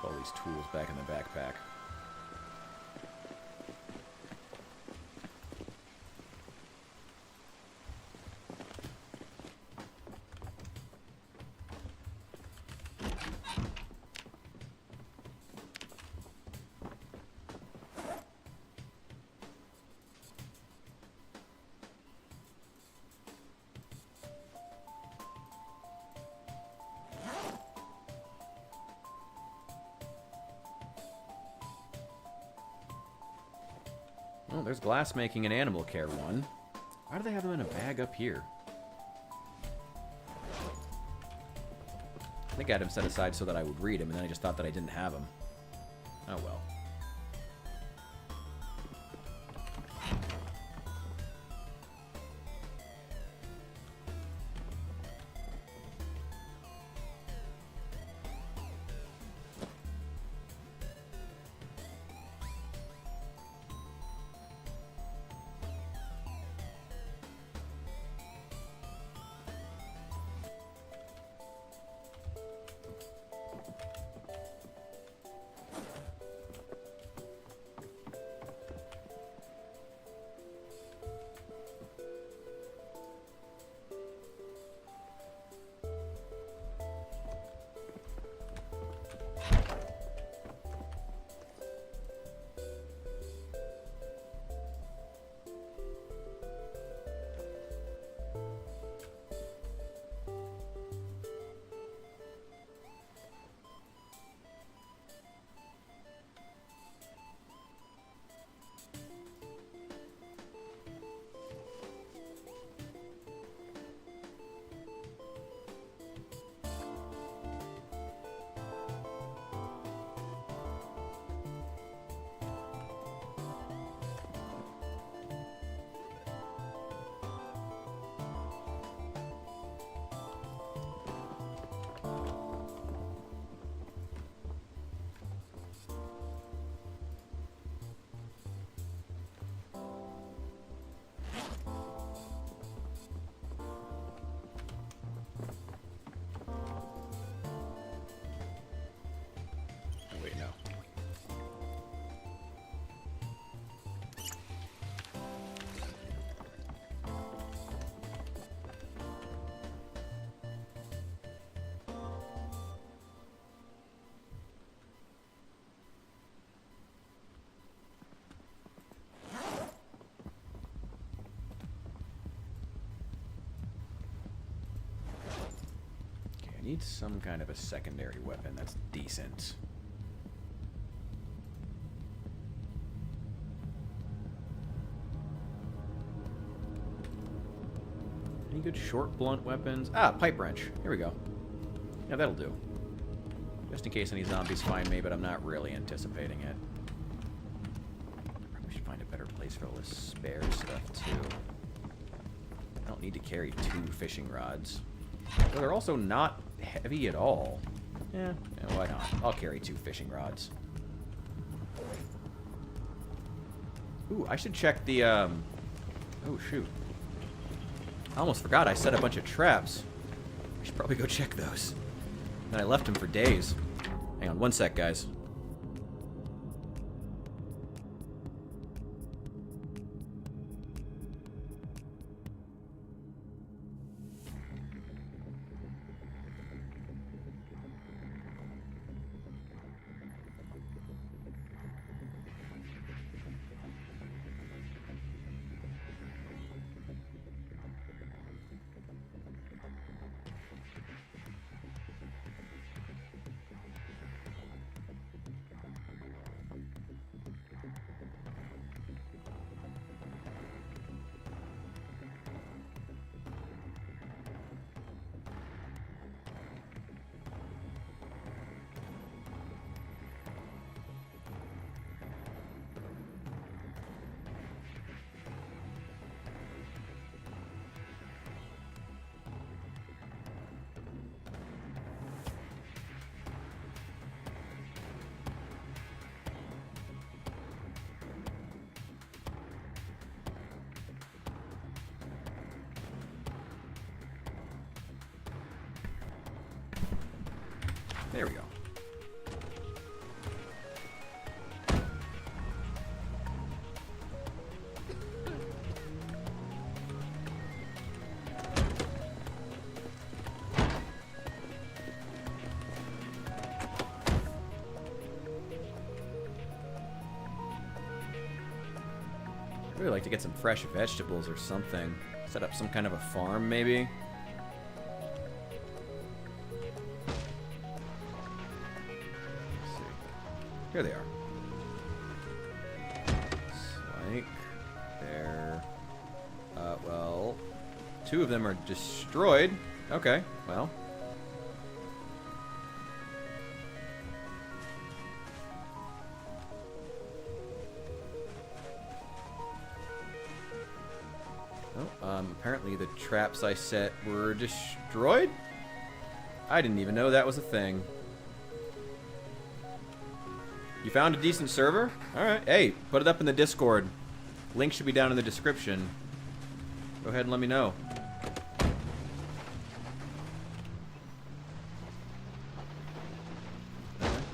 Put all these tools back in the backpack. Oh, there's glassmaking and animal care one. Why do they have them in a bag up here? I think I had them set aside so that I would read them, and then I just thought that I didn't have them. Oh well. I need some kind of a secondary weapon that's decent. Any good short blunt weapons? Ah, pipe wrench. Here we go. Yeah, that'll do. Just in case any zombies find me, but I'm not really anticipating it. Probably should find a better place for all this spare stuff, too. I don't need to carry 2 fishing rods. But they're also not heavy at all. Yeah, why not? I'll carry 2 fishing rods. Ooh, I should check the, Oh, shoot. I almost forgot I set a bunch of traps. I should probably go check those. And I left them for days. Hang on one sec, guys. There we go. I'd really like to get some fresh vegetables or something. Set up some kind of a farm, maybe. Here they are. Like, there. Well, 2 of them are destroyed. Okay, well. Oh, apparently the traps I set were destroyed? I didn't even know that was a thing. You found a decent server? Alright. Hey, put it up in the Discord. Link should be down in the description. Go ahead and let me know.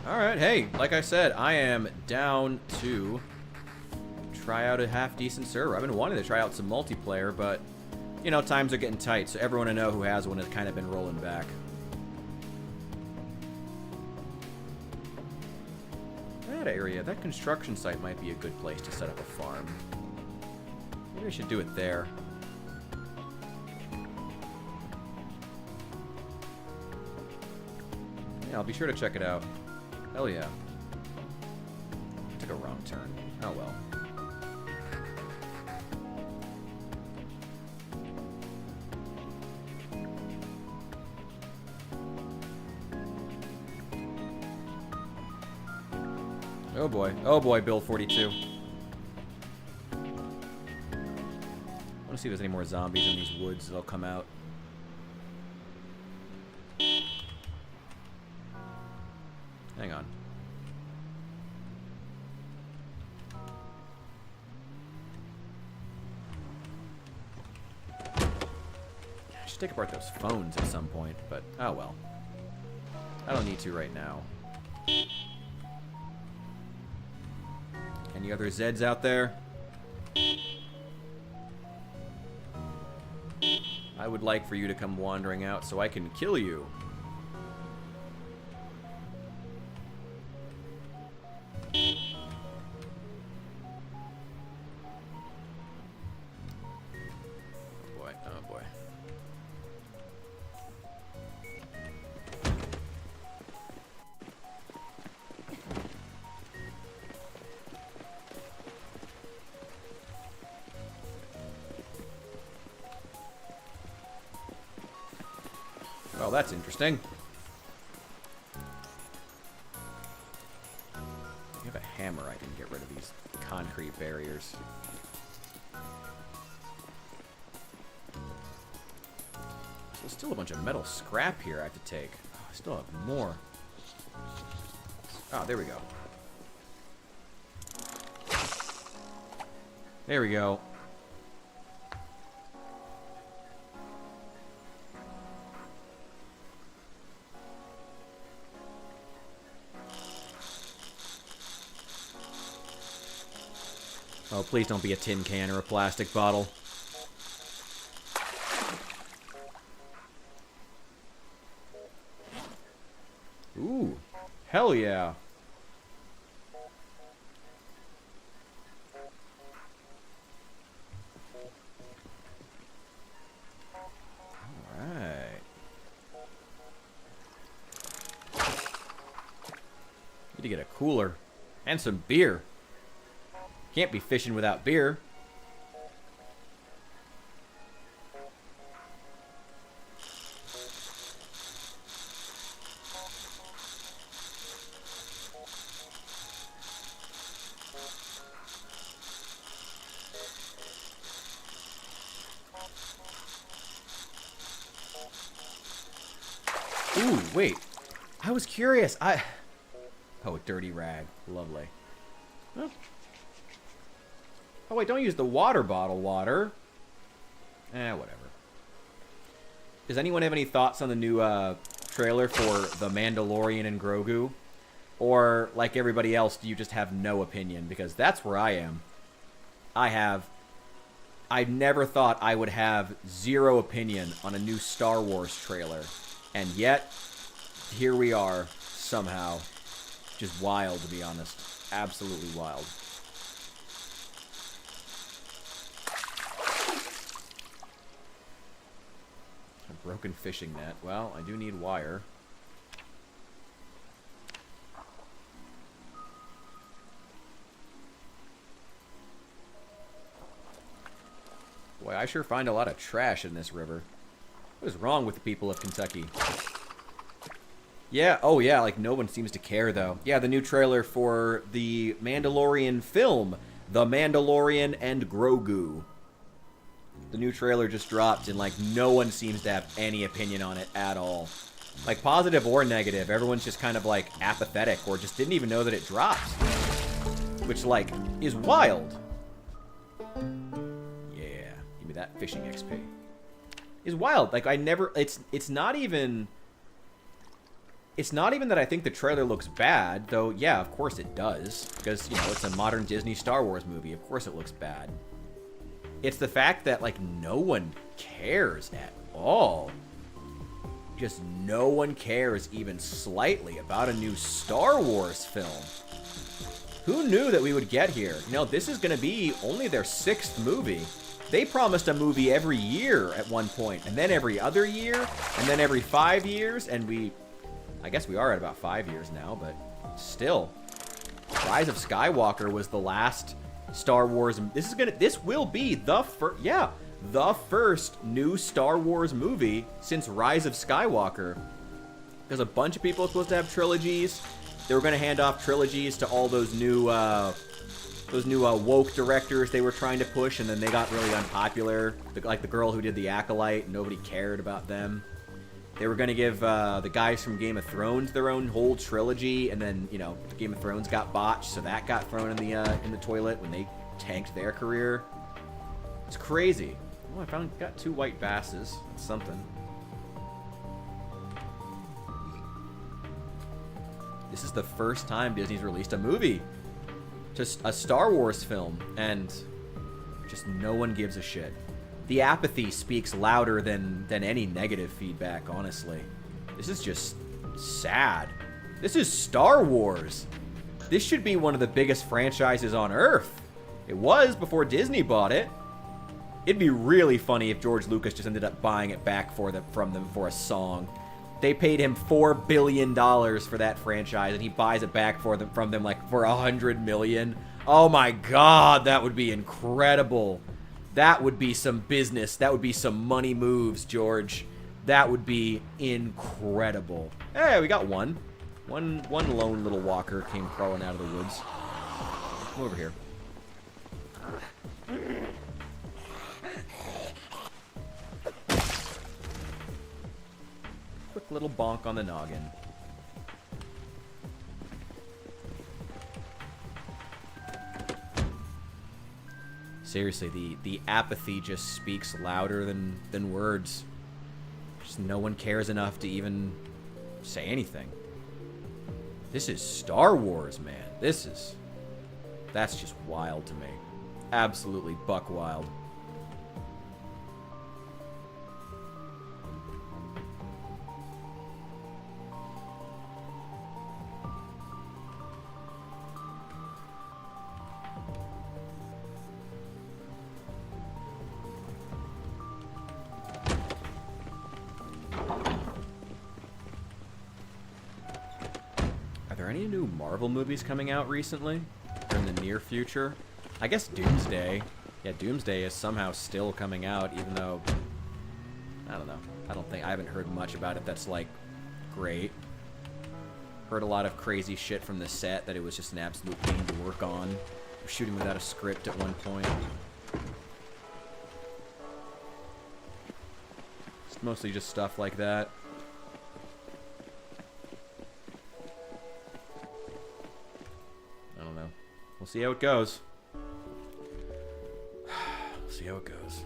Alright, hey, like I said, I am down to try out a half-decent server. I've been wanting to try out some multiplayer, but, you know, times are getting tight, so everyone I know who has one has kind of been rolling back. That area, that construction site might be a good place to set up a farm. Maybe I should do it there. Yeah, I'll be sure to check it out. Hell yeah. Took a wrong turn. Oh well. Oh boy, Bill 42. I want to see if there's any more zombies in these woods that'll come out. Hang on. I should take apart those phones at some point, but oh well. I don't need to right now. Any other Zeds out there? I would like for you to come wandering out so I can kill you. Oh boy. Well, that's interesting. If you have a hammer, I can get rid of these concrete barriers. There's still a bunch of metal scrap here I have to take. Oh, I still have more. Oh, there we go. There we go. Oh, please don't be a tin can or a plastic bottle. Ooh, hell yeah. Alright. Need to get a cooler and some beer. Can't be fishing without beer. Ooh, wait. I was curious. Oh, dirty rag. Lovely. Huh? Oh, wait, don't use the water bottle water. Whatever. Does anyone have any thoughts on the new trailer for The Mandalorian and Grogu? Or, like everybody else, do you just have no opinion? Because that's where I am. I never thought I would have zero opinion on a new Star Wars trailer. And yet, here we are, somehow. Just wild, to be honest. Absolutely wild. A broken fishing net. Well, I do need wire. Boy, I sure find a lot of trash in this river. What is wrong with the people of Kentucky? Yeah, oh yeah, like no one seems to care though. Yeah, the new trailer for the Mandalorian film, The Mandalorian and Grogu. The new trailer just dropped and like no one seems to have any opinion on it at all. Like positive or negative, everyone's just kind of like apathetic or just didn't even know that it dropped. Which like is wild. Yeah, give me that fishing XP. Is wild. Like I never it's not even that I think the trailer looks bad, though yeah, of course it does. Because, you know, it's a modern Disney Star Wars movie. Of course it looks bad. It's the fact that, like, no one cares at all. Just no one cares even slightly about a new Star Wars film. Who knew that we would get here? You know, this is going to be only their 6th movie. They promised a movie every year at one point, and then every other year, and then every 5 years, and I guess we are at about 5 years now, but still. Rise of Skywalker was the last Star Wars. This will be the first new Star Wars movie since Rise of Skywalker. Because a bunch of people are supposed to have trilogies. They were going to hand off trilogies to all those new woke directors they were trying to push, and then they got really unpopular. Like the girl who did The Acolyte, nobody cared about them. They were going to give the guys from Game of Thrones their own whole trilogy, and then, you know, Game of Thrones got botched, so that got thrown in the toilet when they tanked their career. It's crazy. Oh, got 2 white basses. That's something. This is the first time Disney's released a movie. Just a Star Wars film, and just no one gives a shit. The apathy speaks louder than any negative feedback, honestly. This is just sad. This is Star Wars. This should be one of the biggest franchises on Earth. It was before Disney bought it. It'd be really funny if George Lucas just ended up buying it back from them for a song. They paid him $4 billion for that franchise, and he buys it back from them like for $100 million. Oh my God, that would be incredible. That would be some business. That would be some money moves, George. That would be incredible. Hey, we got one. One lone little walker came crawling out of the woods. Come over here. Quick little bonk on the noggin. Seriously, the apathy just speaks louder than words. Just no one cares enough to even say anything. This is Star Wars, man. That's just wild to me. Absolutely buck wild. Are there any new Marvel movies coming out recently? Or in the near future? I guess Doomsday. Yeah, Doomsday is somehow still coming out, even though... I don't know. I haven't heard much about it that's, like, great. Heard a lot of crazy shit from the set, that it was just an absolute pain to work on. We're shooting without a script at one point. It's mostly just stuff like that. I don't know. We'll see how it goes. We'll see how it goes.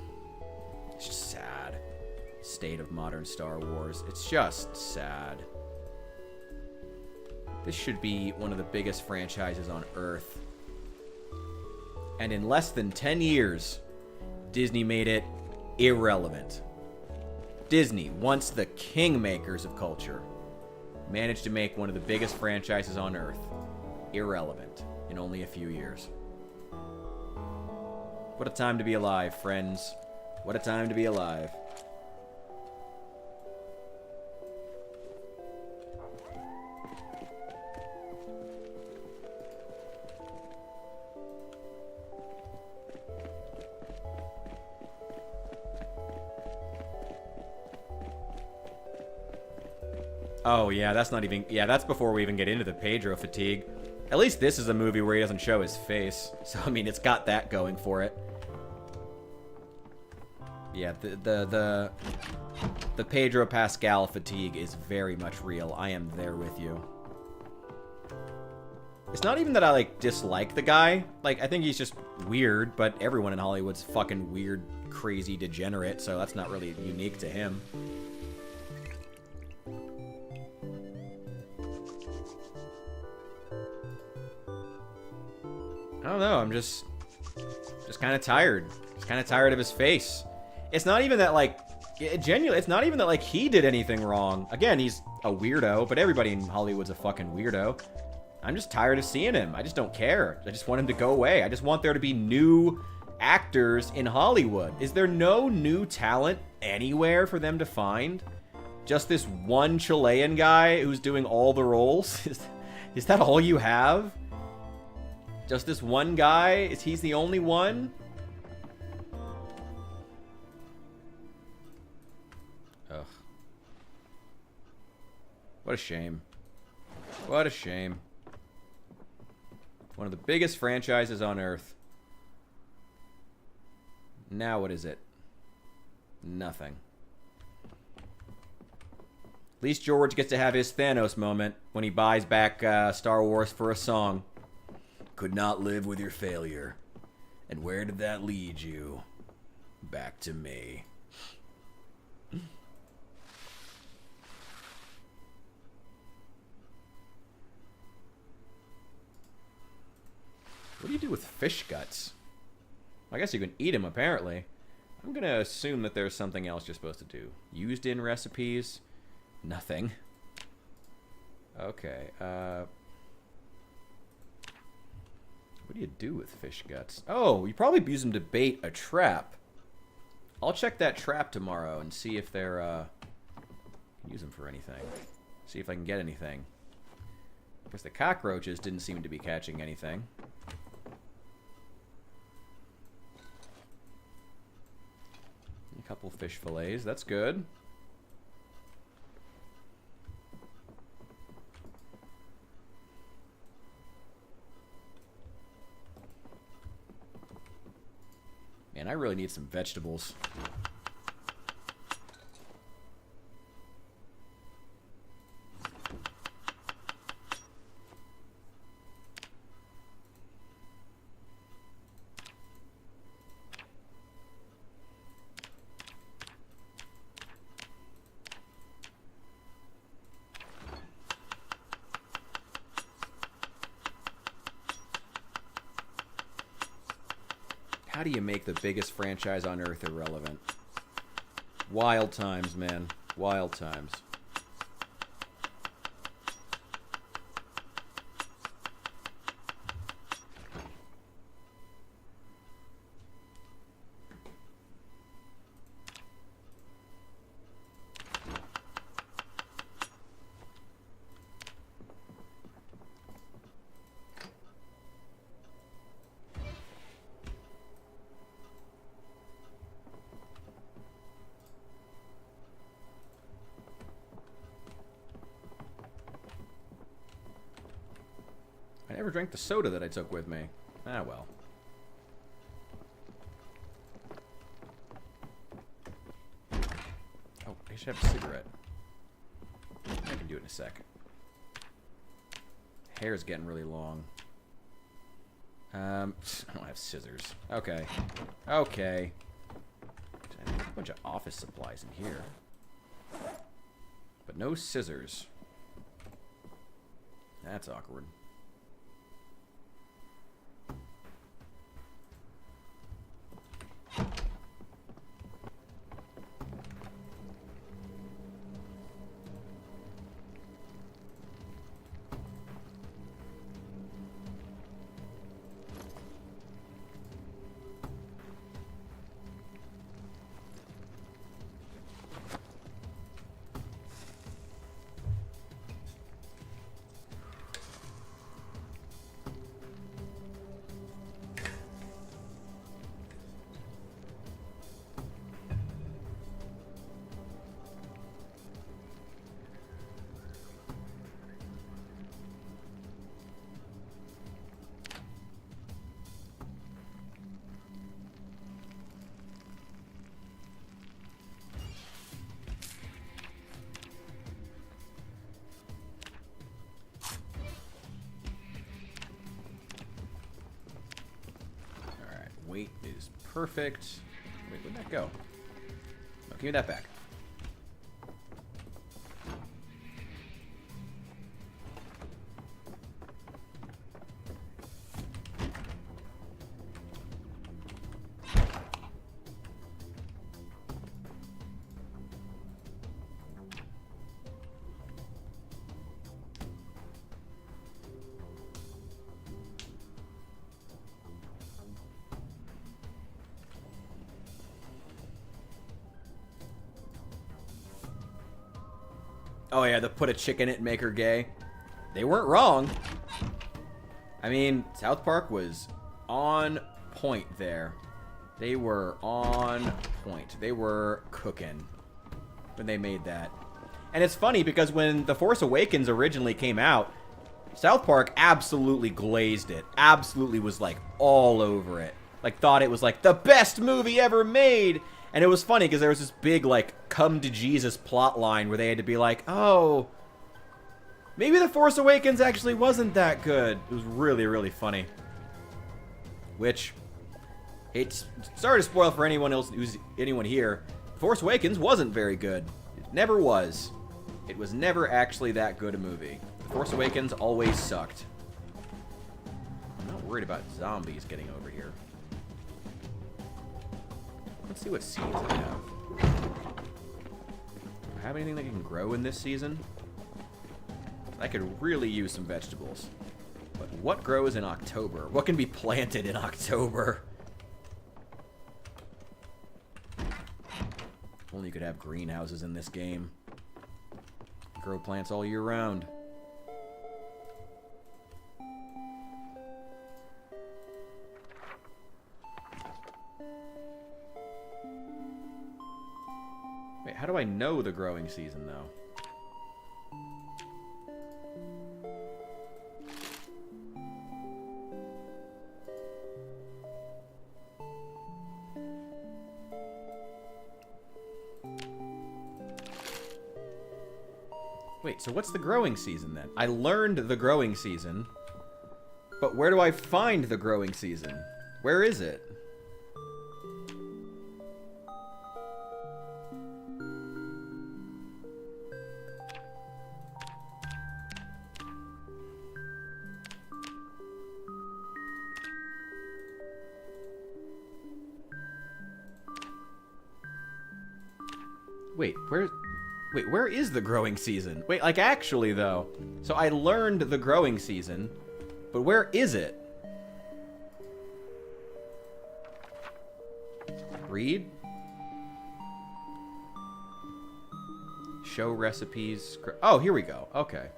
It's just sad. State of modern Star Wars. It's just sad. This should be one of the biggest franchises on Earth. And in less than 10 years, Disney made it irrelevant. Disney, once the kingmakers of culture, managed to make one of the biggest franchises on Earth irrelevant in only a few years. What a time to be alive, friends. What a time to be alive. Oh, yeah, that's not even... Yeah, that's before we even get into the Pedro fatigue. At least this is a movie where he doesn't show his face. So, I mean, it's got that going for it. Yeah, the Pedro Pascal fatigue is very much real. I am there with you. It's not even that I, like, dislike the guy. Like, I think he's just weird, but everyone in Hollywood's fucking weird, crazy, degenerate, so that's not really unique to him. I don't know, I'm just kind of tired. Just kind of tired of his face. It's not even that, like, genuinely, it's not even that, like, he did anything wrong. Again, he's a weirdo, but everybody in Hollywood's a fucking weirdo. I'm just tired of seeing him. I just don't care. I just want him to go away. I just want there to be new actors in Hollywood. Is there no new talent anywhere for them to find? Just this one Chilean guy who's doing all the roles? Is that all you have? Just this one guy? Is he's the only one? Ugh. What a shame. What a shame. One of the biggest franchises on Earth. Now what is it? Nothing. At least George gets to have his Thanos moment when he buys back Star Wars for a song. Could not live with your failure. And where did that lead you? Back to me. What do you do with fish guts? I guess you can eat them, apparently. I'm gonna assume that there's something else you're supposed to do. Used in recipes? Nothing. Okay, what do you do with fish guts? Oh, you probably use them to bait a trap. I'll check that trap tomorrow and see if they're, use them for anything. See if I can get anything. Because the cockroaches didn't seem to be catching anything. A couple fish fillets, that's good. And I really need some vegetables. How do you make the biggest franchise on Earth irrelevant? Wild times, man. Wild times. I never drank the soda that I took with me. Ah, well. Oh, I should have a cigarette. I can do it in a sec. Hair's getting really long. I don't have scissors. Okay. Okay. I have a bunch of office supplies in here. But no scissors. That's awkward. Weight is perfect. Wait, where'd that go? Oh, give me that back. Oh yeah, the put a chick in it and make her gay. They weren't wrong. I mean, South Park was on point there. They were on point. They were cooking when they made that. And it's funny because when The Force Awakens originally came out, South Park absolutely glazed it. Absolutely was like all over it. Like thought it was like the best movie ever made. And it was funny because there was this big, like, come to Jesus plot line where they had to be like, oh, maybe The Force Awakens actually wasn't that good. It was really, really funny. Which, sorry to spoil for anyone else, anyone here, The Force Awakens wasn't very good. It never was. It was never actually that good a movie. The Force Awakens always sucked. I'm not worried about zombies getting over here. Let's see what seeds I have. Do I have anything that can grow in this season? I could really use some vegetables. But what grows in October? What can be planted in October? Only you could have greenhouses in this game. Grow plants all year round. Wait, how do I know the growing season, though? Wait, so what's the growing season then? I learned the growing season, but where do I find the growing season? Where is it? Wait, where is the growing season? Wait, like actually though. So I learned the growing season, but where is it? Read? Show recipes. Oh, here we go. Okay.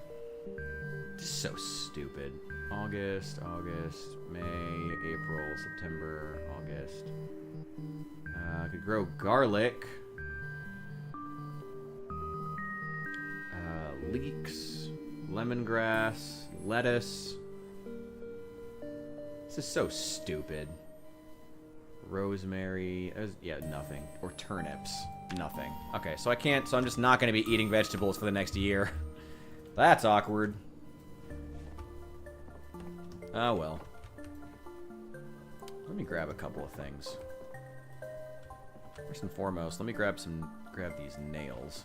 This is so stupid. August, May, April, September, August. I could grow garlic. Leeks, lemongrass, lettuce. This is so stupid. Rosemary, yeah, nothing. Or turnips, nothing. Okay, so I can't, so I'm just not going to be eating vegetables for the next year. That's awkward. Oh well. Let me grab a couple of things. First and foremost, let me grab these nails.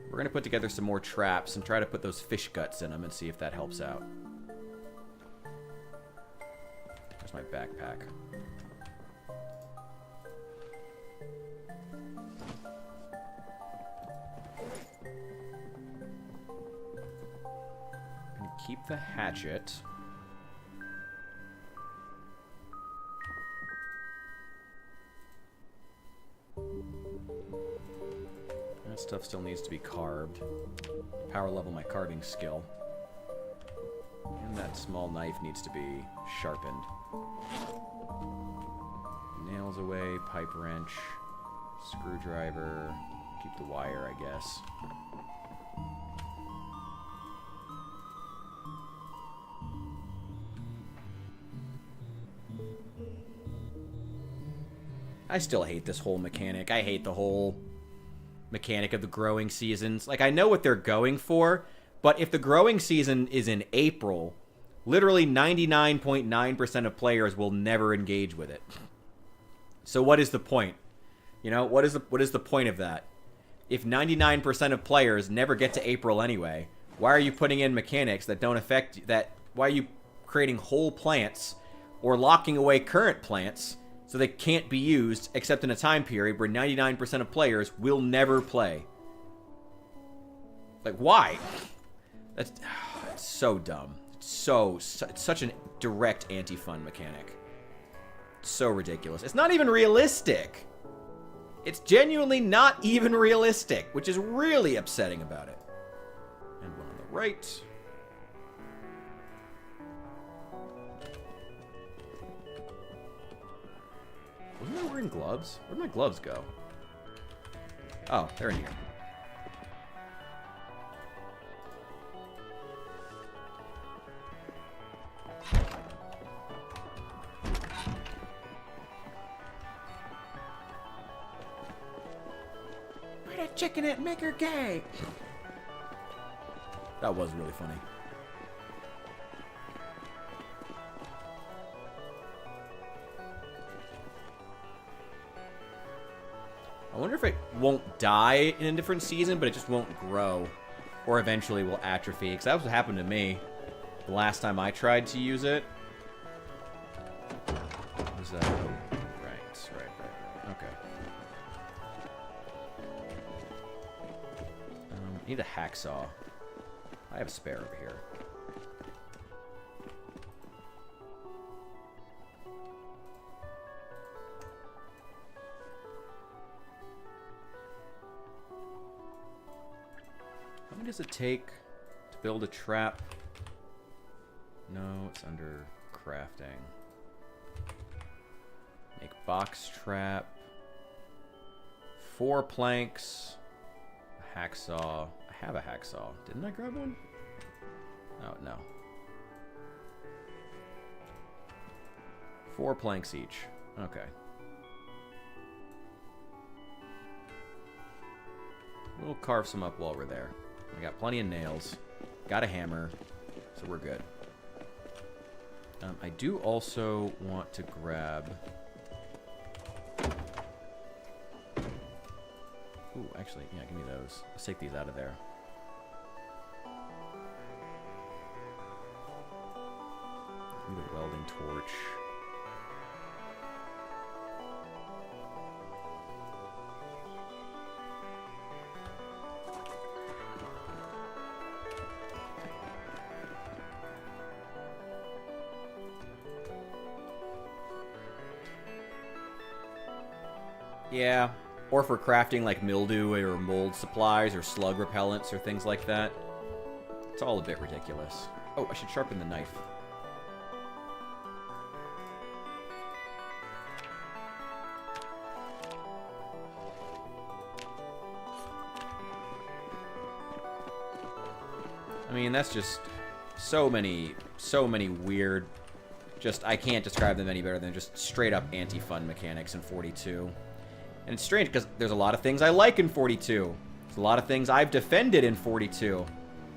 We're going to put together some more traps and try to put those fish guts in them and see if that helps out. There's my backpack. And keep the hatchet. That stuff still needs to be carved. Power level my carving skill. And that small knife needs to be sharpened. Nails away, pipe wrench, screwdriver, keep the wire, I guess. I still hate this whole mechanic. I hate the whole mechanic of the growing seasons. Like, I know what they're going for, but if the growing season is in April, literally 99.9% of players will never engage with it. So what is the point? You know, what is the point of that? If 99% of players never get to April anyway, why are you putting in mechanics that don't affect that? Why are you creating whole plants or locking away current plants so they can't be used except in a time period where 99% of players will never play? Like, why? That's it's so dumb. It's such a direct anti-fun mechanic. It's so ridiculous. It's not even realistic. It's genuinely not even realistic, which is really upsetting about it. And one on the right. Wasn't I wearing gloves? Where'd my gloves go? Oh, they're in here. Put a chicken in it, make her gay! That was really funny. I wonder if it won't die in a different season, but it just won't grow. Or eventually will atrophy. Because that was what happened to me the last time I tried to use it. Was that... Right. Okay. I need a hacksaw. I have a spare over here. How long does it take to build a trap? No, it's under crafting. Make box trap. 4 planks. A hacksaw. I have a hacksaw. Didn't I grab one? Oh, no. 4 planks each. Okay. We'll carve some up while we're there. I got plenty of nails. Got a hammer. So we're good. I do also want to grab... Ooh, actually, yeah, give me those. Let's take these out of there. Give me the welding torch. Yeah, or for crafting like mildew or mold supplies or slug repellents or things like that. It's all a bit ridiculous. Oh, I should sharpen the knife. I mean, that's just so many weird, just, I can't describe them any better than just straight up anti-fun mechanics in 42. And it's strange because there's a lot of things I like in 42. There's a lot of things I've defended in 42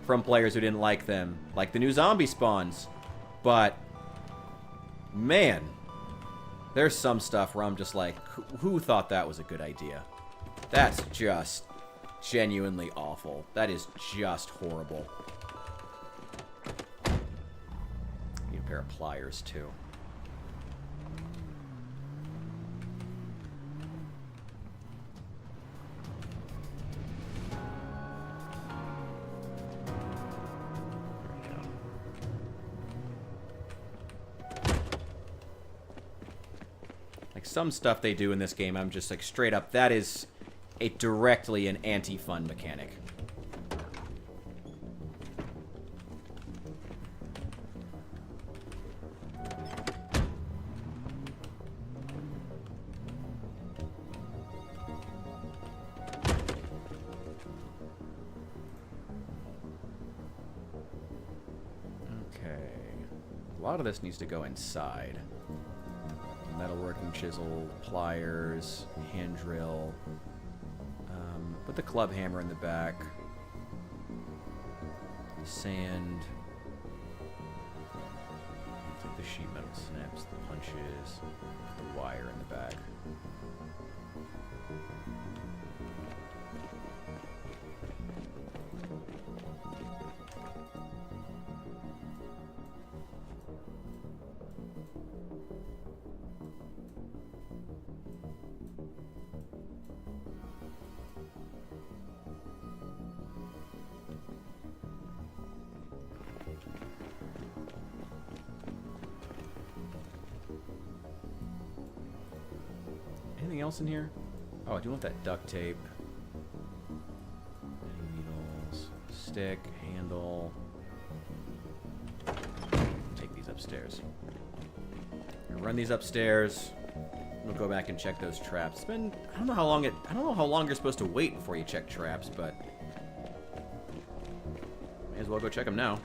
from players who didn't like them, like the new zombie spawns. But, man, there's some stuff where I'm just like, who thought that was a good idea? That's just genuinely awful. That is just horrible. Need a pair of pliers, too. Some stuff they do in this game, I'm just like, straight up, that is directly an anti-fun mechanic. Okay. A lot of this needs to go inside. Metalworking chisel, pliers, hand drill. Put the club hammer in the back. Sand. Take the sheet metal snips, the punches, the wire in the back. Anything else in here? Oh, I do want that duct tape. Needles, stick, handle. Take these upstairs. Run these upstairs. We'll go back and check those traps. It's been, I don't know how long you're supposed to wait before you check traps, but may as well go check them now.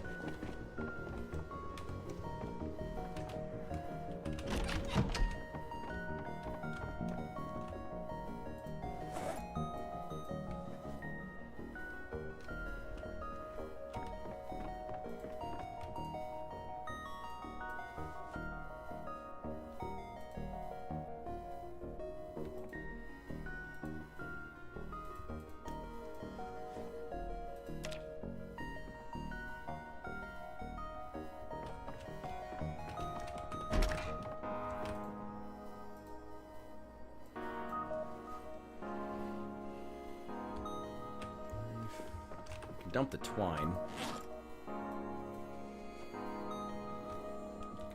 Dump the twine.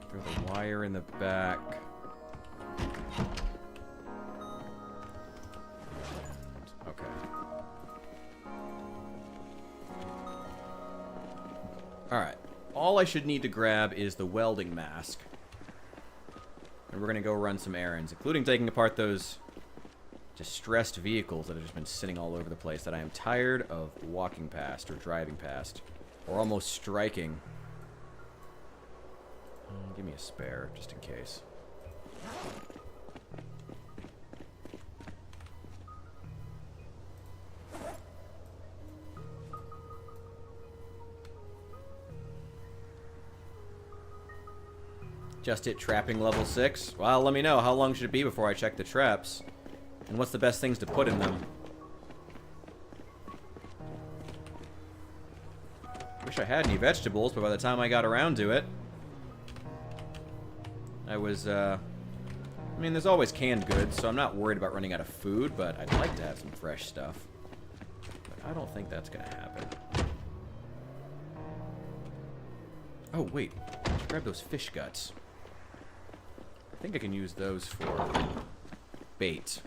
Throw the wire in the back. Okay. Alright. All I should need to grab is the welding mask. And we're going to go run some errands, including taking apart those distressed vehicles that have just been sitting all over the place that I am tired of walking past or driving past or almost striking. Give me a spare just in case. Just hit trapping level 6. Well, let me know. How long should it be before I check the traps? And what's the best things to put in them? Wish I had any vegetables, but by the time I got around to it, I was, I mean, there's always canned goods, so I'm not worried about running out of food, but I'd like to have some fresh stuff. But I don't think that's gonna happen. Oh, wait. I should grab those fish guts. I think I can use those for bait.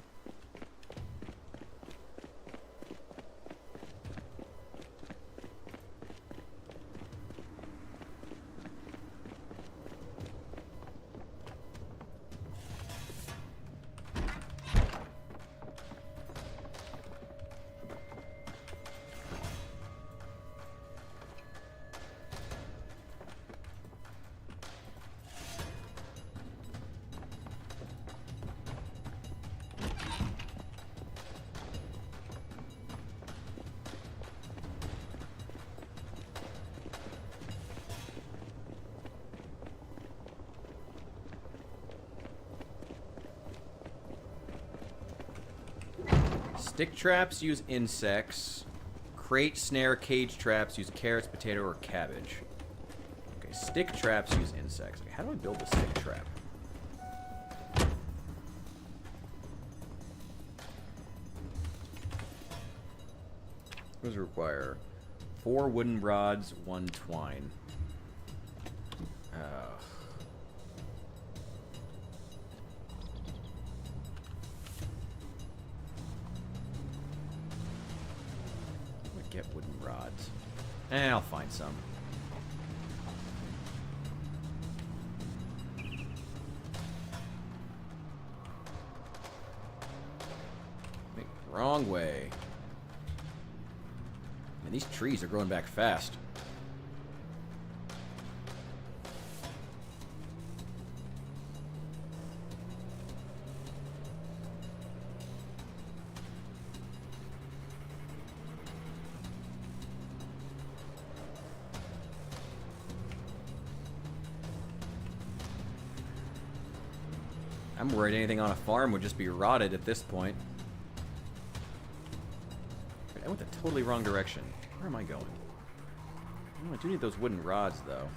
Stick traps use insects. Crate, snare, cage traps use carrots, potato, or cabbage. Okay, stick traps use insects. Okay, how do I build a stick trap? Those require 4 wooden rods, 1 twine. Get wooden rods. And I'll find some. Wrong way. Man, these trees are growing back fast. I'm worried anything on a farm would just be rotted at this point. Wait, I went the totally wrong direction. Where am I going? Oh, I do need those wooden rods, though.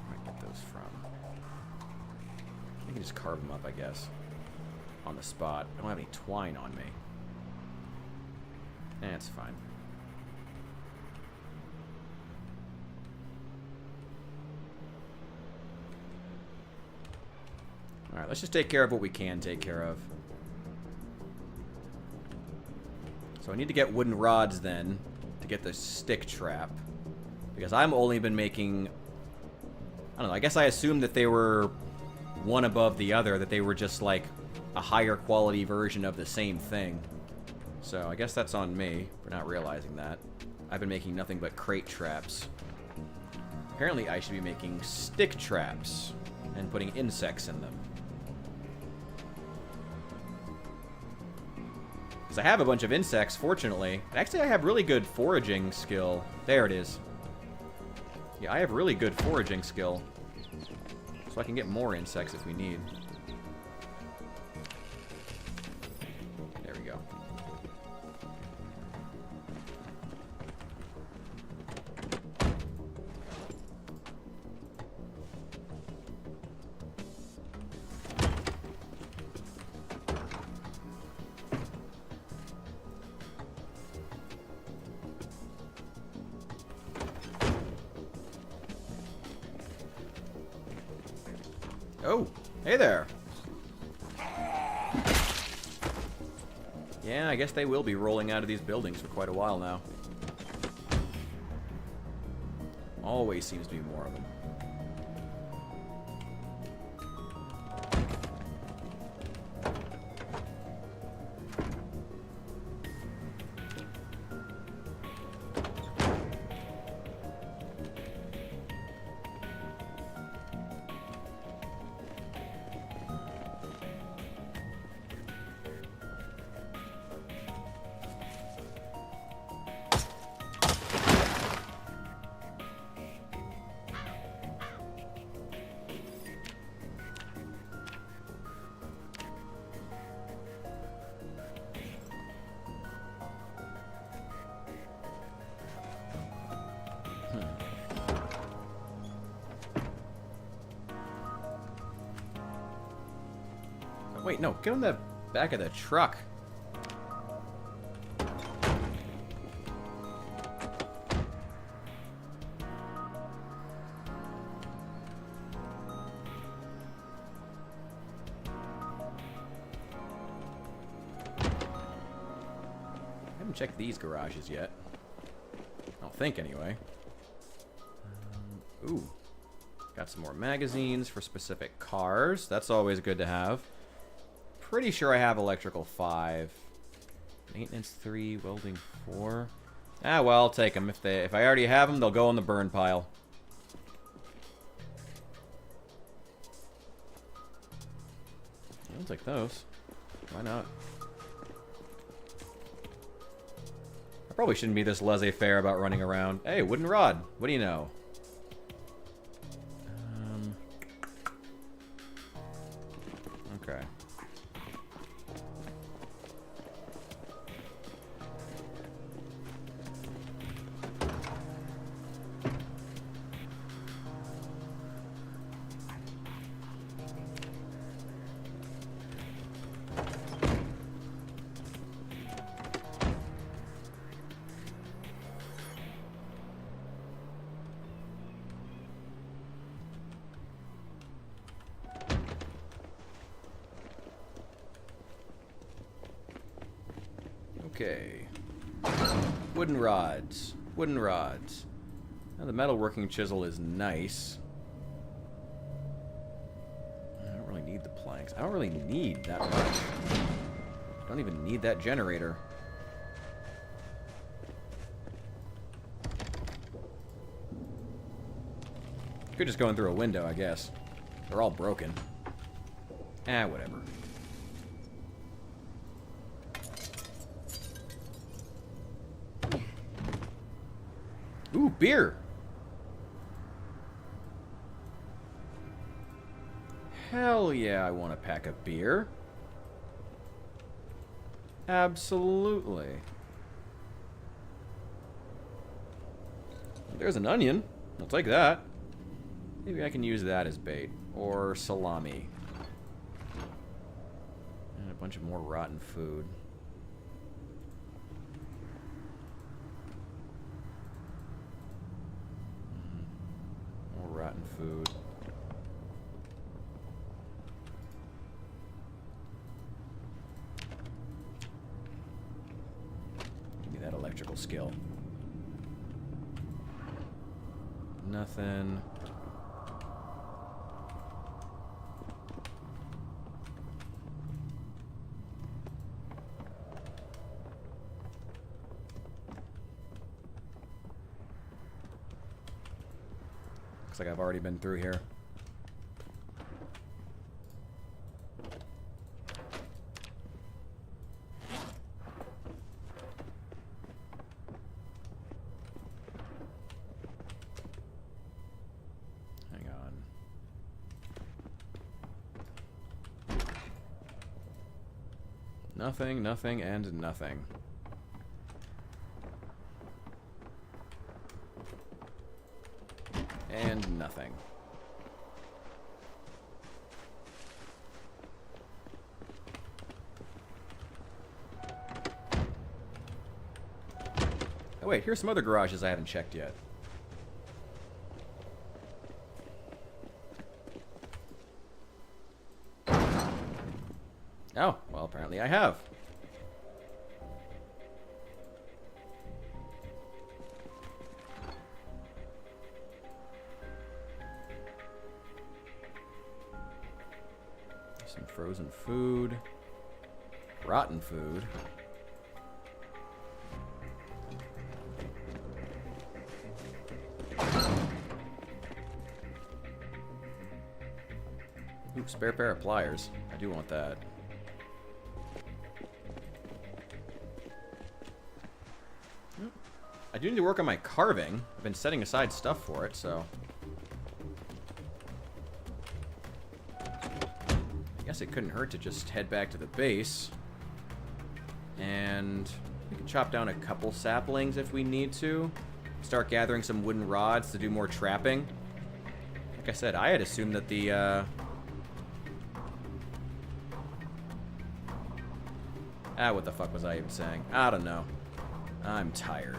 Where do I get those from? I can just carve them up, I guess. On the spot. I don't have any twine on me. It's fine. Alright, let's just take care of what we can take care of. So I need to get wooden rods then to get the stick trap. Because I've only been making... I don't know, I guess I assumed that they were one above the other, that they were just like a higher quality version of the same thing. So I guess that's on me for not realizing that. I've been making nothing but crate traps. Apparently I should be making stick traps and putting insects in them. Because I have a bunch of insects, fortunately. Actually, I have really good foraging skill. There it is. Yeah, I have really good foraging skill. So I can get more insects if we need. There we go. Oh, hey there. Yeah, I guess they will be rolling out of these buildings for quite a while now. Always seems to be more of them. Wait, no, get on the back of the truck. I haven't checked these garages yet. I don't think, anyway. Ooh. Got some more magazines for specific cars. That's always good to have. Pretty sure I have electrical 5. Maintenance 3, welding 4. Ah, well, I'll take them. If I already have them, they'll go in the burn pile. I'll take those. Why not? I probably shouldn't be this laissez-faire about running around. Hey, wooden rod. What do you know? Okay. Okay. Wooden rods. Wooden rods. Now the metalworking chisel is nice. I don't really need the planks. I don't really need that much. I don't even need that generator. Could just go in through a window, I guess. They're all broken. Ah, whatever. Ooh, beer! Hell yeah, I want a pack of beer. Absolutely. There's an onion. I'll take that. Maybe I can use that as bait. Or salami. And a bunch of more rotten food. Rotten food. Give me that electrical skill. Nothing. Looks like I've already been through here. Hang on. Nothing, nothing, and nothing. And nothing. Oh wait, here's some other garages I haven't checked yet. Oh, well apparently I have. Some frozen food. Rotten food. Ooh, spare pair of pliers. I do want that. I do need to work on my carving. I've been setting aside stuff for it, so... I guess it couldn't hurt to just head back to the base. And we can chop down a couple saplings if we need to. Start gathering some wooden rods to do more trapping. Like I said, I had assumed that the What the fuck was I even saying? I don't know. I'm tired.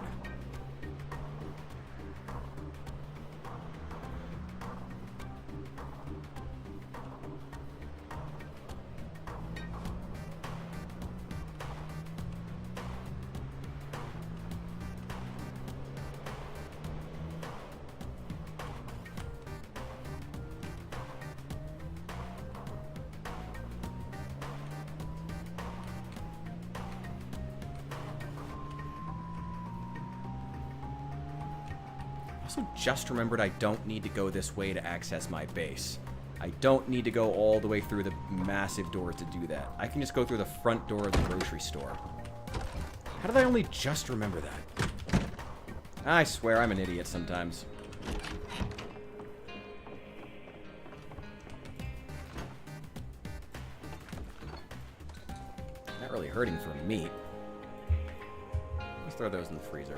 Also just remembered I don't need to go this way to access my base. I don't need to go all the way through the massive doors to do that. I can just go through the front door of the grocery store. How did I only just remember that? I swear I'm an idiot sometimes. Not really hurting for meat. Let's throw those in the freezer.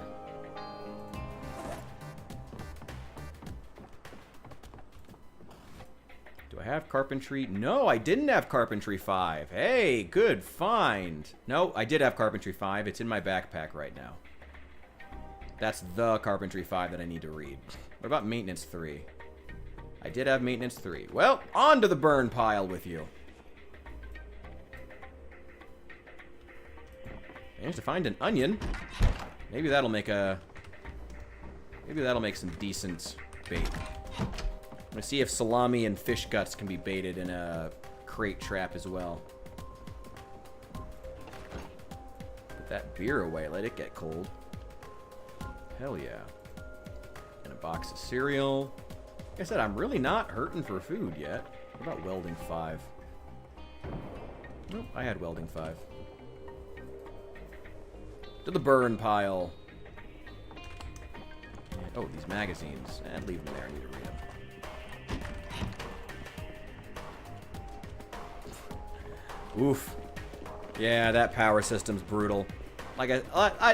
Do I have carpentry? No, I didn't have carpentry 5. Hey, good find. No, I did have carpentry 5. It's in my backpack right now. That's the carpentry 5 that I need to read. What about maintenance 3? I did have maintenance 3. Well, on to the burn pile with you. Managed to find an onion. Maybe that'll make a... Maybe that'll make some decent bait. I'm gonna see if salami and fish guts can be baited in a crate trap as well. Put that beer away. Let it get cold. Hell yeah. And a box of cereal. Like I said, I'm really not hurting for food yet. What about welding 5? Nope, I had welding 5. To the burn pile. And, oh, these magazines. Leave them there. I need to read them. Oof. Yeah, that power system's brutal. Like,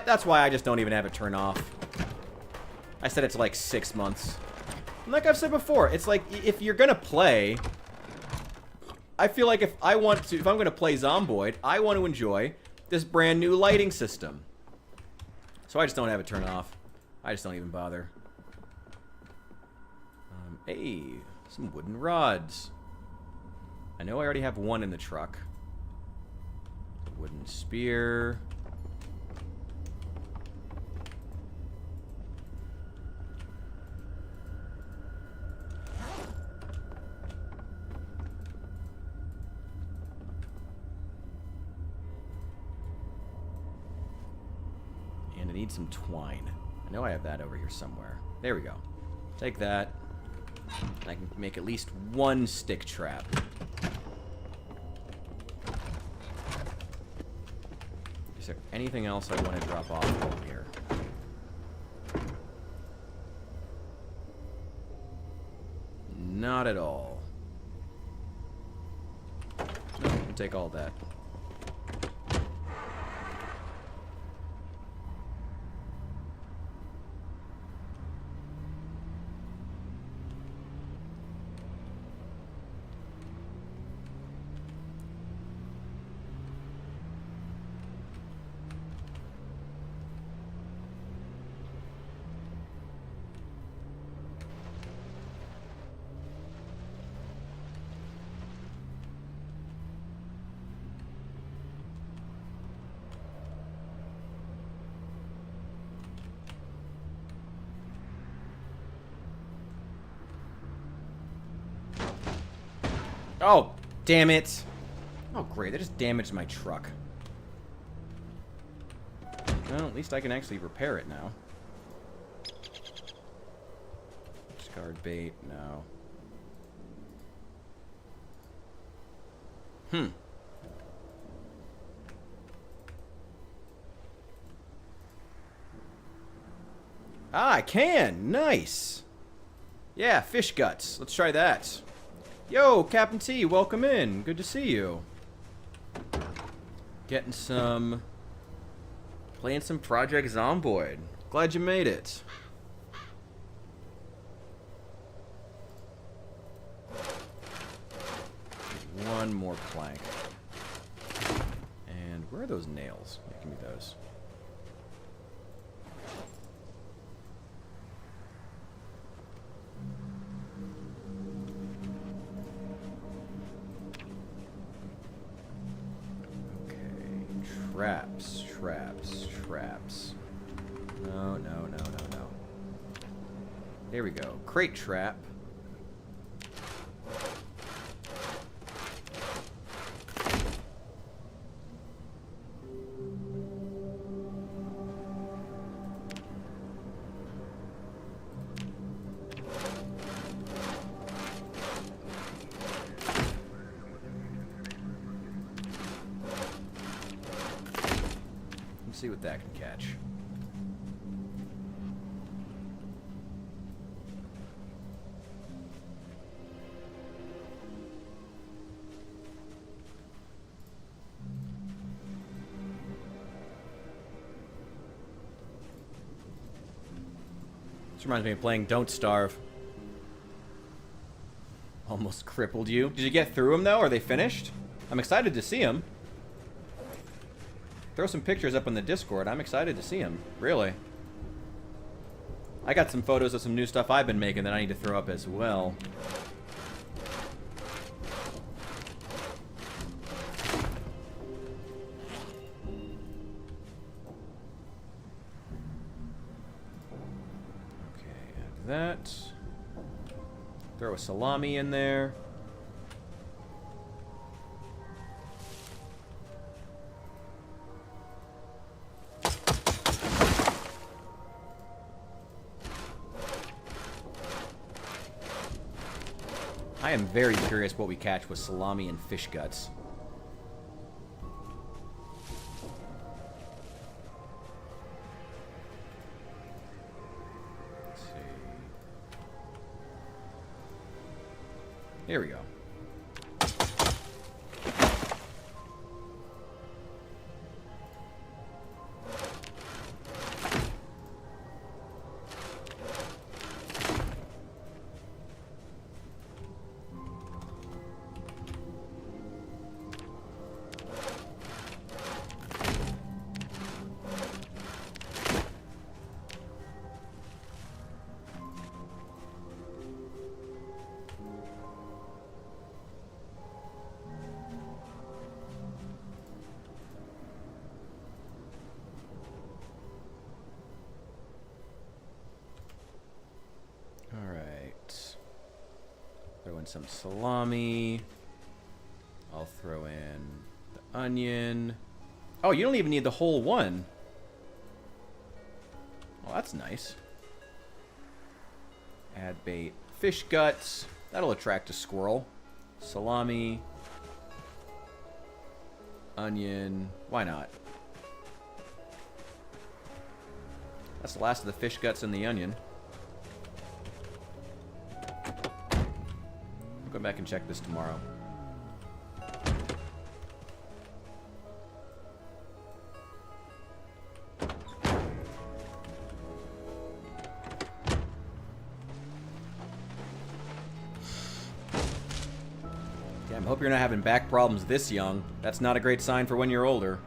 that's why I just don't even have it turned off. I said it's like 6 months. And like I've said before, it's like, if you're gonna play... I feel like if I'm gonna play Zomboid, I want to enjoy this brand new lighting system. So I just don't have it turned off. I just don't even bother. Hey, some wooden rods. I know I already have one in the truck. Wooden spear. And I need some twine. I know I have that over here somewhere. There we go. Take that. I can make at least one stick trap. Is there anything else I want to drop off from here? Not at all. No, I can take all that. Oh, damn it. Oh, great. That just damaged my truck. Well, at least I can actually repair it now. Discard bait, no. Ah, I can. Nice. Yeah, fish guts. Let's try that. Yo, Captain T, welcome in. Good to see you. Getting some... Playing some Project Zomboid. Glad you made it. One more plank. And Where are those nails? Yeah, give me those. Traps, traps, traps. No, no, no, no, no. There we go. Crate trap. See what that can catch. This reminds me of playing Don't Starve. Almost crippled you. Did you get through them though? Are they finished? I'm excited to see them. Throw some pictures up on the Discord. I'm excited to see them. Really. I got some photos of some new stuff I've been making that I need to throw up as well. Okay, add that. Throw a salami in there. I am very curious what we catch with salami and fish guts. Let's see. Here we go. Throw in some salami. I'll throw in the onion. Oh, you don't even need the whole one. Oh, that's nice. Add bait. Fish guts. That'll attract a squirrel. Salami. Onion. Why not? That's the last of the fish guts and the onion. I'll go back and check this tomorrow. Damn, hope you're not having back problems this young. That's not a great sign for when you're older.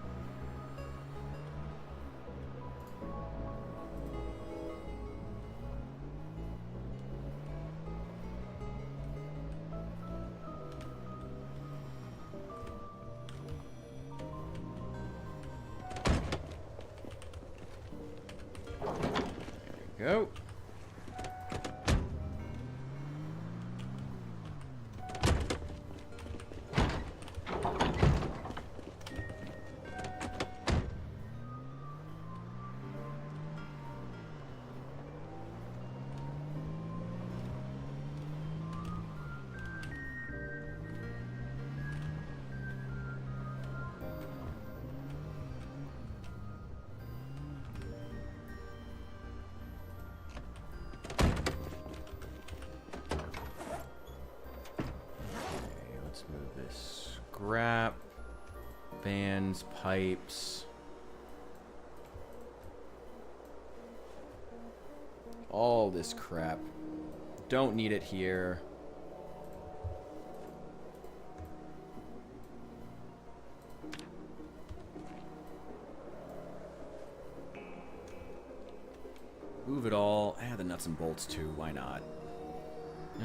Go. Scrap, bands, pipes, all this crap. Don't need it here. Move it all. Add the nuts and bolts too. Why not?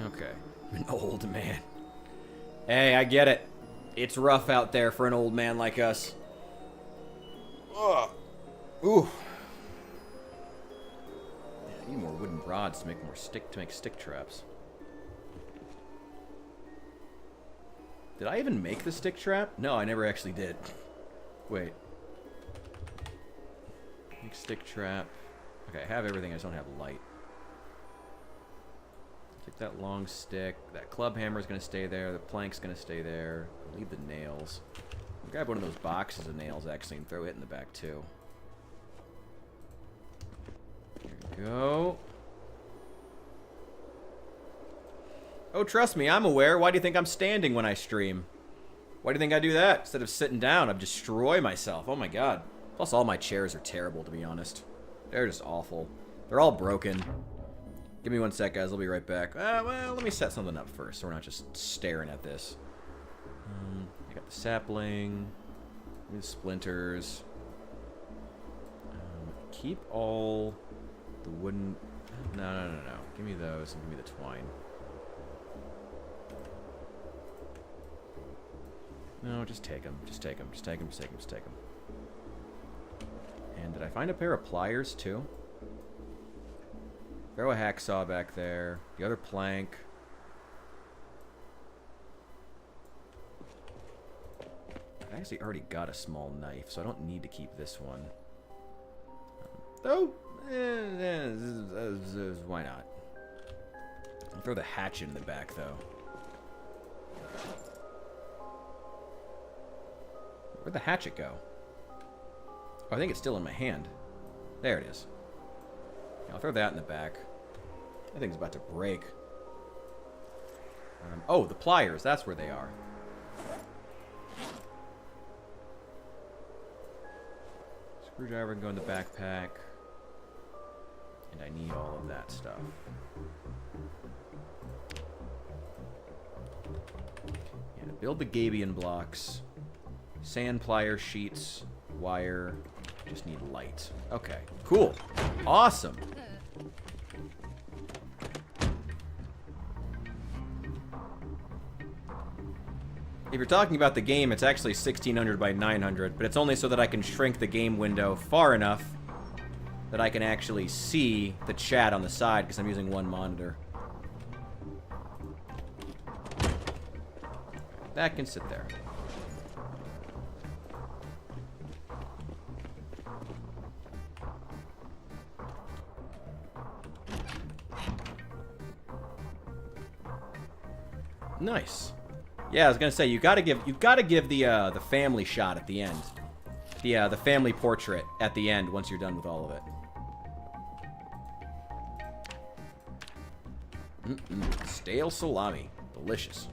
Okay. I'm an old man. Hey, I get it. It's rough out there for an old man like us. Ugh. Ooh. I need more wooden rods to make stick traps. Did I even make the stick trap? No, I never actually did. Wait. Make stick trap. Okay, I have everything, I just don't have light. Get that long stick. That club hammer is going to stay there. The plank's going to stay there. I'll leave the nails. I'll grab one of those boxes of nails, actually, and throw it in the back, too. Here we go. Oh, trust me, I'm aware. Why do you think I'm standing when I stream? Why do you think I do that? Instead of sitting down, I destroy myself. Oh, my God. Plus, all my chairs are terrible, to be honest. They're just awful. They're all broken. Give me one sec, guys. I'll be right back. Well, let me set something up first so we're not just staring at this. I got the sapling. Give me the splinters. Keep all the wooden... No. Give me those and give me the twine. No, just take them. Just take them. And did I find a pair of pliers, too? Throw a hacksaw back there. The other plank. I actually already got a small knife, so I don't need to keep this one. Why not? I'll throw the hatchet in the back, though. Where'd the hatchet go? Oh, I think it's still in my hand. There it is. I'll throw that in the back. That thing's about to break. Oh, the pliers. That's where they are. Screwdriver can go in the backpack. And I need all of that stuff. Yeah, to build the gabion blocks. Sand plier sheets. Wire. Just need light. Okay, cool. Awesome. If you're talking about the game, it's actually 1600 by 900, but it's only so that I can shrink the game window far enough that I can actually see the chat on the side because I'm using one monitor. That can sit there. Nice. Yeah, I was gonna say you gotta give the family shot at the end, the family portrait at the end once you're done with all of it. Stale salami, delicious.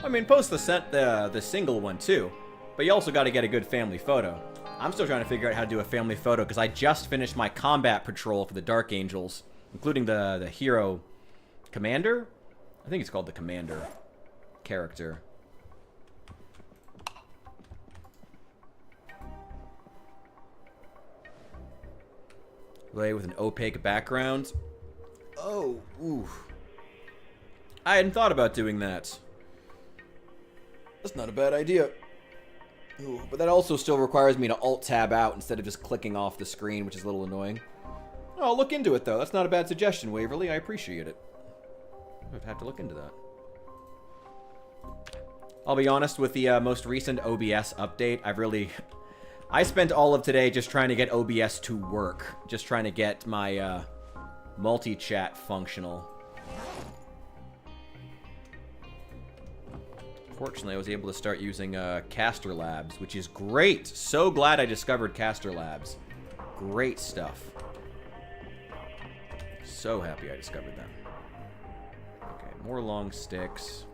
I mean, post the single one too, but you also got to get a good family photo. I'm still trying to figure out how to do a family photo because I just finished my combat patrol for the Dark Angels, including the hero commander. I think it's called the commander character. Lay with an opaque background. Oh, ooh. I hadn't thought about doing that. That's not a bad idea. Ooh, but that also still requires me to Alt-Tab out instead of just clicking off the screen, which is a little annoying. I'll look into it, though. That's not a bad suggestion, Waverly. I appreciate it. I'd have to look into that. I'll be honest, with the most recent OBS update, I spent all of today just trying to get OBS to work. Just trying to get my multi-chat functional. Fortunately, I was able to start using Caster Labs, which is great. So glad I discovered Caster Labs. Great stuff. So happy I discovered them. Okay, more long sticks.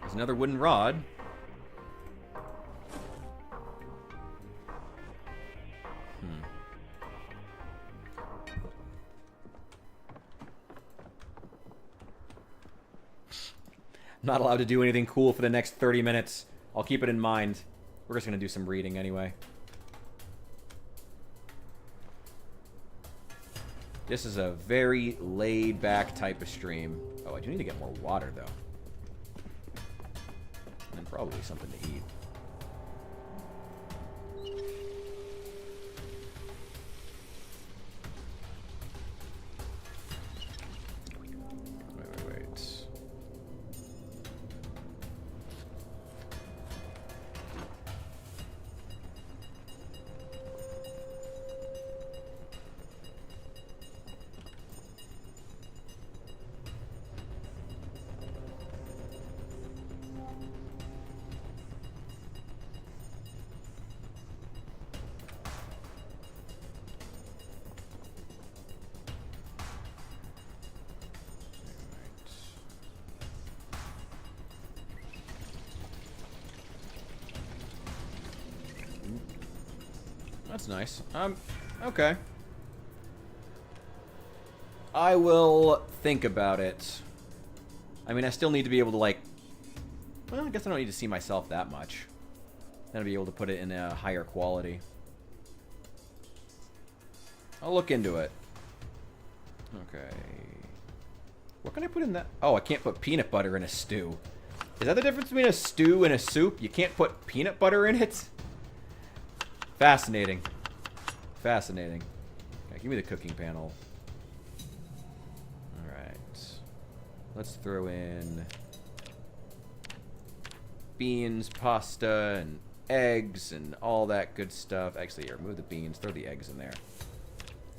There's another wooden rod. not allowed to do anything cool for the next 30 minutes. I'll keep it in mind. We're just going to do some reading anyway. This is a very laid-back type of stream. Oh, I do need to get more water, though. And probably something to eat. Wait. That's nice. Okay. I will think about it. I mean, I still need to be able to, like... Well, I guess I don't need to see myself that much. Then I'll be able to put it in a higher quality. I'll look into it. Okay. What can I put in that? Oh, I can't put peanut butter in a stew. Is that the difference between a stew and a soup? You can't put peanut butter in it? Fascinating. Fascinating. Okay, give me the cooking panel. Alright. Let's throw in beans, pasta, and eggs, and all that good stuff. Actually, here, remove the beans, throw the eggs in there.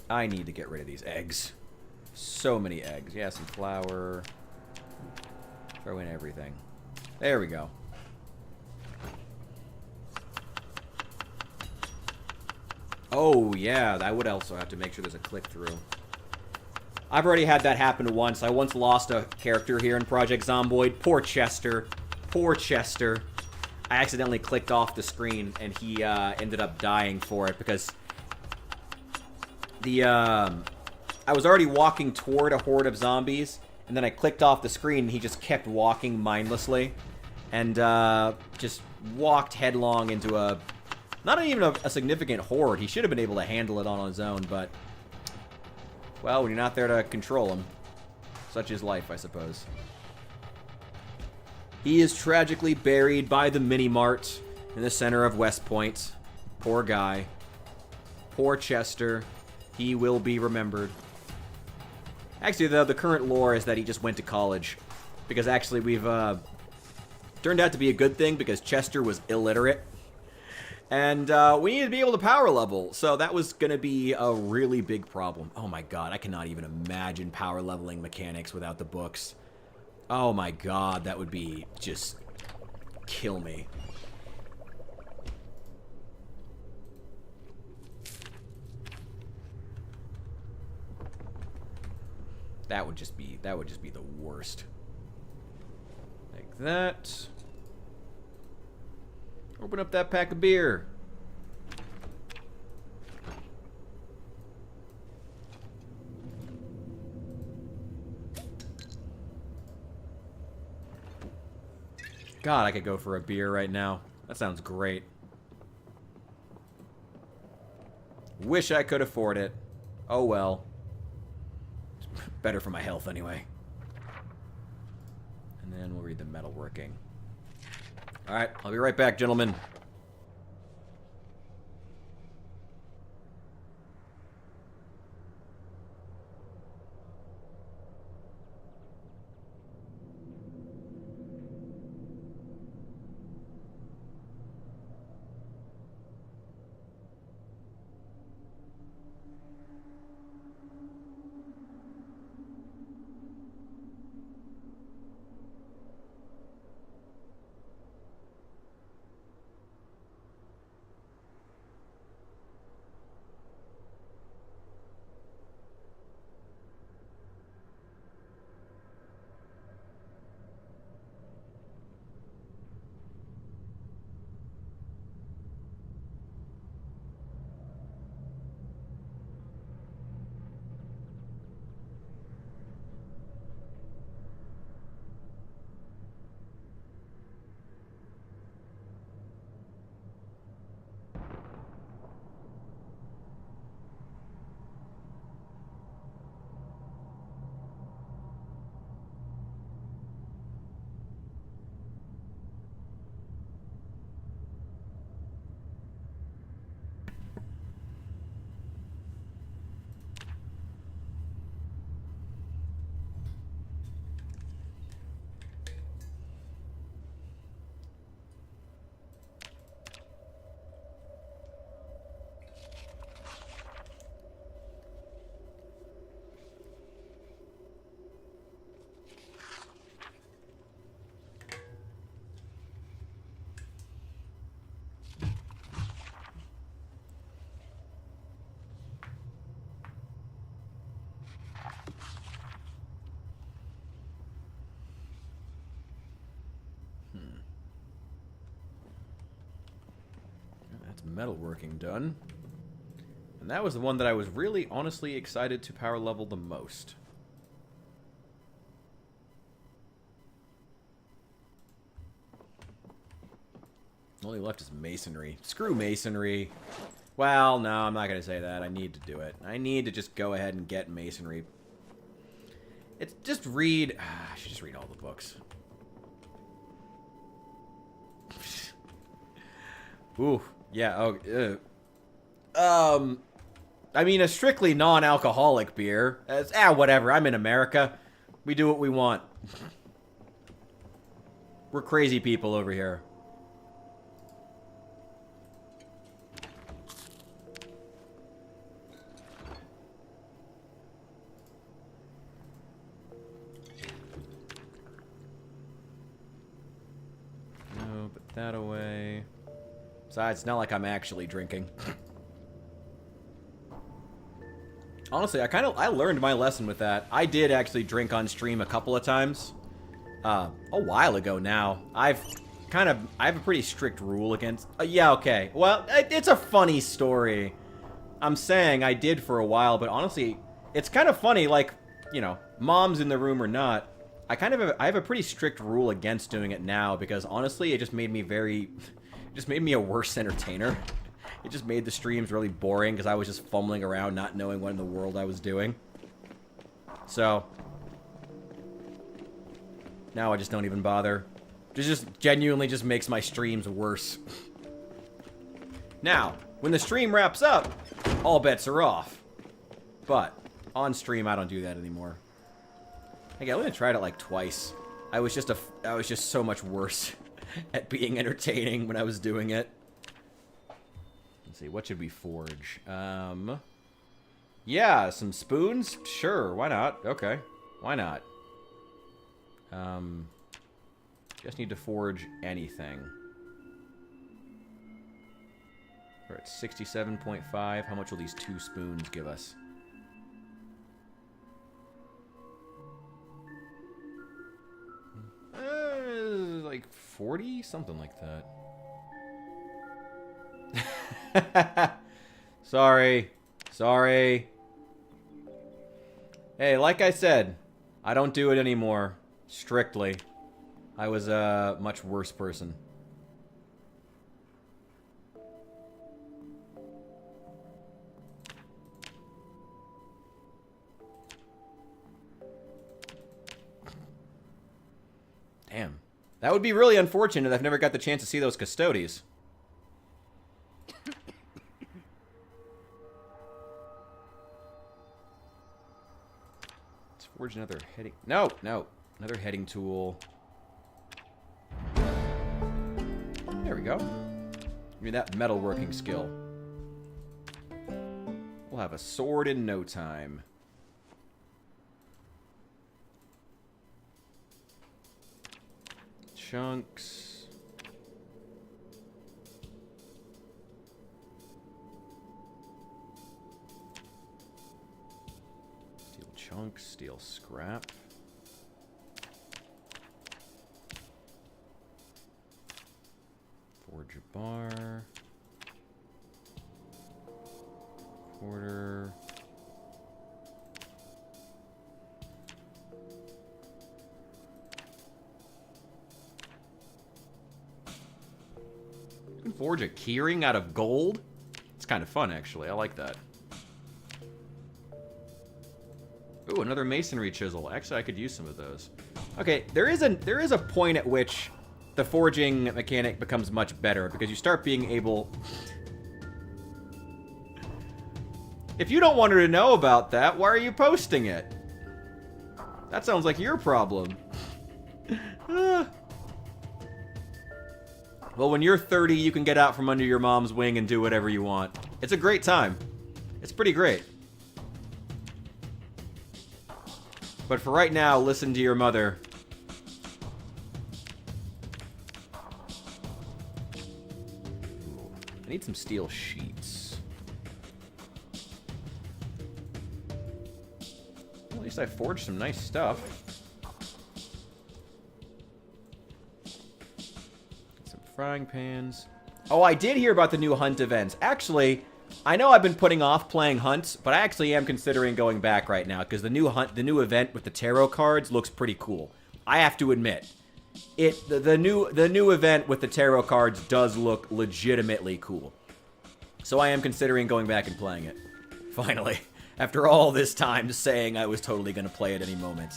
I need to get rid of these eggs. So many eggs. Yeah, some flour. Throw in everything. There we go. Oh, yeah, I would also have to make sure there's a click-through. I've already had that happen once. I once lost a character here in Project Zomboid. Poor Chester. Poor Chester. I accidentally clicked off the screen, and he ended up dying for it because I was already walking toward a horde of zombies, and then I clicked off the screen, and he just kept walking mindlessly, and just walked headlong into a... Not even a significant horde. He should have been able to handle it on his own, but... Well, when you're not there to control him, such is life, I suppose. He is tragically buried by the mini-mart in the center of West Point. Poor guy. Poor Chester. He will be remembered. Actually, though, the current lore is that he just went to college. Because actually, we've turned out to be a good thing because Chester was illiterate. And we needed to be able to power level, so that was going to be a really big problem. Oh my god, I cannot even imagine power leveling mechanics without the books. Oh my god, that would be just kill me. That would just be the worst. Like that. Open up that pack of beer. God, I could go for a beer right now. That sounds great. Wish I could afford it. Oh well. Better for my health anyway. And then we'll read the metalworking. Alright, I'll be right back, gentlemen. That's metalworking done. And that was the one that I was really, honestly excited to power level the most. Only left is masonry. Screw masonry. Well, no, I'm not going to say that. I need to do it. I need to just go ahead and get masonry. It's just read... I should just read all the books. Ooh, yeah. Oh, I mean, a strictly non-alcoholic beer. Whatever. I'm in America. We do what we want. We're crazy people over here. No, put that away. Besides, it's not like I'm actually drinking. Honestly, I learned my lesson with that. I did actually drink on stream a couple of times. A while ago now. I have a pretty strict rule against... yeah, okay. Well, it's a funny story. I'm saying I did for a while, but honestly, it's kind of funny, like, you know, mom's in the room or not. I have a pretty strict rule against doing it now, because honestly, it just made me a worse entertainer. It just made the streams really boring because I was just fumbling around not knowing what in the world I was doing. So now I just don't even bother. It just genuinely just makes my streams worse. Now, when the stream wraps up, all bets are off. But on stream, I don't do that anymore. Okay, I only tried it like twice. I was just so much worse at being entertaining when I was doing it. Let's see, what should we forge? Yeah, some spoons? Sure, why not? Okay, why not? Just need to forge anything. We're at 67.5. How much will these 2 spoons give us? Like 40? Something like that. Sorry. Sorry. Hey, like I said, I don't do it anymore. Strictly. I was a much worse person. Damn. That would be really unfortunate. I've never got the chance to see those custodies. Let's forge another heading... No, no. Another heading tool. There we go. Give me that metalworking skill. We'll have a sword in no time. Chunks. Steel chunks, steel scrap. Forge a bar. Quarter. You can forge a keyring out of gold? It's kind of fun, actually. I like that. Ooh, another masonry chisel. Actually, I could use some of those. Okay, there is a point at which the forging mechanic becomes much better, because you start being able... If you don't want her to know about that, why are you posting it? That sounds like your problem. Well, when you're 30, you can get out from under your mom's wing and do whatever you want. It's a great time. It's pretty great. But for right now, listen to your mother. Ooh, I need some steel sheets. Well, at least I forged some nice stuff. Some frying pans. Oh, I did hear about the new hunt events. Actually, I know I've been putting off playing hunts, but I actually am considering going back right now because the new event with the tarot cards looks pretty cool. I have to admit, the new event with the tarot cards does look legitimately cool. So I am considering going back and playing it. Finally, after all this time saying I was totally going to play it any moment.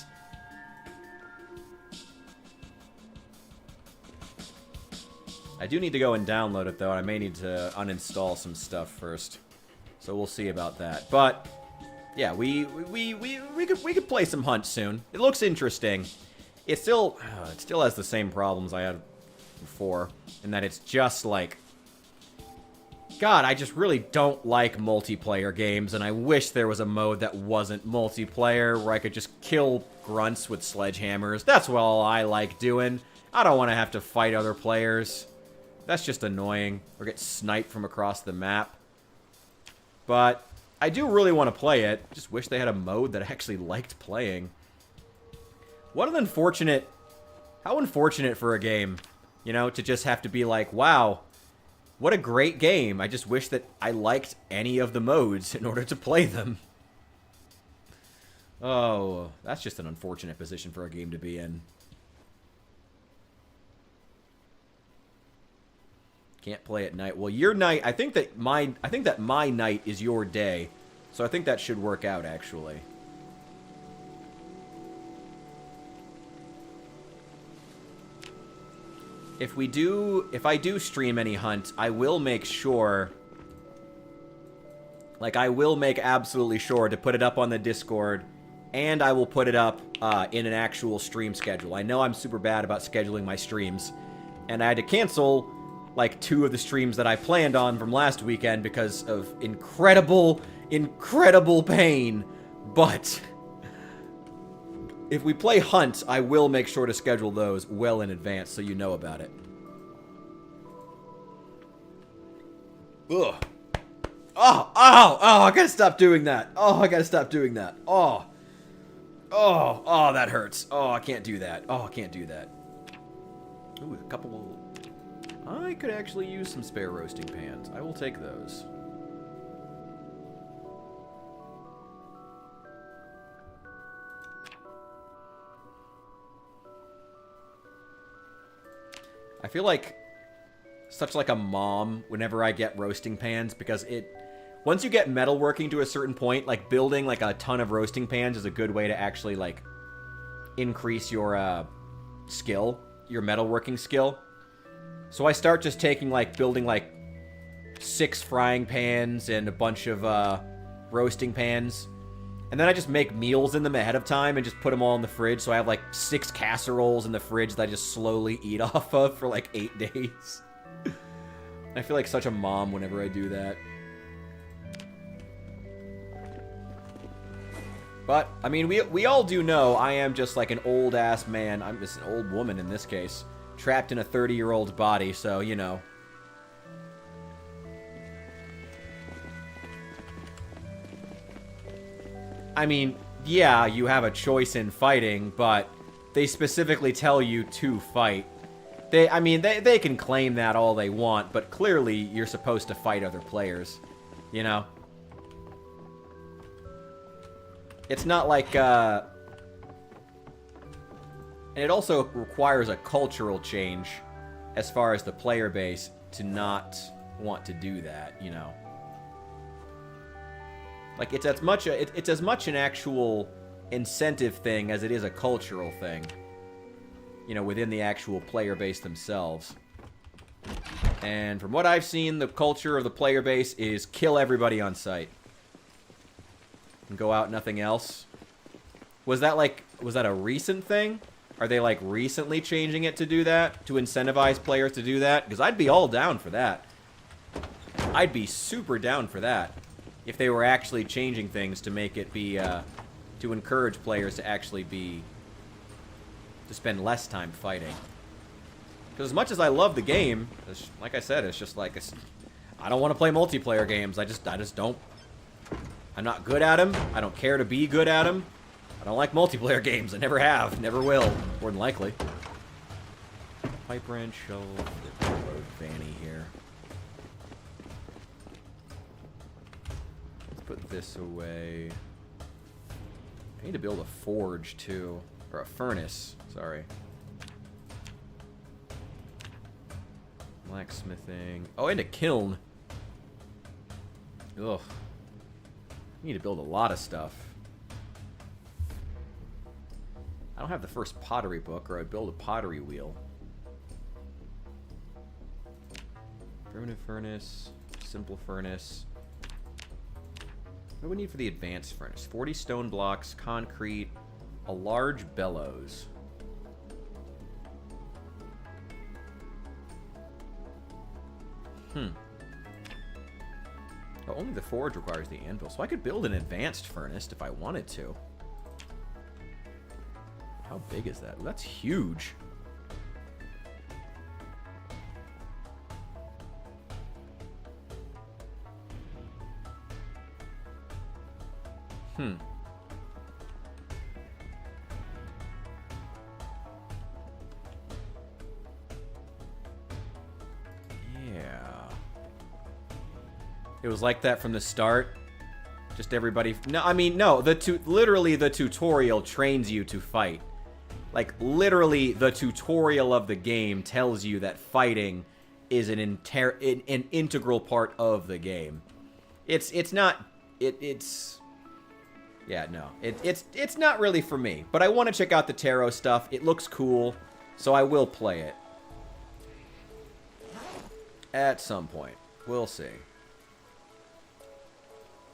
I do need to go and download it, though. I may need to uninstall some stuff first. So we'll see about that. But, yeah, we could play some Hunt soon. It looks interesting. It still has the same problems I had before. In that it's just like... God, I just really don't like multiplayer games. And I wish there was a mode that wasn't multiplayer. Where I could just kill grunts with sledgehammers. That's all I like doing. I don't want to have to fight other players. That's just annoying. Or get sniped from across the map. But I do really want to play it. Just wish they had a mode that I actually liked playing. What an unfortunate... How unfortunate for a game, you know, to just have to be like, wow, what a great game. I just wish that I liked any of the modes in order to play them. Oh, that's just an unfortunate position for a game to be in. Can't play at night. Well, your night, I think that my night is your day. So I think that should work out, actually. If I do stream any hunt, I will make sure... Like, I will make absolutely sure to put it up on the Discord, and I will put it up in an actual stream schedule. I know I'm super bad about scheduling my streams, and I had to cancel... like 2 of the streams that I planned on from last weekend because of incredible pain. But if we play Hunt, I will make sure to schedule those well in advance so you know about it. Ugh. Oh, I gotta stop doing that. Oh, that hurts. Oh, I can't do that. Ooh, a couple... I could actually use some spare roasting pans. I will take those. I feel like such like a mom whenever I get roasting pans because once you get metalworking to a certain point, like building like a ton of roasting pans is a good way to actually like increase your skill, your metalworking skill. So I start just taking, like, building, like, 6 frying pans and a bunch of, roasting pans. And then I just make meals in them ahead of time and just put them all in the fridge. So I have, like, 6 casseroles in the fridge that I just slowly eat off of for, like, 8 days. I feel like such a mom whenever I do that. But, I mean, we all do know I am just, like, an old-ass man. I'm just an old woman in this case. Trapped in a 30-year-old's body, so, you know. I mean, yeah, you have a choice in fighting, but they specifically tell you to fight. They can claim that all they want, but clearly you're supposed to fight other players, you know? It's not like, And it also requires a cultural change as far as the player base to not want to do that, you know. Like, it's as much an actual incentive thing as it is a cultural thing, you know, within the actual player base themselves. And from what I've seen, the culture of the player base is kill everybody on sight. And go out, nothing else. Was that a recent thing? Are they, like, recently changing it to do that? To incentivize players to do that? Because I'd be all down for that. I'd be super down for that. If they were actually changing things to make it be, to encourage players to actually to spend less time fighting. Because as much as I love the game, like I said, it's just like, I don't want to play multiplayer games. I just don't. I'm not good at them. I don't care to be good at them. I don't like multiplayer games. I never have. Never will. More than likely. Pipe wrench, shovel, road fanny here. this away. I need to build a forge, too. Or a furnace, sorry. Blacksmithing. Oh, and a kiln. Ugh. I need to build a lot of stuff. I don't have the first pottery book, or I'd build a pottery wheel. Primitive furnace. Simple furnace. What do we need for the advanced furnace? 40 stone blocks, concrete, a large bellows. Oh, only the forge requires the anvil, so I could build an advanced furnace if I wanted to. How big is that? That's huge. Yeah. It was like that from the start. Just everybody. No, I mean, no. Literally, the tutorial trains you to fight. Like, literally, the tutorial of the game tells you that fighting is an integral part of the game. It's not. Yeah, no. It's not really for me. But I want to check out the tarot stuff. It looks cool, so I will play it. At some point. We'll see.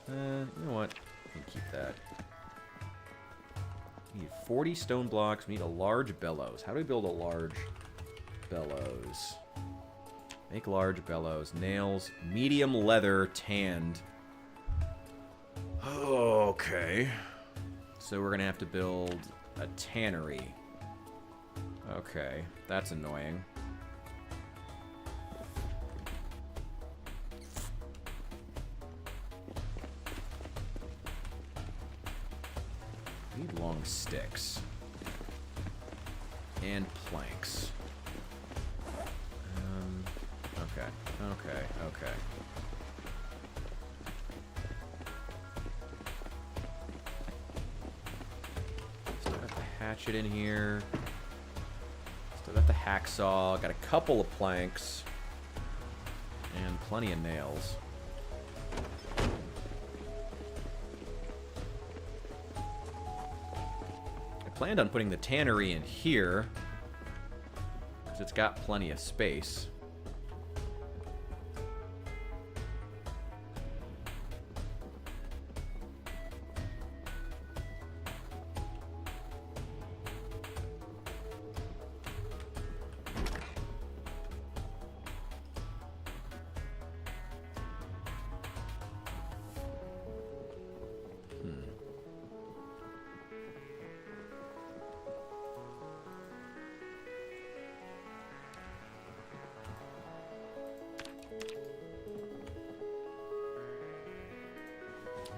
You know what? We can keep that. We need 40 stone blocks. We need a large bellows. How do we build a large bellows? Make large bellows. Nails. Medium leather. Tanned. Okay. So we're going to have to build a tannery. Okay. That's annoying. Need long sticks. And planks. Okay. Still got the hatchet in here. Still got the hacksaw. Got a couple of planks. And plenty of nails. Planned on putting the tannery in here because it's got plenty of space.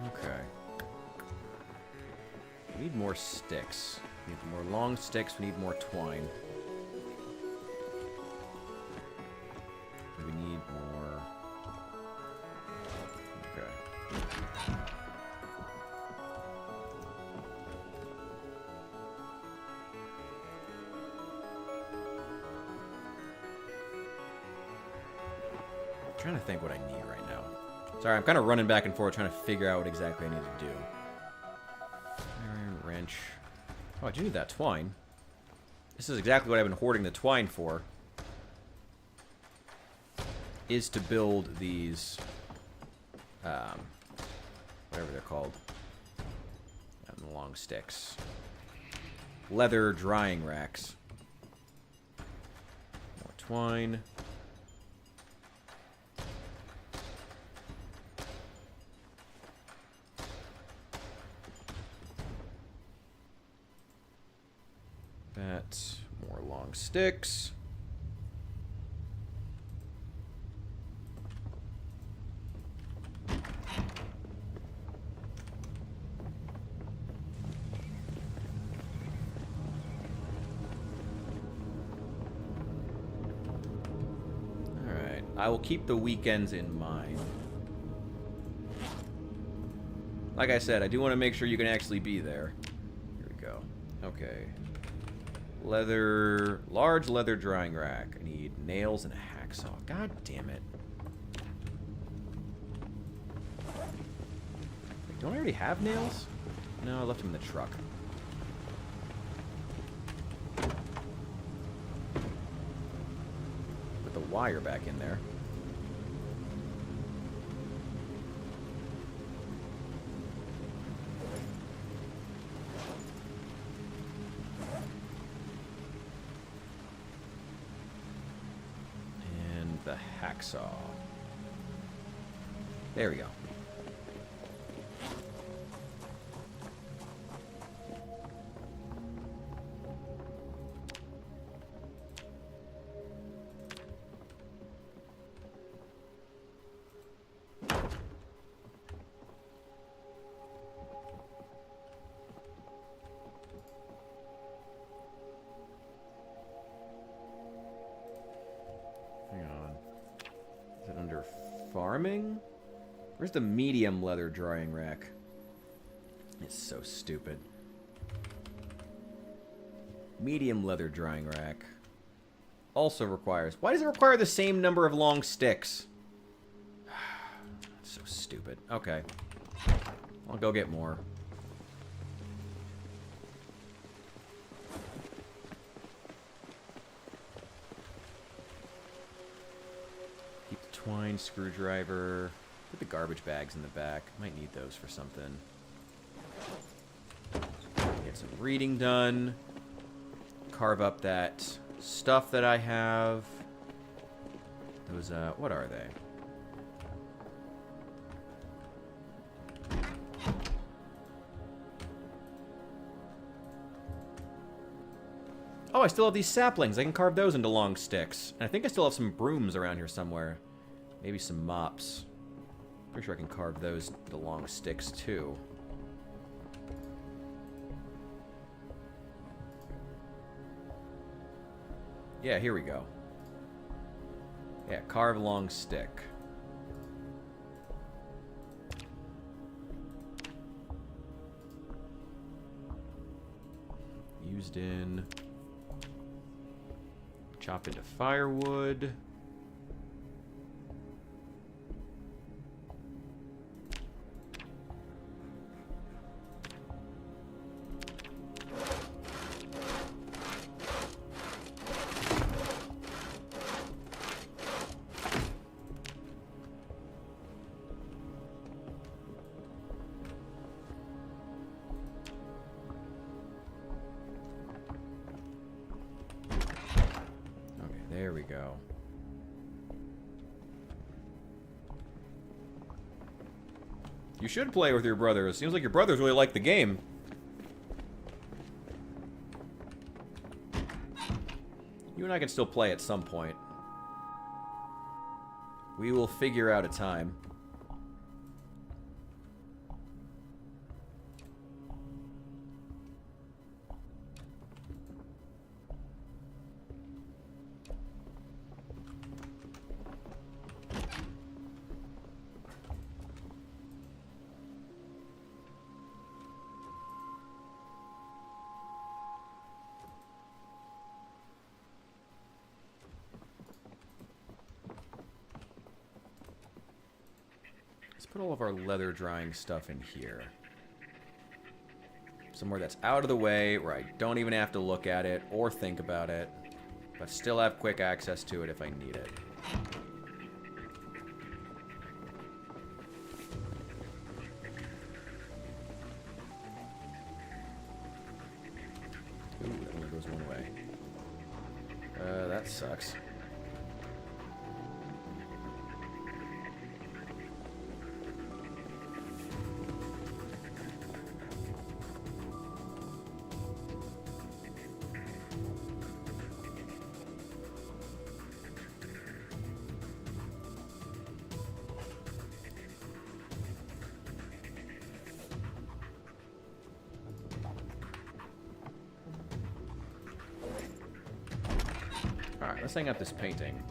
Okay. We need more sticks. We need more long sticks. We need more twine. We need more. Okay. I'm trying to think what I need right now. Sorry, I'm kind of running back and forth trying to figure out what exactly I need to do. Iron wrench. Oh, I do need that twine. This is exactly what I've been hoarding the twine for. Is to build these, whatever they're called. Long sticks. Leather drying racks. More twine. More long sticks. Alright, I will keep the weekends in mind. Like I said, I do want to make sure you can actually be there. Here we go. Okay. Leather... Large leather drying rack. I need nails and a hacksaw. God damn it. Wait, don't I already have nails? No, I left them in the truck. Put the wire back in there. And the hacksaw. There we go. Farming? Where's the medium leather drying rack? It's so stupid. Medium leather drying rack. Also requires... Why does it require the same number of long sticks? So stupid. Okay. I'll go get more. Twine, screwdriver. Put the garbage bags in the back. Might need those for something. Get some reading done. Carve up that stuff that I have. Those, what are they? Oh, I still have these saplings. I can carve those into long sticks. And I think I still have some brooms around here somewhere. Maybe some mops. Pretty sure I can carve those into long sticks, too. Yeah, here we go. Yeah, carve long stick. Used in. Chop into firewood. There we go. You should play with your brothers. Seems like your brothers really like the game. You and I can still play at some point. We will figure out a time. Put all of our leather drying stuff in here. Somewhere that's out of the way, where I don't even have to look at it or think about it, but still have quick access to it if I need it. Ooh, that only goes one way. That sucks. Alright, let's hang up this painting.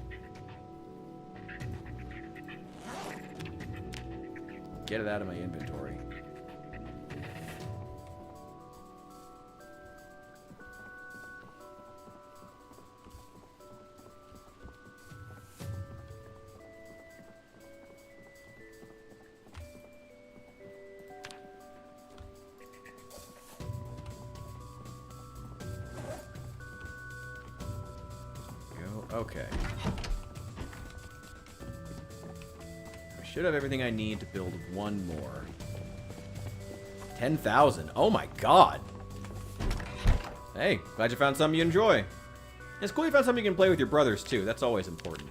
Get it out of my inventory. Okay. I should have everything I need to build one more. 10,000. Oh my god. Hey, glad you found something you enjoy. It's cool you found something you can play with your brothers, too. That's always important.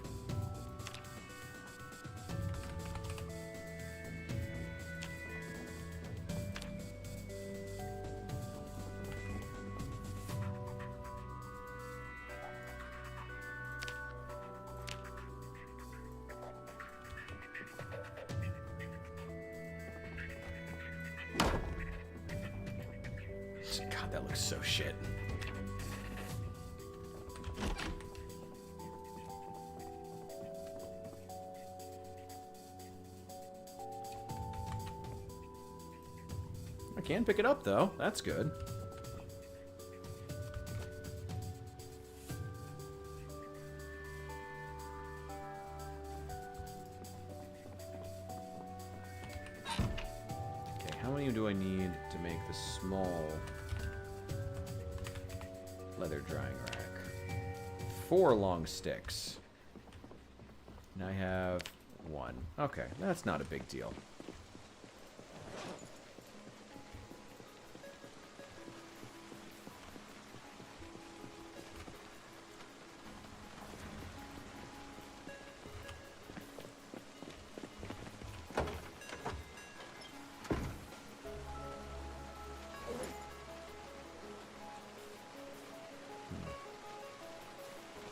God, that looks so shit. I can pick it up, though. That's good. Okay, how many do I need to make the small leather drying rack? 4 long sticks. And I have 1. Okay, that's not a big deal.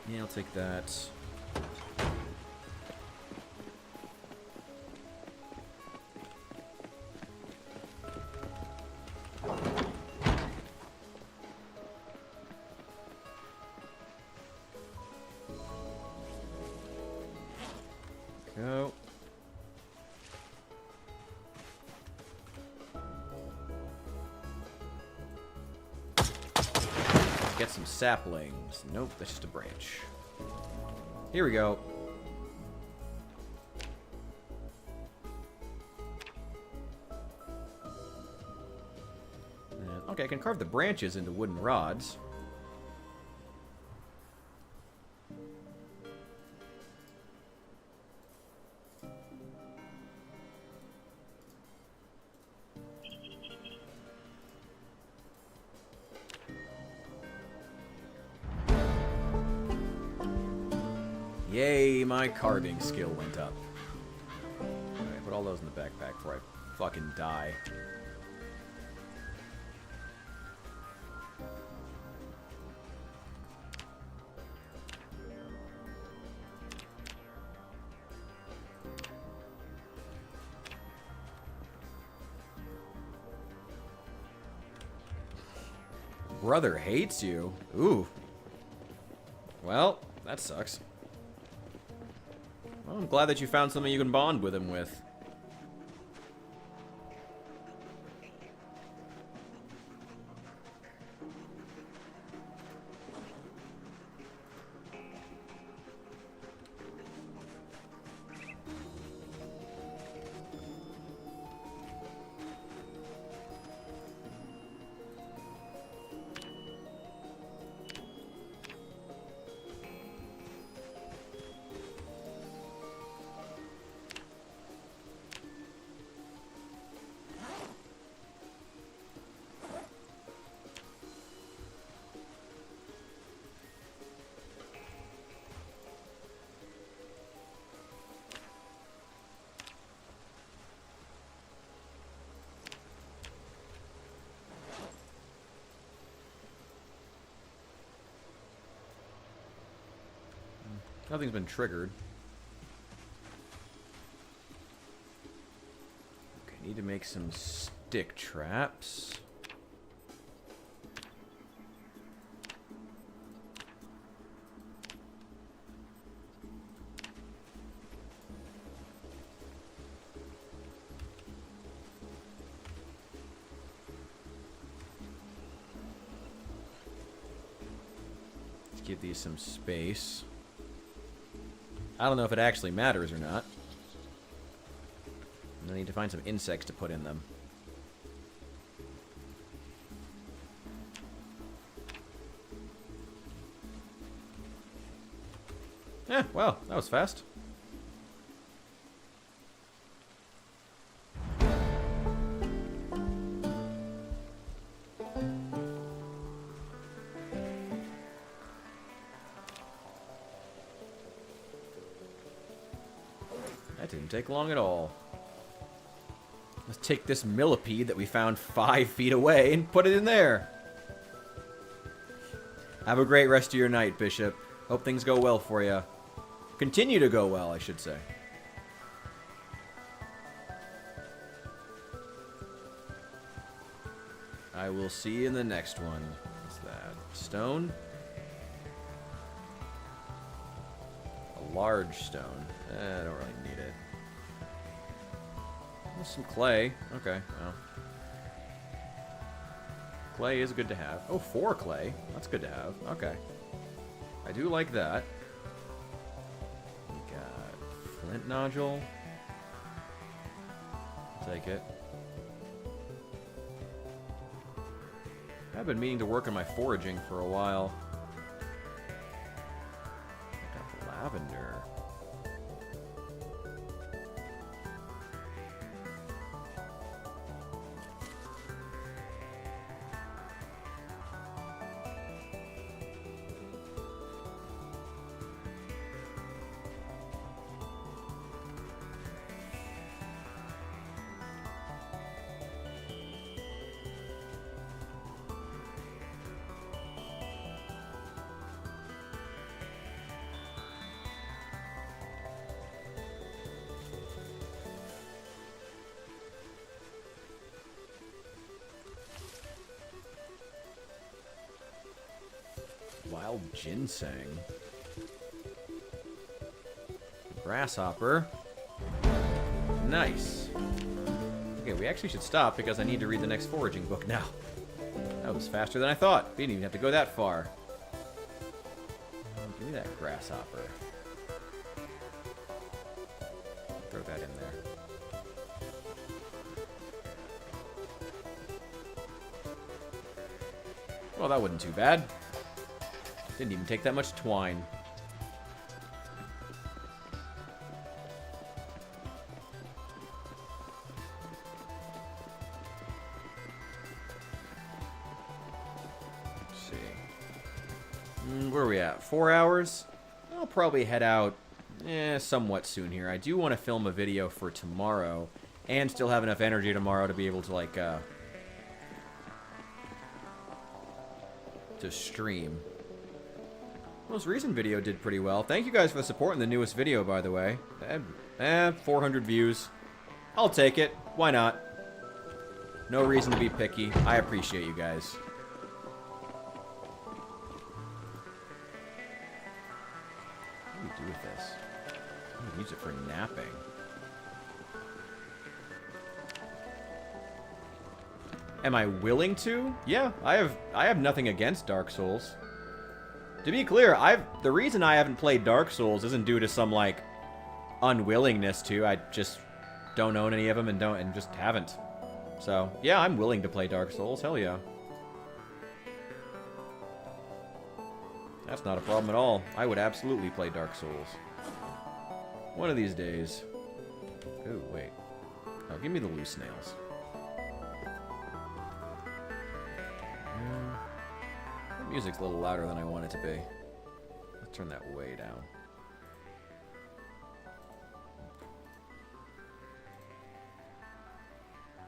Yeah, I'll take that. Go. Get some saplings. Nope, that's just a branch. Here we go. Okay, I can carve the branches into wooden rods. Yay, my carving skill went up. Alright, put all those in the backpack before I fucking die. Brother hates you. Ooh. Well, that sucks. Well, I'm glad that you found something you can bond with him with. Nothing's been triggered. Okay, need to make some stick traps. Let's give these some space. I don't know if it actually matters or not. I need to find some insects to put in them. Well, that was fast. That didn't take long at all. Let's take this millipede that we found 5 feet away and put it in there. Have a great rest of your night, Bishop. Hope things go well for you. Continue to go well, I should say. I will see you in the next one. What's that? Stone? A large stone. I don't really need it. There's some clay. Okay, well. Clay is good to have. Oh, 4 clay. That's good to have. Okay. I do like that. We got flint nodule. I'll take it. I've been meaning to work on my foraging for a while. I got lavender. Wild ginseng. Grasshopper. Nice. Okay, we actually should stop because I need to read the next foraging book now. That was faster than I thought. We didn't even have to go that far. Give me that grasshopper. Throw that in there. Well, that wasn't too bad. Didn't even take that much twine. Let's see. Where are we at? 4 hours? I'll probably head out somewhat soon here. I do want to film a video for tomorrow and still have enough energy tomorrow to be able to, like, to stream. Most recent video did pretty well. Thank you guys for the support in the newest video, by the way. 400 views. I'll take it. Why not? No reason to be picky. I appreciate you guys. What do we do with this? I'm gonna use it for napping. Am I willing to? Yeah, I have nothing against Dark Souls. To be clear, the reason I haven't played Dark Souls isn't due to some, like, unwillingness to. I just don't own any of them and just haven't. So, yeah, I'm willing to play Dark Souls. Hell yeah. That's not a problem at all. I would absolutely play Dark Souls. One of these days. Ooh, wait. Oh, give me the loose nails. The music's a little louder than I want it to be. Let's turn that way down.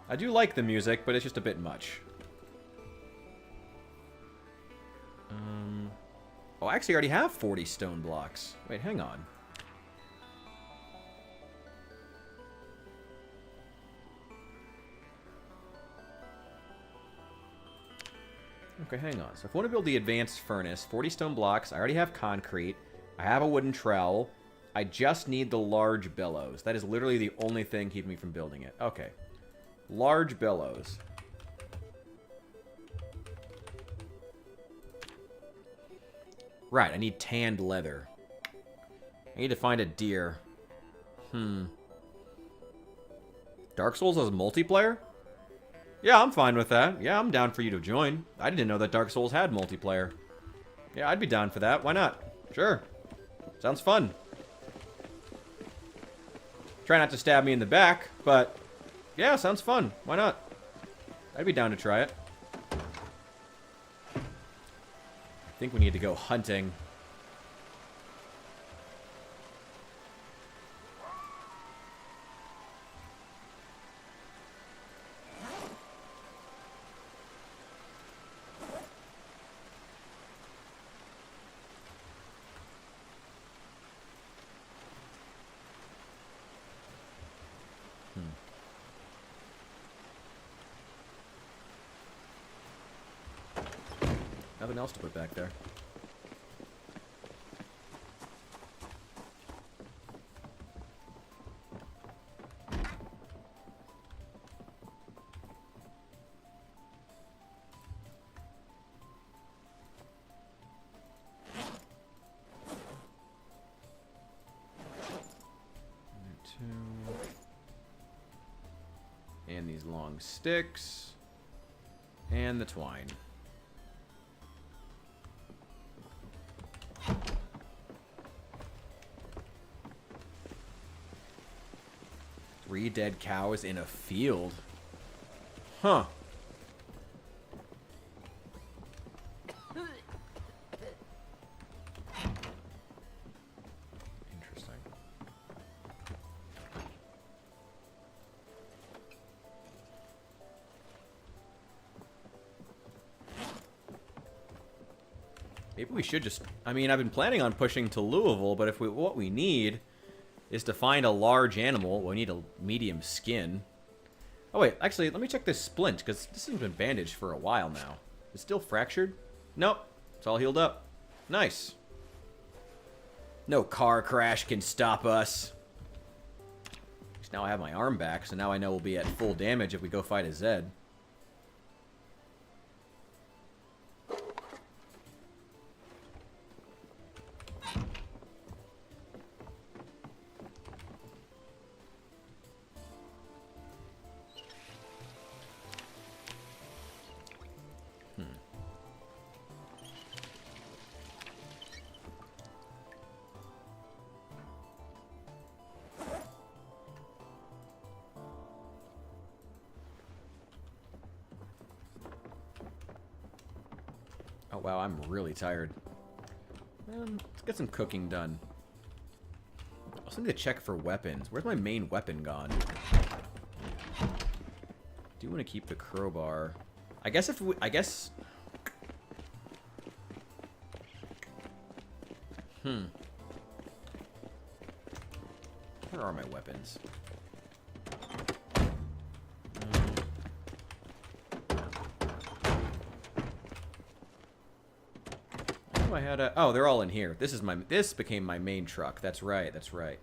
I do like the music, but it's just a bit much. Oh, I actually already have 40 stone blocks. Wait, hang on. Okay, hang on. So if I want to build the advanced furnace, 40 stone blocks, I already have concrete, I have a wooden trowel, I just need the large bellows. That is literally the only thing keeping me from building it. Okay. Large bellows. Right, I need tanned leather. I need to find a deer. Dark Souls has multiplayer? Yeah, I'm fine with that. Yeah, I'm down for you to join. I didn't know that Dark Souls had multiplayer. Yeah, I'd be down for that. Why not? Sure. Sounds fun. Try not to stab me in the back, but yeah, sounds fun. Why not? I'd be down to try it. I think we need to go hunting. Nothing else to put back there. And these long sticks. And the twine. Three dead cows in a field. Huh. Interesting. Maybe we should just... I mean, I've been planning on pushing to Louisville, but if what we need is to find a large animal, we need a medium skin. Oh, wait. Actually, let me check this splint, because this has been bandaged for a while now. It's still fractured? Nope. It's all healed up. Nice. No car crash can stop us. Now I have my arm back, so now I know we'll be at full damage if we go fight a Zed. Oh, wow, I'm really tired. Let's get some cooking done. I also need to check for weapons. Where's my main weapon gone? Do want to keep the crowbar. I guess if we... Where are my weapons? I had a... Oh, they're all in here. This became my main truck. That's right, that's right.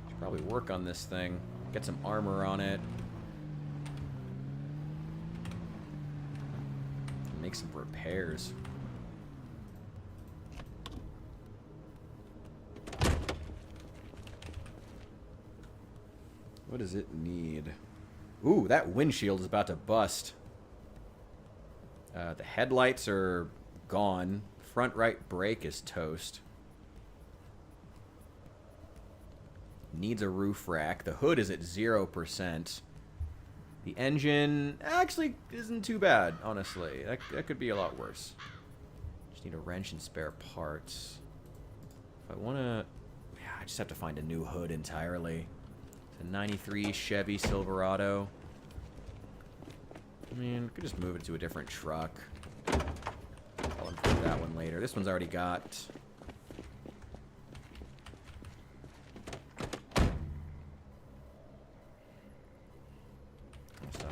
Should probably work on this thing. Get some armor on it. Make some repairs. What does it need? Ooh, that windshield is about to bust. The headlights are gone. Front right brake is toast. Needs a roof rack. The hood is at 0%. The engine actually isn't too bad, honestly. That could be a lot worse. Just need a wrench and spare parts. If I want to... Yeah, I just have to find a new hood entirely. It's a 93 Chevy Silverado. I mean, we could just move it to a different truck. I'll improve that one later. This one's already got... So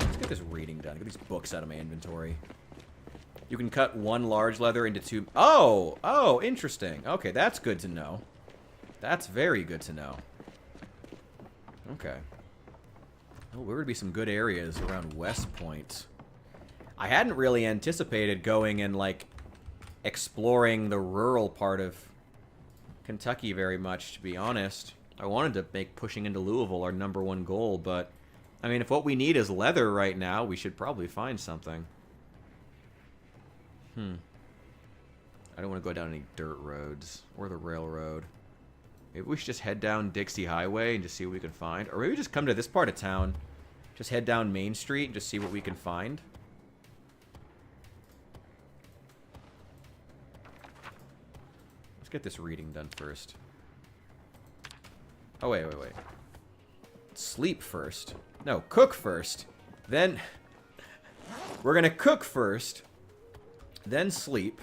let's get this reading done. Get these books out of my inventory. You can cut one large leather into two... Oh! Oh, interesting. Okay, that's good to know. That's very good to know. Okay. Oh, there would be some good areas around West Point. I hadn't really anticipated going and, like, exploring the rural part of Kentucky very much, to be honest. I wanted to make pushing into Louisville our #1 goal, but, I mean, if what we need is leather right now, we should probably find something. I don't want to go down any dirt roads or the railroad. Maybe we should just head down Dixie Highway and just see what we can find. Or maybe just come to this part of town. Just head down Main Street and just see what we can find. Let's get this reading done first. Oh, wait. Sleep first. No, cook first. Then... We're gonna cook first. Then sleep.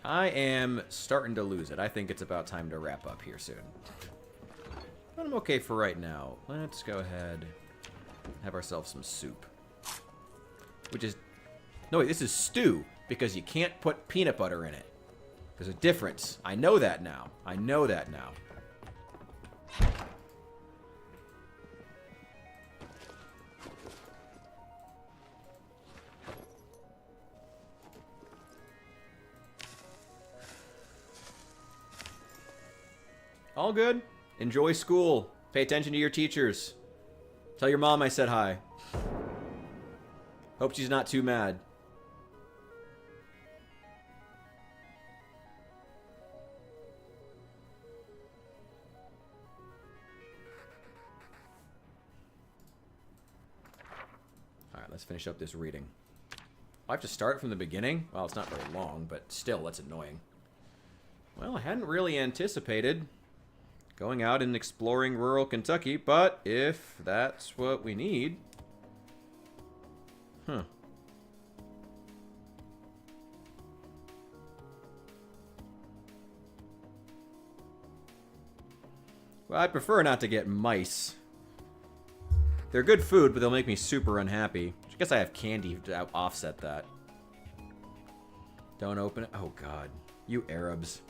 I am starting to lose it. I think it's about time to wrap up here soon. But I'm okay for right now. Let's go ahead and have ourselves some soup. Which is... No, wait, this is stew. Because you can't put peanut butter in it. There's a difference. I know that now. I know that now. All good. Enjoy school. Pay attention to your teachers. Tell your mom I said hi. Hope she's not too mad. Alright, let's finish up this reading. I have to start from the beginning? Well, it's not very long, but still, that's annoying. Well, I hadn't really anticipated going out and exploring rural Kentucky, but if that's what we need... Huh. Well, I'd prefer not to get mice. They're good food, but they'll make me super unhappy. I guess I have candy to offset that. Don't open it. Oh, God. You Arabs.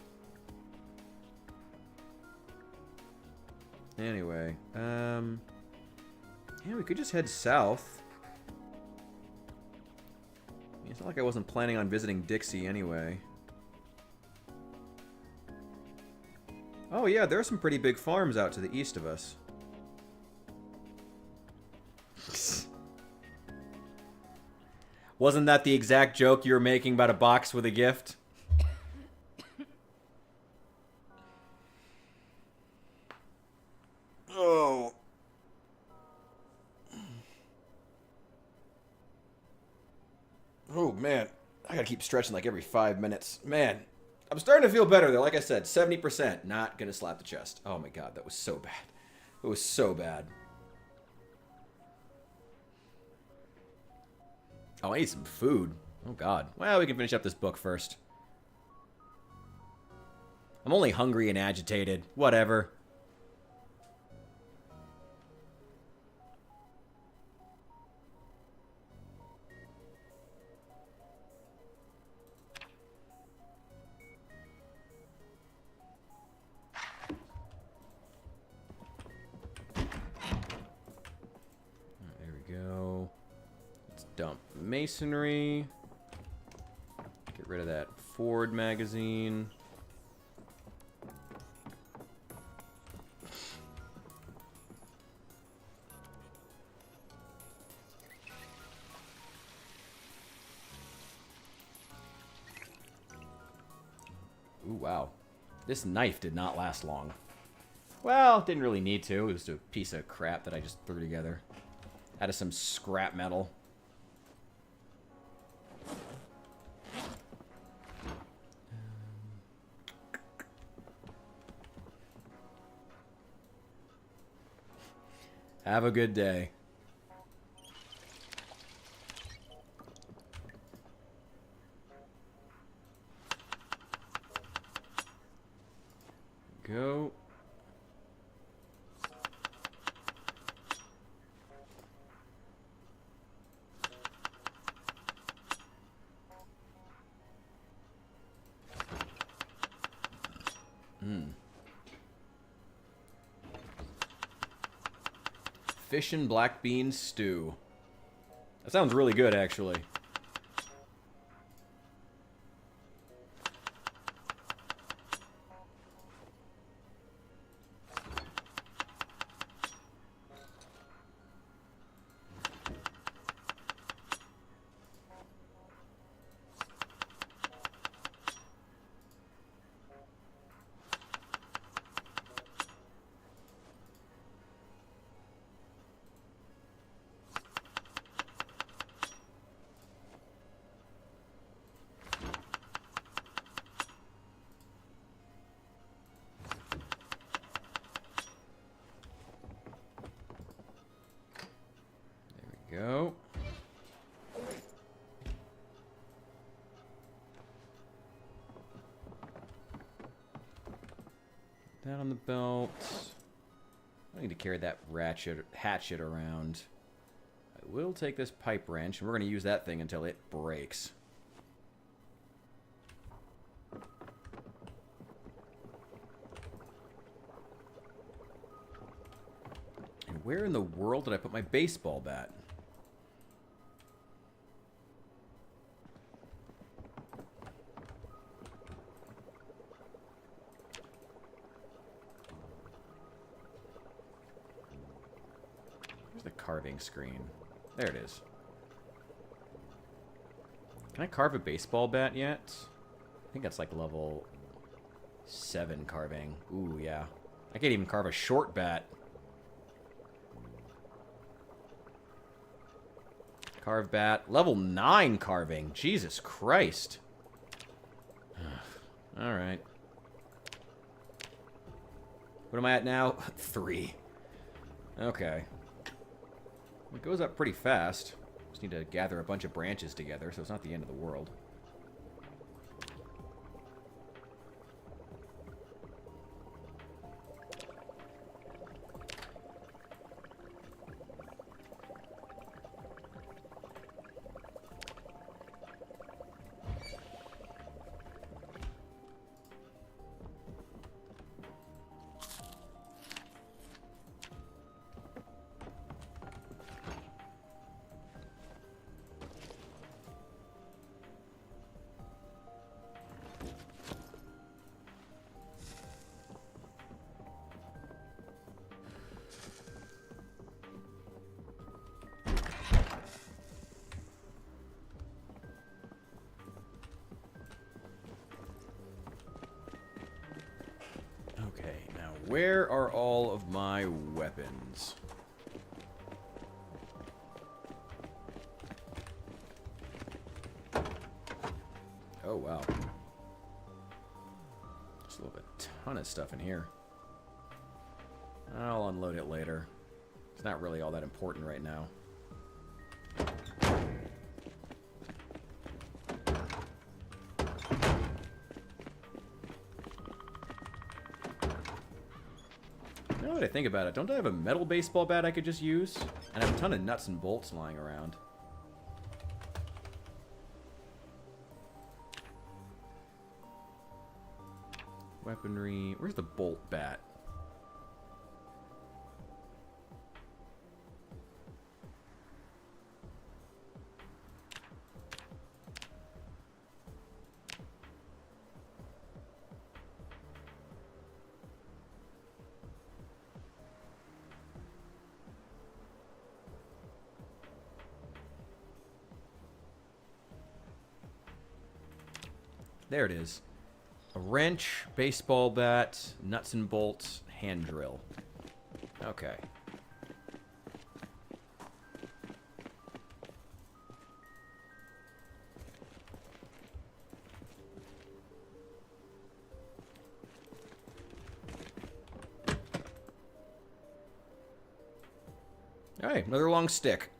Anyway, yeah, we could just head south. I mean, it's not like I wasn't planning on visiting Dixie anyway. Oh yeah, there are some pretty big farms out to the east of us. Wasn't that the exact joke you were making about a box with a gift? Oh. Oh, man. I gotta keep stretching like every 5 minutes. Man. I'm starting to feel better, though. Like I said, 70%. Not gonna slap the chest. Oh, my God. That was so bad. It was so bad. Oh, I need some food. Oh, God. Well, we can finish up this book first. I'm only hungry and agitated. Whatever. Dump masonry. Get rid of that Ford magazine. Ooh, wow. This knife did not last long. Well, didn't really need to. It was a piece of crap that I just threw together. Out of some scrap metal. Have a good day. Go. Fish and black bean stew. That sounds really good, actually. that on the belt. I don't need to carry that hatchet around. I will take this pipe wrench, and we're going to use that thing until it breaks. And where in the world did I put my baseball bat? Carving screen. There it is. Can I carve a baseball bat yet? I think that's like level 7 carving. Ooh, yeah. I can't even carve a short bat. Carve bat. Level 9 carving. Jesus Christ. Alright. What am I at now? 3. Okay. It goes up pretty fast. Just need to gather a bunch of branches together, so it's not the end of the world. Where are all of my weapons? Oh, wow. Still have a ton of stuff in here. I'll unload it later. It's not really all that important right now. Now that I think about it, don't I have a metal baseball bat I could just use? And I have a ton of nuts and bolts lying around. Weaponry. Where's the bolt bat? There it is. A wrench, baseball bat, nuts and bolts, hand drill. Okay. Alright, another long stick.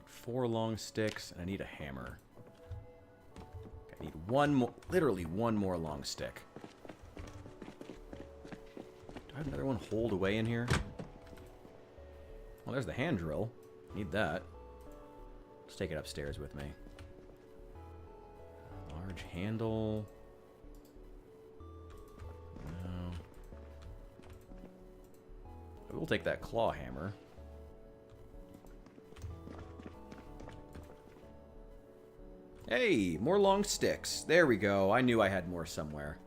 Four long sticks, and I need a hammer. I need one more, literally one more long stick. Do I have another one holed away in here? Well, there's the hand drill. Need that. Let's take it upstairs with me. Large handle. No. We'll take that claw hammer. Hey, more long sticks. There we go. I knew I had more somewhere.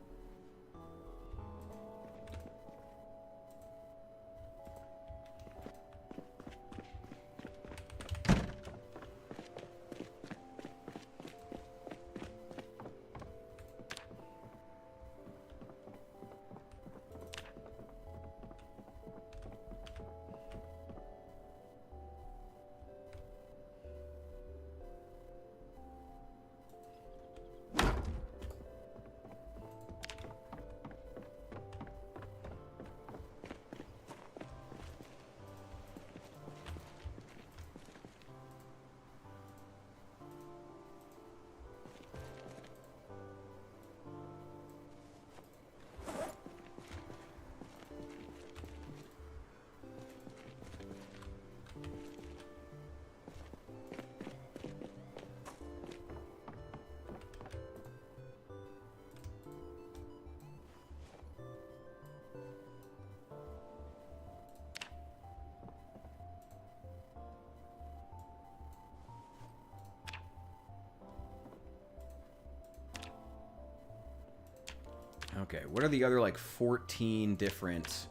Okay, what are the other, like, 14 different,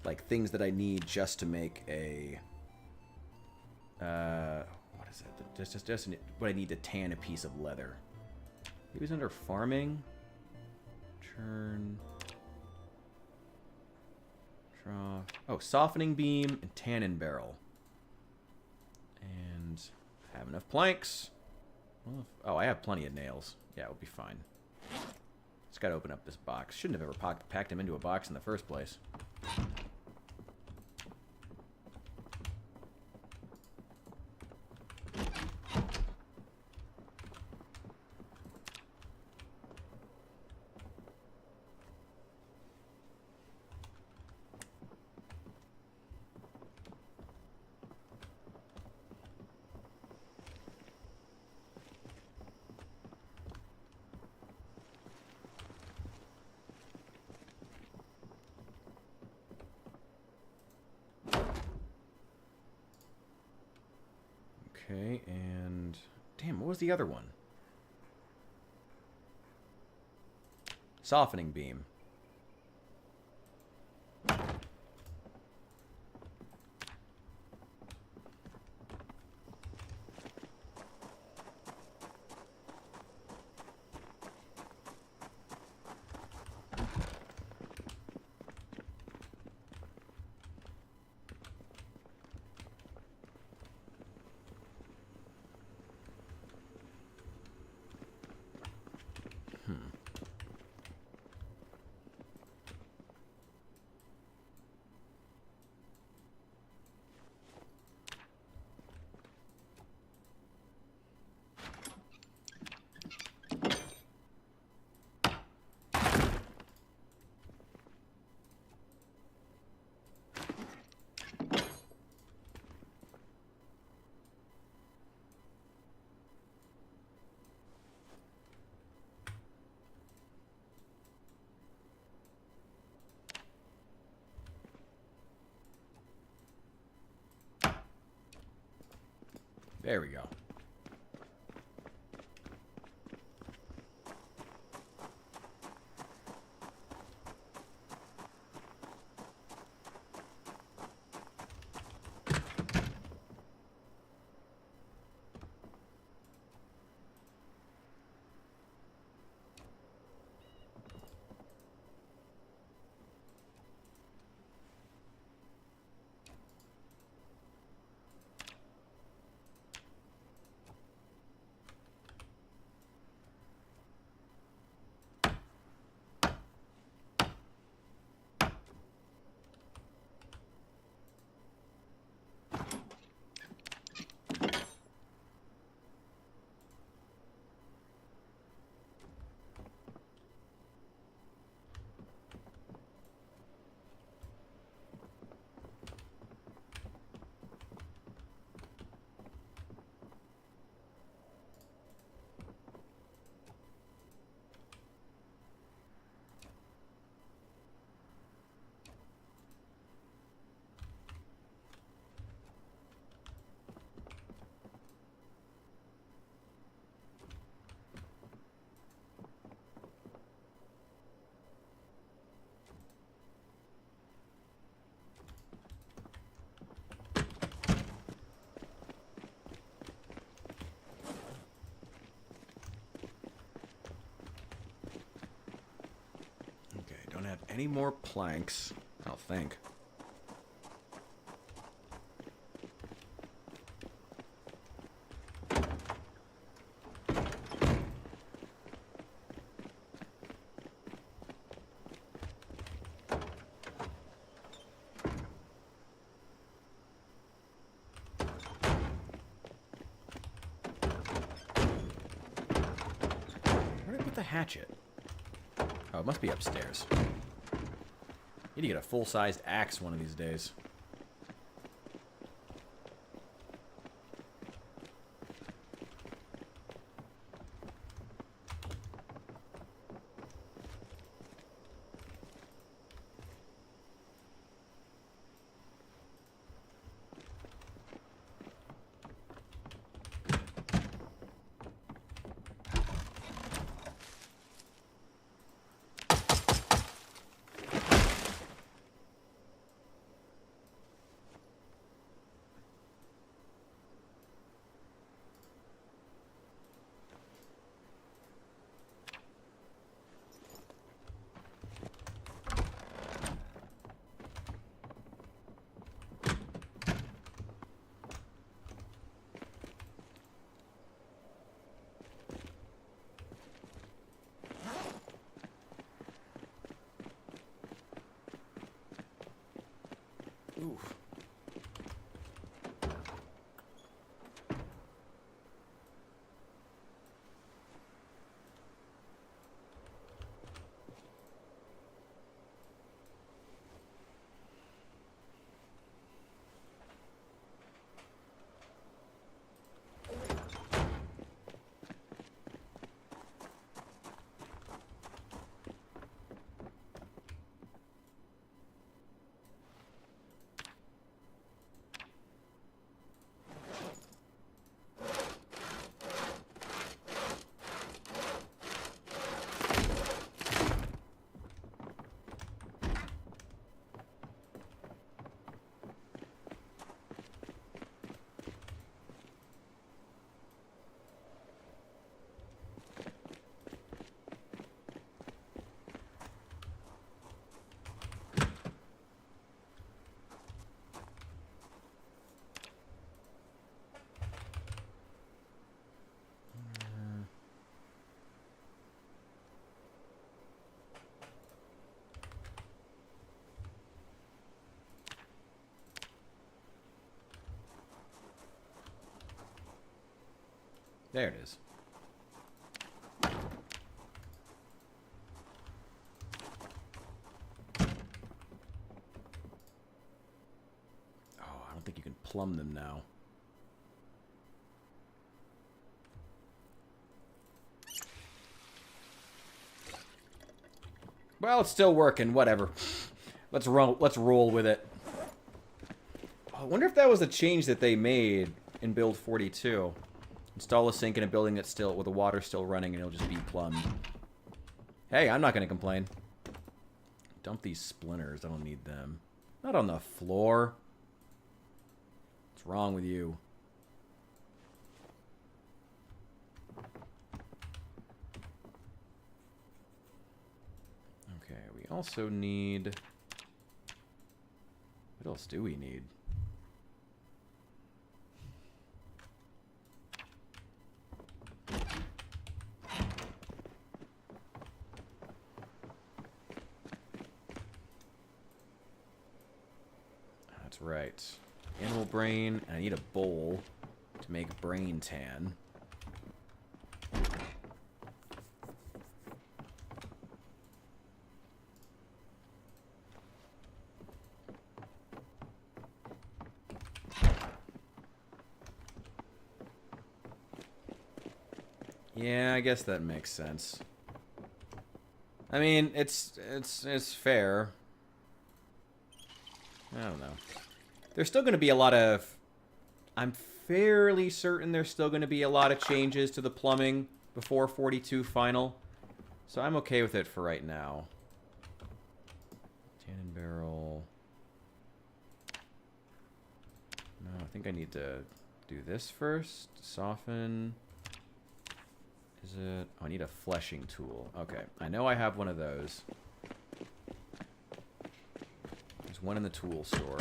like, things that I need just to make a, what is it? Just what I need to tan a piece of leather. It was under farming. Churn. Trough. Oh, softening beam and tannin barrel. And have enough planks. Well, oh, I have plenty of nails. Yeah, we'll be fine. Just gotta open up this box. Shouldn't have ever packed him into a box in the first place. Okay, and... Damn, what was the other one? Softening beam. There we go. any more planks? I don't think. The hatchet. Oh, it must be upstairs. Need to get a full-sized axe one of these days. Oof. There it is. Oh, I don't think you can plumb them now. Well, it's still working. Whatever. Let's roll with it. I wonder if that was a change that they made in build 42. Install a sink in a building that's still with the water still running, and it'll just be plumbed. Hey, I'm not gonna complain. Dump these splinters. I don't need them. Not on the floor. What's wrong with you? Okay, we also need... What else do we need? That's right. Animal brain, and I need a bowl to make brain tan. Yeah, I guess that makes sense. I mean, it's fair. I don't know. There's still going to be a lot of... I'm fairly certain there's still going to be a lot of changes to the plumbing before 42 final. So I'm okay with it for right now. Tannin barrel. No, I think I need to do this first. Soften. Is it... Oh, I need a fleshing tool. Okay, I know I have one of those. one in the tool store.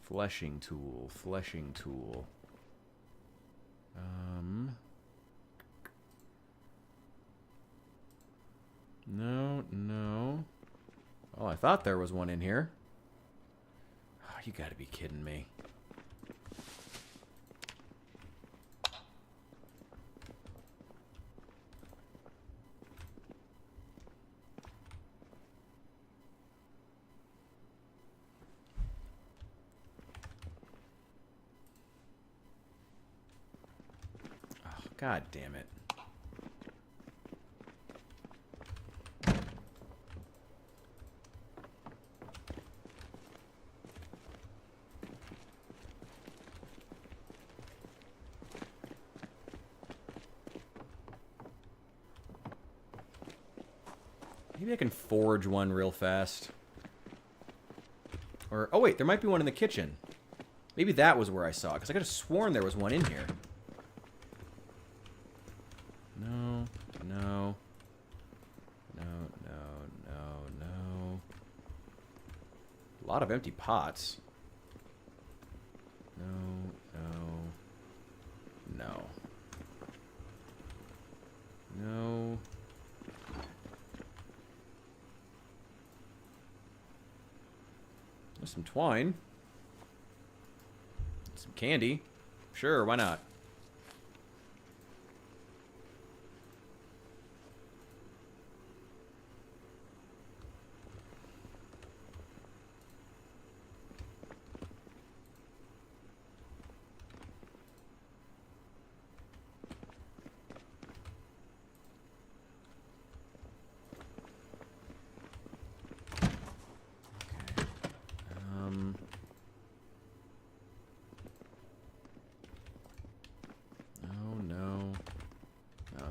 Fleshing tool, fleshing tool. No. Oh, I thought there was one in here. Oh, you gotta be kidding me. God damn it. Maybe I can forge one real fast. Or, oh wait, there might be one in the kitchen. Maybe that was where I saw it, because I could have sworn there was one in here. No. A lot of empty pots. No. There's some twine. Some candy. Sure, why not?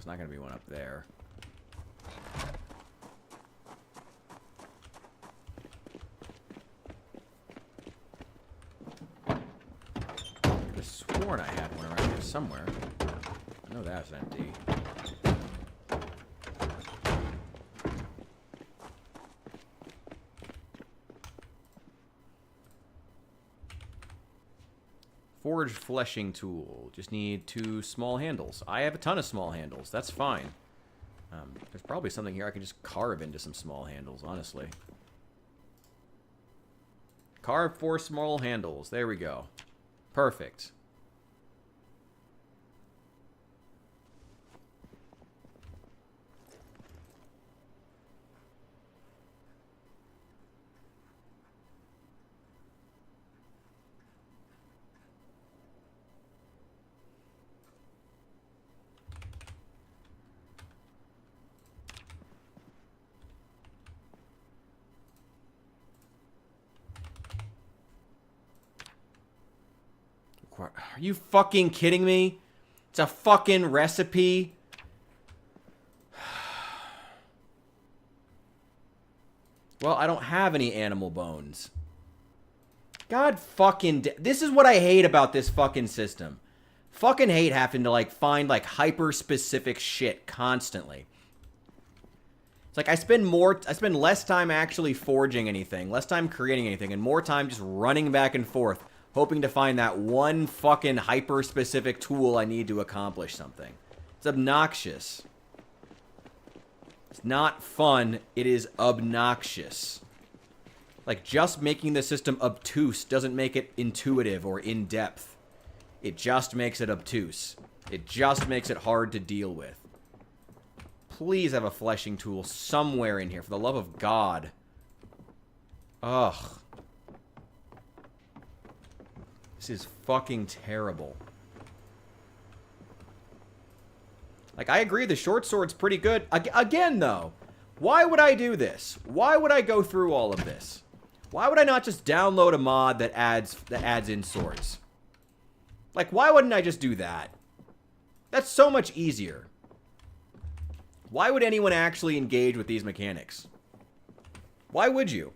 There's not going to be one up there. I could have sworn I had one around here somewhere. I know that's empty. Forged fleshing tool. Just need 2 small handles. I have a ton of small handles. That's fine. There's probably something here I can just carve into some small handles, honestly. Carve 4 small handles. There we go. Perfect. Are you fucking kidding me? It's a fucking recipe. Well, I don't have any animal bones. God fucking... This is what I hate about this fucking system. Fucking hate having to, like, find, like, hyper-specific shit constantly. It's like I spend less time actually forging anything, less time creating anything, and more time just running back and forth, hoping to find that one fucking hyper-specific tool I need to accomplish something. It's obnoxious. It's not fun. It is obnoxious. Like, just making the system obtuse doesn't make it intuitive or in-depth. It just makes it obtuse. It just makes it hard to deal with. Please have a fleshing tool somewhere in here, for the love of God. Ugh. This is fucking terrible. Like, I agree the short sword's pretty good. Again, though, why would I do this? Why would I go through all of this? Why would I not just download a mod that adds in swords? Like, why wouldn't I just do that? That's so much easier. Why would anyone actually engage with these mechanics? Why would you?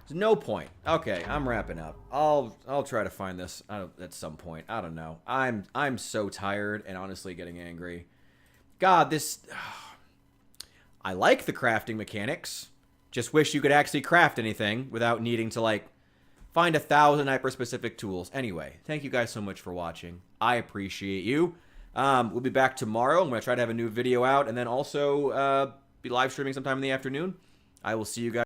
There's no point. Okay, I'm wrapping up. I'll try to find this at some point. I don't know. I'm so tired and honestly getting angry. God, this... I like the crafting mechanics. Just wish you could actually craft anything without needing to, like, find 1,000 hyper-specific tools. Anyway, thank you guys so much for watching. I appreciate you. We'll be back tomorrow. I'm going to try to have a new video out and then also be live streaming sometime in the afternoon. I will see you guys.